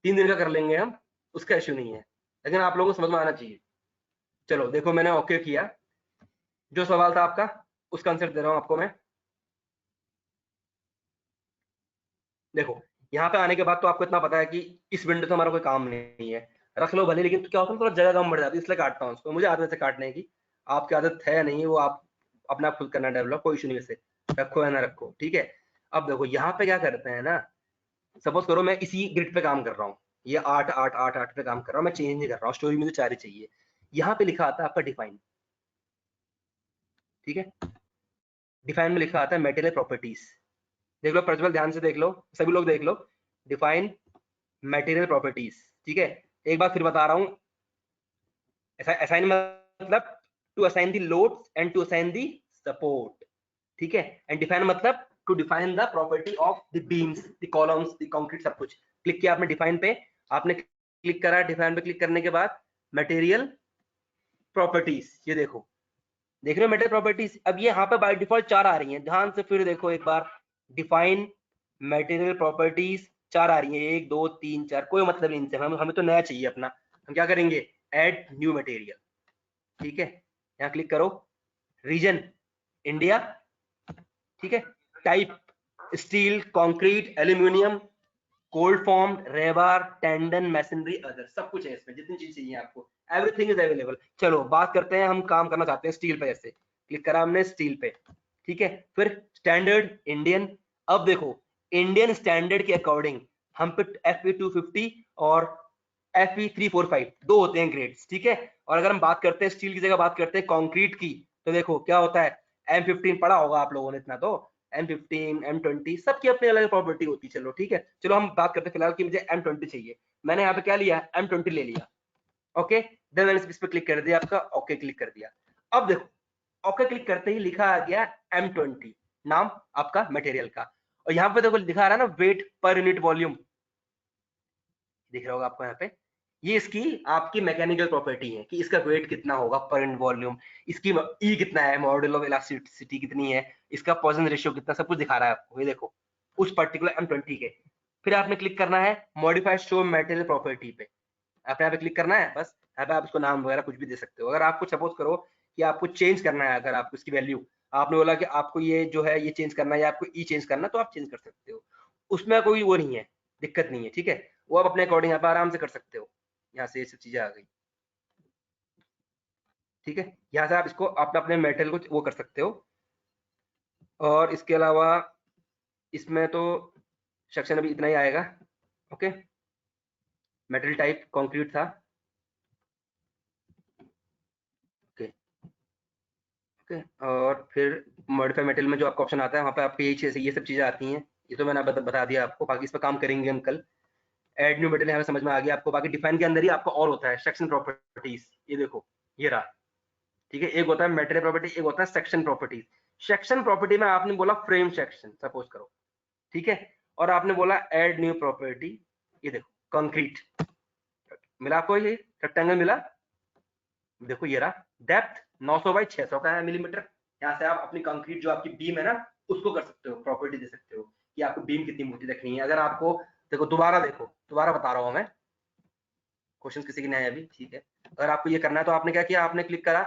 3 दिन का कर लेंगे हम, उसका इशू नहीं है, लेकिन आप लोगों को समझ में आना चाहिए। चलो देखो मैंने ओके किया, जो सवाल था आपका उसका आंसर दे रहा हूँ आपको मैं। देखो यहाँ पे आने के बाद तो आपको इतना पता है कि इस विंडो से हमारा कोई काम नहीं है, रख लो भले, लेकिन क्या होता है थोड़ा जगह कम बढ़ जाती है, इसलिए काटता हूँ उसको, मुझे आदत है काटने की। आपकी आदत है नहीं, वो आप अपना आप खुद करना डेवलप, कोई इशू नहीं, वैसे रखो या ना रखो, ठीक है। अब देखो यहाँ पे क्या करते हैं ना, सपोज करो मैं इसी ग्रिड पे काम कर रहा हूँ, ये 8 8 8 8 पे काम कर रहा हूँ, मैं चेंज नहीं कर रहा हूँ, स्टोरी मुझे 4 ही चाहिए। यहाँ पे लिखा आता है आपका डिफाइन, ठीक है। डिफाइन में लिखा आता है मटेरियल प्रॉपर्टीज। देख लो प्रज्वल, ध्यान से देख लो, सभी लोग देख लो, डिफाइन मटेरियल प्रॉपर्टीज, ठीक है। एक बार फिर बता रहा हूँ, असाइन मतलब to assign the loads and to assign the support, ठीक है। एंड डिफाइन मतलब to define the property of the beams, the columns, the concrete, सब कुछ। क्लिक किया आपने डिफाइन पे, आपने क्लिक करा, डिफाइन पे क्लिक करने के बाद मटेरियल प्रॉपर्टीज, ये देखो, देख रहे हो मटेरियल प्रॉपर्टीज। अब ये यहाँ पे बाय डिफॉल्ट 4 आ रही हैं, ध्यान से फिर देखो एक बार, डिफाइन मटेरियल प्रॉपर्टीज 4 आ रही हैं, 1 2 3 4, कोई मतलब नहीं इनसे, हमें तो नया चाहिए अपना। हम क्या करेंगे, ऐड न्यू मटेरियल, ठीक है। यहाँ क्लिक करो, रीजन इंडिया, ठीक है। Type steel, concrete, aluminium, cold form, rebar, tendon, masonry, other, सब कुछ है इसमें, जितनी चीज चाहिए आपको, एवरीथिंग इज अवेलेबल। चलो बात करते हैं, हम काम करना चाहते हैं स्टील पे, जैसे क्लिक करा हमने स्टील पे, ठीक है। फिर स्टैंडर्ड इंडियन, अब देखो इंडियन स्टैंडर्ड के अकॉर्डिंग हम पे FE 250 और FE 345 दो होते हैं ग्रेड्स, ठीक है। और अगर हम बात करते हैं स्टील की जगह बात करते हैं कंक्रीट की, तो देखो क्या होता है, M15 पढ़ा होगा आप लोगों ने इतना तो, M15 M20 सबकी अपनी अलग प्रॉपर्टी होती है। चलो ठीक है, चलो हम बात करते हैं फिलहाल कि मुझे M20 चाहिए, मैंने यहाँ पे क्या लिया, M20 ले लिया, ओके। देन मैंने इस पे क्लिक कर दिया, आपका ओके क्लिक कर दिया। अब देखो ओके क्लिक करते ही लिखा आ गया M20, नाम आपका मटेरियल का। और यहाँ पे देखो लिखा आ रहा है ना, वेट पर यूनिट वॉल्यूम, दिख रहा होगा आपको यहाँ पे, ये इसकी आपकी मैकेनिकल प्रॉपर्टी है कि इसका वेट कितना होगा पर यूनिट वॉल्यूम, इसकी ई कितना है, मॉडल ऑफ इलास्टिसिटी कितनी है, इसका पॉइजन रेशियो कितना, सब कुछ दिखा रहा है आपको, ये देखो उस पर्टिकुलर M20 के। फिर आपने क्लिक करना है मॉडिफाइड शो मटेरियल प्रॉपर्टी पे, आप यहाँ पे क्लिक करना है बस। यहाँ पे आप इसको नाम वगैरह कुछ भी दे सकते हो। अगर आपको सपोज करो कि आपको चेंज करना है, अगर आपको इसकी वैल्यू, आपने बोला कि आपको ये जो है ये चेंज करना है या आपको ई चेंज करना, तो आप चेंज कर सकते हो, उसमें कोई वो नहीं है, दिक्कत नहीं है, ठीक है। वो आप अपने अकॉर्डिंग यहाँ पे आराम से कर सकते हो, यहाँ से ये सब चीजें आ गई, ठीक है। यहाँ से आप इसको अपने अपने मेटल को वो कर सकते हो। और इसके अलावा इसमें तो सेक्शन अभी इतना ही आएगा, ओके। मेटल टाइप कंक्रीट था। ओके ओके, और फिर मॉडिफाई मेटल में जो आपका ऑप्शन आता है वहाँ पे आपको ये सब चीज़ें आती हैं। ये तो मैंने बता दिया आपको, बाकी इस पर काम करेंगे हम कल। एड न्यू मेटल हमें समझ में आ गया आपको। बाकी डिफाइन के अंदर ही आपका और होता है सेक्शन प्रॉपर्टीज। ये देखो ये रहा, ठीक है। एक होता है मेटेरियल प्रॉपर्टी, एक होता है सेक्शन प्रॉपर्टीज। सेक्शन प्रॉपर्टी में आपने बोला फ्रेम सेक्शन सपोज करो, ठीक है, और आपने बोला एड न्यू प्रॉपर्टी। ये देखो कंक्रीट मिला आपको, ये रेक्टेंगल मिला, देखो ये रहा। डेप्थ 900 बाई 600 का है मिलीमीटर। यहाँ से आप अपनी कंक्रीट जो आपकी बीम है ना उसको कर सकते हो, प्रॉपर्टी दे सकते हो कि आपको बीम कितनी मोटी रखनी है। अगर आपको देखो दोबारा बता रहा हूँ मैं, क्वेश्चन किसी की नहीं है अभी, ठीक है। अगर आपको ये करना है तो आपने क्या किया, आपने क्लिक करा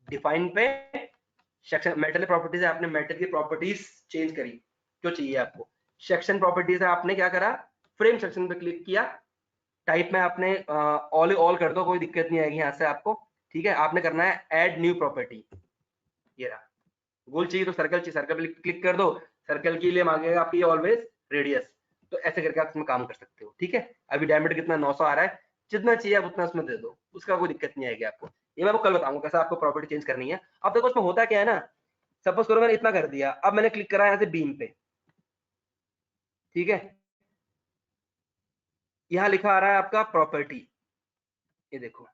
डिफाइन पे, सेक्शन मेटल प्रॉपर्टीज है, आपने मेटल की प्रॉपर्टीज चेंज करी जो चाहिए आपको। सेक्शन प्रॉपर्टीज है, आपने क्या करा, फ्रेम सेक्शन पे क्लिक किया। टाइप में आपने ऑल कर दो, कोई दिक्कत नहीं आएगी यहाँ से आपको, ठीक है। आपने करना है ऐड न्यू प्रॉपर्टी। ये रहा, गोल चाहिए तो सर्कल चाहिए, सर्कल पे क्लिक कर दो। सर्कल के लिए मांगेगा आपकी ऑलवेज रेडियस, तो ऐसे करके आप इसमें काम कर सकते हो, ठीक है। अभी डायमीटर कितना 900 आ रहा है, जितना चाहिए आप उतना उसमें दे दो, उसका कोई दिक्कत नहीं आएगी आपको। ये मैं आपको कल बताऊंगा कैसे आपको प्रॉपर्टी चेंज करनी है। अब देखो उसमें होता क्या है ना, सपोज करो मैंने इतना कर दिया, अब मैंने क्लिक करा यहाँ से बीम पे, ठीक है। यहाँ लिखा आ रहा है आपका प्रॉपर्टी, ये देखो।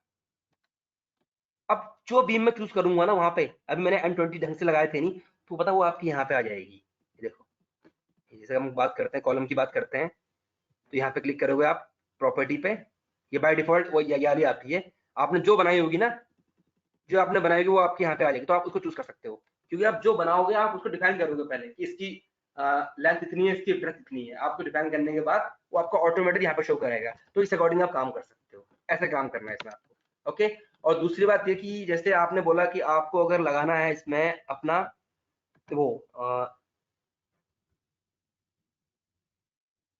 अब जो बीम में चूज करूंगा ना वहां पे, अभी मैंने M20 ढंग से लगाए थे नहीं, तो पता वो आपकी यहाँ पे आ जाएगी। देखो जैसे हम बात करते हैं कॉलम की बात करते हैं, तो यहाँ पे क्लिक करोगे आप प्रॉपर्टी पे, ये बाय डिफॉल्ट वो वाली आती है। आपने जो बनाई होगी ना, जो आपने बनाई होगी वो आपके यहाँ पे आ जाएगी, तो आप उसको चूज कर सकते हो। क्योंकि आप जो बनाओगे आप उसको डिफाइन करोगे पहले कि इसकी लेंथ इतनी है, इसकी ब्रेथ इतनी है। आपको डिफाइन करने के बाद वो आपको ऑटोमेटिक यहाँ पे शो करेगा, तो इस अकॉर्डिंग आप काम कर सकते हो। ऐसे काम करना है इसमें आपको, ओके। और दूसरी बात ये कि जैसे आपने बोला कि आपको अगर लगाना है इसमें अपना वो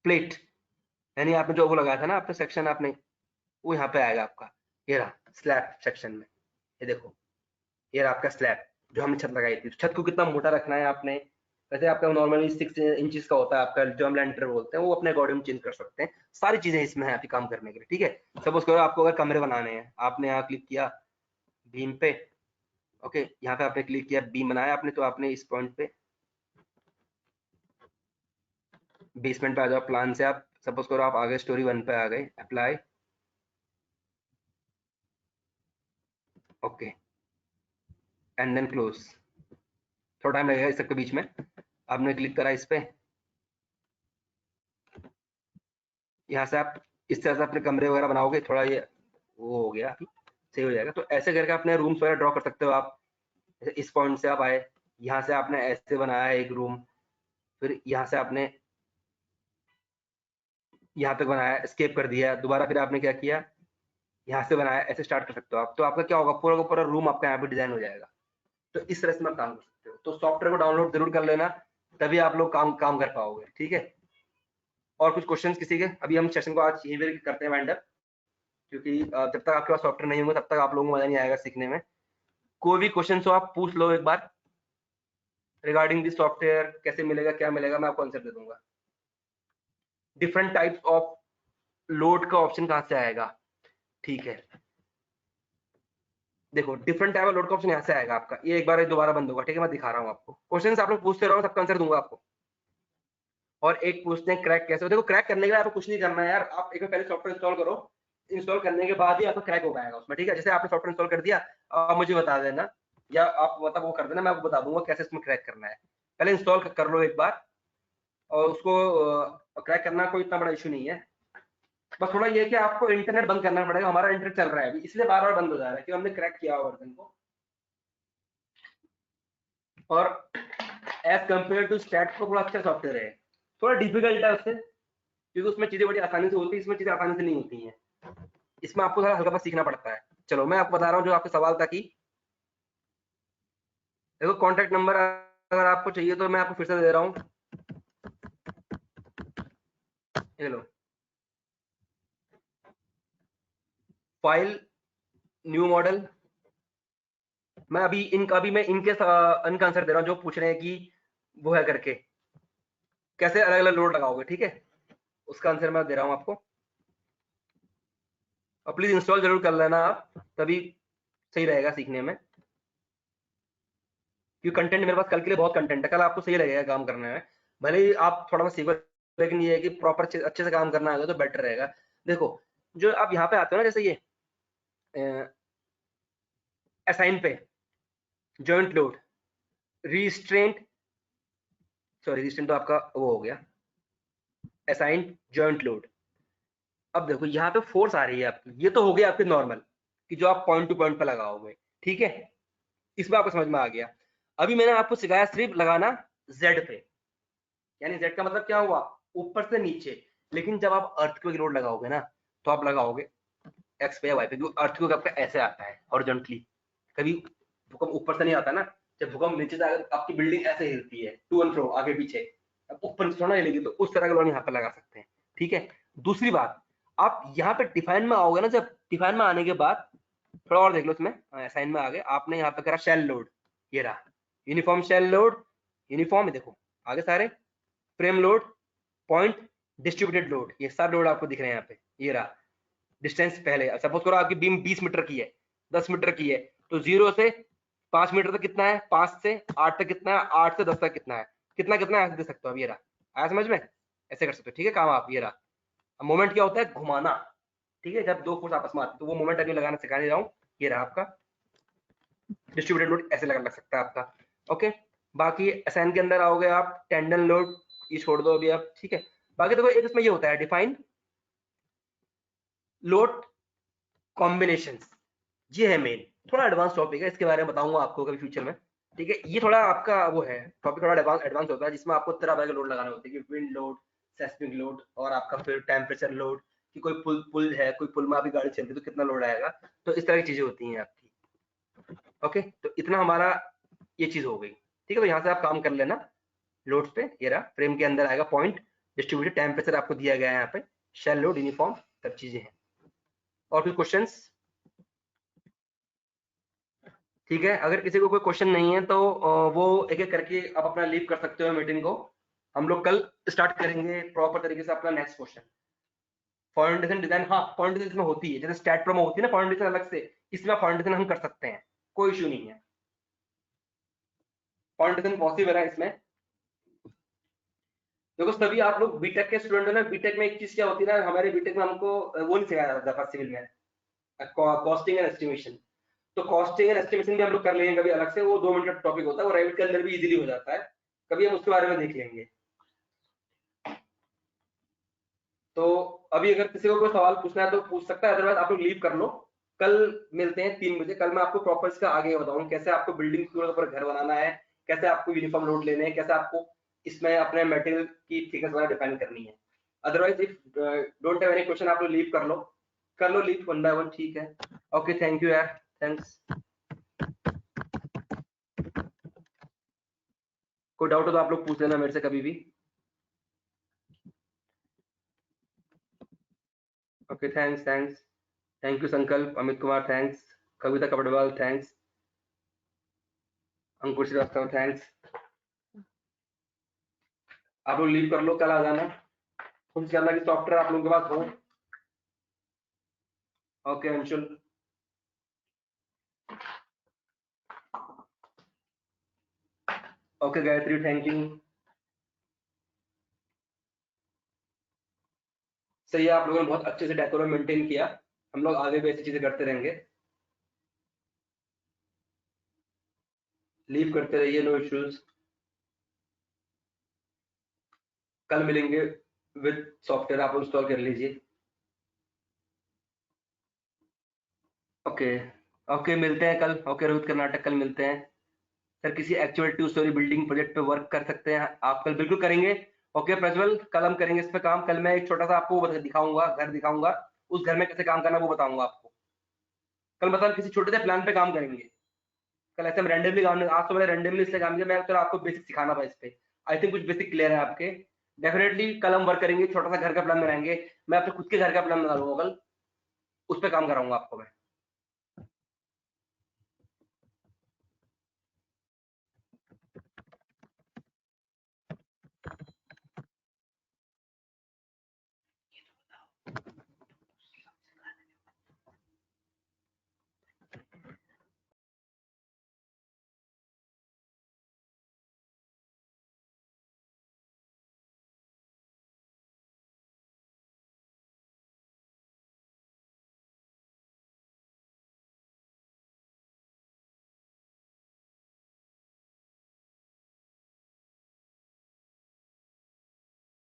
प्लेट, यानी आपने जो वो लगाया था ना आपने सेक्शन, आपने वो यहाँ पे आएगा आपका। ये रहा स्लैब सेक्शन में, ये देखो ये रहा आपका स्लैब जो हमने छत लगाई थी। छत को कितना मोटा रखना है आपने, वैसे आपका नॉर्मली 6 इंचेस का होता है आपका, जो हम लेंटर बोलते हैं, वो अपने अकॉर्डिंग चेंज कर सकते हैं। सारी चीजें इसमें है आपकी काम करने के लिए, ठीक है। सपोज करो आपको अगर कमरे बनाने हैं, आपने यहाँ क्लिक किया बीम पे, ओके, यहाँ पे आपने क्लिक किया बीम बनाया आपने, तो आपने इस पॉइंट पे बेसमेंट पे आ जाओ। प्लान से आप सपोज करो आप आ गए स्टोरी 1 पे आ गए, apply, okay, and then close. थोड़ा टाइम लगेगा इस सबके बीच में। आपने क्लिक करा इस पे, यहाँ से आप इस तरह से अपने कमरे वगैरह बनाओगे, थोड़ा ये वो हो गया अभी सही हो जाएगा। तो ऐसे करके अपने रूम्स वगैरह ड्रॉ कर सकते हो आप। जैसे इस पॉइंट से आप आए, यहाँ से आपने ऐसे बनाया है एक रूम, फिर यहाँ से आपने यहाँ तक बनाया, स्केप कर दिया, दोबारा फिर आपने क्या किया, यहाँ से बनाया, ऐसे स्टार्ट कर सकते हो आप। तो आपका क्या होगा, पूरा का पूरा रूम आपका यहाँ पे डिजाइन हो जाएगा। तो इस तरह से आप काम कर सकते हो। तो सॉफ्टवेयर को डाउनलोड जरूर कर लेना, तभी आप लोग काम काम कर पाओगे, ठीक है। और कुछ क्वेश्चंस किसी के? अभी हम सेशन को आज यहीं पे करते हैं वाइंड अप, क्योंकि जब तक आपके पास सॉफ्टवेयर नहीं होगा तब तक आप लोगों को मजा नहीं आएगा सीखने में। कोई भी क्वेश्चन हो आप पूछ लो एक बार रिगार्डिंग दिस सॉफ्टवेयर, कैसे मिलेगा क्या मिलेगा, मैं आपको आंसर दे दूंगा। डिफरेंट टाइप्स ऑफ लोड का ऑप्शन कहाँ से आएगा, ठीक है। देखो डिफरेंट टाइप ऑफ लोड का ऑप्शन यहाँ से आएगा आपका, ये एक बार दोबारा बंद होगा, ठीक है। मैं दिखा रहा हूँ आपको, क्वेश्चन आप लोग पूछते रहो, सबका आंसर दूंगा आपको। और एक पूछते हैं क्रैक कैसे हो। देखो क्रैक करने के लिए आपको कुछ नहीं करना है यार, आप एक बार पहले सॉफ्टवेयर इंस्टॉल करो, इंस्टॉल करने के बाद ही आपको क्रैक हो पाएगा उसमें, ठीक है। जैसे आपने सॉफ्टवेयर इंस्टॉल कर दिया, आप मुझे बता देना, या आप मतलब वो कर देना, मैं आपको बता दूंगा कैसे इसमें क्रैक करना है। पहले इंस्टॉल कर लो एक बार, और उसको क्रैक करना कोई इतना बड़ा इशू नहीं है। बस थोड़ा ये है कि आपको इंटरनेट बंद करना पड़ेगा। हमारा इंटरनेट चल रहा है अभी, इसलिए बार बार बंद हो जा रहा है कि हमने क्रैक किया हुआ वर्जन को। और एज कम्पेयर टू स्टैट को थोड़ा अच्छा सॉफ्टवेयर है, थोड़ा डिफिकल्ट है उससे, क्योंकि उसमें चीजें बड़ी आसानी से होती है, इसमें चीजें आसानी से नहीं होती हैं। इसमें आपको थोड़ा हल्का सीखना पड़ता है। चलो मैं आपको बता रहा हूँ जो आपके सवाल था कि देखो कॉन्टैक्ट नंबर अगर आपको चाहिए तो मैं आपको फिर से दे रहा हूँ, ये लो, फाइल न्यू मॉडल। मैं अभी इनके आंसर दे रहा हूँ जो पूछ रहे हैं कि वो है करके कैसे अलग अलग लोड लगाओगे, ठीक है। उसका आंसर मैं दे रहा हूँ आपको। और प्लीज इंस्टॉल जरूर कर लेना आप, तभी सही रहेगा सीखने में, क्योंकि कंटेंट मेरे पास कल के लिए बहुत कंटेंट है, कल आपको सही लगेगा काम करने में, भले ही आप थोड़ा बहुत सीखो, लेकिन ये है कि प्रॉपर अच्छे से काम करना आएगा तो बेटर रहेगा। देखो जो आप यहाँ पे आते हो ना, जैसे ये असाइन पे joint load, restraint, sorry restraint तो आपका वो हो गया, असाइंड जॉइंट लोड। अब देखो यहाँ पे फोर्स आ रही है आपकी, ये तो हो गया आपके नॉर्मल कि जो आप पॉइंट टू पॉइंट पे लगाओगे, ठीक है, इसमें आपको समझ में आ गया। अभी मैंने आपको सिखाया सिर्फ लगाना जेड पे, यानी जेड का मतलब क्या हुआ, ऊपर से नीचे, लेकिन जब आप अर्थक्वेक लोड लगाओगे ना, तो आप लगाओगे एक्स पे या वाई पे, क्योंकि अर्थक्वेक आपका ऐसे आता है हॉरिजॉन्टली, कभी भूकंप ऊपर से नहीं आता ना, जब भूकंप नीचे से आपकी बिल्डिंग ऐसे हिलती है टू एंड फ्रो, आगे पीछे, अब ऊपर से थोड़ा हिलेगी, तो उस तरह का लोड यहाँ पे लगा सकते हैं, ठीक है। दूसरी बात, आप यहाँ पे डिफाइन में आओगे ना, जब डिफाइन में आने के बाद थोड़ा और देख लो, इसमें असाइन में आ गए, आपने यहाँ पे करा शेल लोड, ये रहा यूनिफॉर्म शेल लोड, यूनिफॉर्म, देखो आगे सारे frame load, point, distributed load, ये सब लोड आपको दिख रहे हैं यहाँ पे, ये रहा डिस्टेंस। पहले सपोज करो आपकी बीम 20 मीटर की है, 10 मीटर की है, तो 0 से 5 मीटर तक कितना है, 5 से 8 तक कितना है, 8 से 10 तक कितना है, कितना कितना है, ऐसे दे सकते हो। अब ये रहा, आया समझ में, ऐसे कर सकते हो, ठीक है काम आप, ये रहा। अब मोमेंट क्या होता है, घुमाना, ठीक है, जब दो फोर्स आपस में आते हैं तो वो मोमेंट अभी लगाना सिखा नहीं रहा हूँ, ये रहा आपका डिस्ट्रीब्यूटेड लोड, ऐसे लग सकता है आपका, ओके। बाकी असाइन के अंदर आओगे आप, टेंडन लोड ये छोड़ दो अभी आप, ठीक है। बाकी देखो एक इसमें ये होता है डिफाइन लोड कॉम्बिनेशन, ये है मेन, थोड़ा एडवांस टॉपिक है, इसके बारे में बताऊंगा आपको कभी फ्यूचर में, ठीक है। ये थोड़ा आपका वो है टॉपिक, थोड़ा एडवांस होता है, जिसमें आपको तरह तरह के लोड लगाने होते हैं, कि विंड लोड, सेस्मिक लोड, और आपका फिर टेम्परेचर लोड, कि कोई पुल पुल है, कोई पुल में आपकी गाड़ी चल रही है तो कितना लोड आएगा, तो इस तरह की चीजें होती हैं आपकी, ओके। तो इतना हमारा ये चीज हो गई, ठीक है। तो यहाँ से आप काम कर लेना लोड्स पे, ये रहा फ्रेम के अंदर आएगा पॉइंट, डिस्ट्रीब्यूटेड, टेम्परेचर आपको दिया गया है यहाँ पे, शेल लोड, यूनिफॉर्म, सब चीजें हैं। और फिर क्वेश्चंस, ठीक है, अगर किसी को कोई क्वेश्चन नहीं है तो वो एक एक करके आप अपना लीव कर सकते हो मीटिंग को, हम लोग कल स्टार्ट करेंगे प्रॉपर तरीके से अपना नेक्स्ट क्वेश्चन। फाउंडेशन डिजाइन, हाँ फाउंडेशन इसमें होती है, जैसे स्टैट प्रो में होती है ना फाउंडेशन अलग से, इसमें फाउंडेशन हम कर सकते हैं, कोई इशू नहीं है, फाउंडेशन पॉसिबल है इसमें। देखो सभी आप लोग बीटेक के स्टूडेंट हो ना, बीटेक में एक चीज क्या होती है ना, हमारे बीटेक में हमको वो नहीं सिखाया जाता था सिविल में, कॉस्टिंग एंड एस्टिमेशन, तो कॉस्टिंग एंड एस्टिमेशन भी हम लोग कर लेंगे कभी अलग से, वो 2 मिनट का टॉपिक होता है, वो रेविट के अंदर भी इजीली हो जाता है, कभी हम उसके बारे में देख लेंगे। तो अभी अगर किसी को कोई सवाल पूछना है तो पूछ सकता है, अदरवाइज आप लोग लीव कर लो, कल मिलते हैं 3 बजे, कल मैं आपको प्रॉपर इसका आगे बताऊँ कैसे आपको बिल्डिंग के ऊपर घर बनाना है, कैसे आपको यूनिफॉर्म लोड लेने हैं, कैसे आपको इसमें अपने मटेरियल की थिकनेस वगैरह डिफाइन करनी है। Otherwise if don't have any question, आप लोग लीव कर लो लीव 1 by 1, ठीक है। ओके थैंक यू यार, थैंक्स। कोई डाउट हो तो आप लोग पूछ लेना मेरे से कभी भी। ओके थैंक्स, थैंक यू संकल्प, अमित कुमार थैंक्स, कविता कपड़वाल थैंक्स, अंकुर श्रीवास्तव थैंक्स। आप लोग लीव कर लो, कल आ जाना, कोशिश करना कि सॉफ्टवेयर आप लोगों के पास हो। Okay Anshul, okay Gayatri, thank you. सही है, आप लोगों ने बहुत अच्छे से डेकोरम मेंटेन किया, हम लोग आगे भी ऐसी चीजें करते रहेंगे, लीव करते रहिए, नो इश्यूज। कल मिलेंगे विद सॉफ्टवेयर, आप इंस्टॉल कर लीजिए। ओके, ओके मिलते हैं कल, ओके रोहित कर्नाटक, कल मिलते हैं सर, किसी एक्चुअल 2 स्टोरी बिल्डिंग प्रोजेक्ट पे वर्क कर सकते हैं आप, कल बिल्कुल करेंगे। ओके प्रज्वल, कल हम करेंगे इस पे काम, कल मैं एक छोटा सा आपको दिखाऊंगा, घर दिखाऊंगा, उस घर में कैसे काम करना है वो बताऊंगा आपको कल, मतलब किसी छोटे से प्लान पे काम करेंगे कल, ऐसे हम रैंडमली काम नहीं, आज तो मैंने रैंडमली इसलिए काम किया, मैं तो आपको बेसिक सिखाना था इस पे, आई थिंक कुछ बेसिक क्लियर है आपके। डेफिनेटली कल हम वर्क करेंगे, छोटा सा घर का प्लान बनाएंगे, मैं अपने खुद के घर का प्लान बना लूंगा कल, उस पर काम कराऊंगा आपको मैं।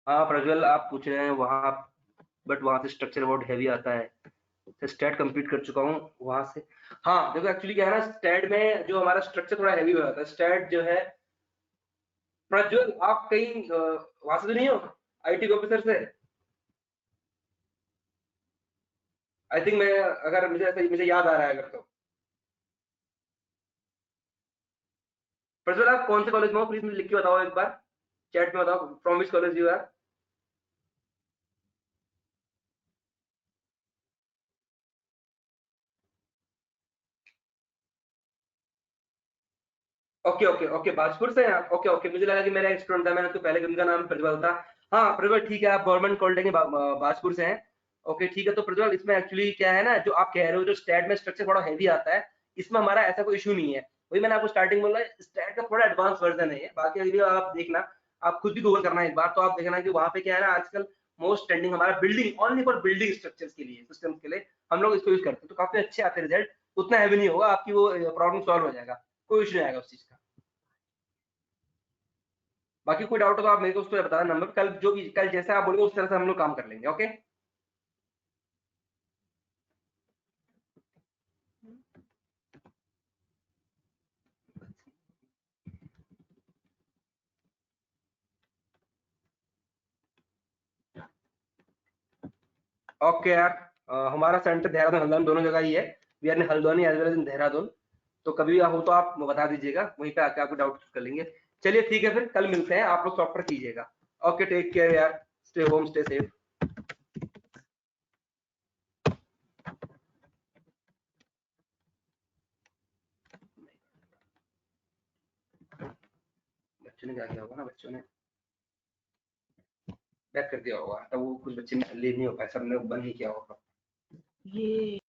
हाँ प्रज्वल, आप पूछ रहे हैं वहाँ, बट वहाँ से स्ट्रक्चर बहुत हैवी आता है। तो स्टैट कंप्लीट कर चुका हूँ वहाँ से। हाँ देखो एक्चुअली क्या है ना, स्टैट में जो हमारा स्ट्रक्चर थोड़ा हैवी हो जाता है। स्टैट जो है, प्रज्वल आप कहीं वहां से तो नहीं हो, आईटी ऑफिसर से? आई थिंक मैं, अगर मुझे ऐसा मुझे याद आ रहा है अगर तो। प्रज्वल आप कौन से कॉलेज में हो, प्लीज मुझे लिख के बताओ एक बार, चैट में बताओ from which college you are. Okay okay okay, Bajpur से हैं आप? ओके ओके, मुझे लगा कि मेरा एक स्टूडेंट था, मैंने तो पहले उनका नाम प्रज्वल था। हाँ प्रज्वल ठीक है, आप गवर्नमेंट कॉलेज के बाजपुर से हैं। ओके ठीक है, तो प्रज्वल इसमें एक्चुअली क्या है ना, जो आप कह रहे हो जो स्टैट में स्ट्रक्चर थोड़ा हैवी आता है, इसमें हमारा ऐसा कोई इशू नहीं है। वही मैंने आपको स्टार्टिंग बोला, स्टैट का थोड़ा एडवांस वर्जन है ये। बाकी अभी आप देखना, आप खुद भी गूगल करना एक बार, तो आप देखना कि वहाँ पे क्या है ना, आजकल मोस्ट ट्रेंडिंग हमारा building, only for building structures के लिए, सिस्टम्स के लिए हम लोग इसको यूज करते हैं, तो काफी अच्छे आते हैं रिजल्ट। उतना हैवी नहीं होगा, आपकी वो प्रॉब्लम सॉल्व हो जाएगा, कोई इशू नहीं आएगा उस चीज का। बाकी कोई डाउट हो तो आप मेरे को उसको बता देना, नंबर कल जो भी कल जैसे आप बोलोगे उस तरह से हम लोग काम कर लेंगे। ओके ओके यार, हमारा सेंटर देहरादून हल्द्वानी दोनों जगह ही है। We are in Haldwani as well as in Dehradun. तो कभी भी हो तो आप बता दीजिएगा, वहीं पे आके आपको डाउट कर लेंगे। चलिए ठीक है, फिर कल मिलते हैं, आप लोग सॉफ्टवेयर कीजिएगा। ओके टेक केयर यार, स्टे होम स्टे सेफ। बच्चों ने क्या किया होगा ना, बच्चों ने बैक कर दिया होगा, तब वो कुछ बच्चे ले नहीं हो पाए, सबने बंद नहीं किया होगा ये।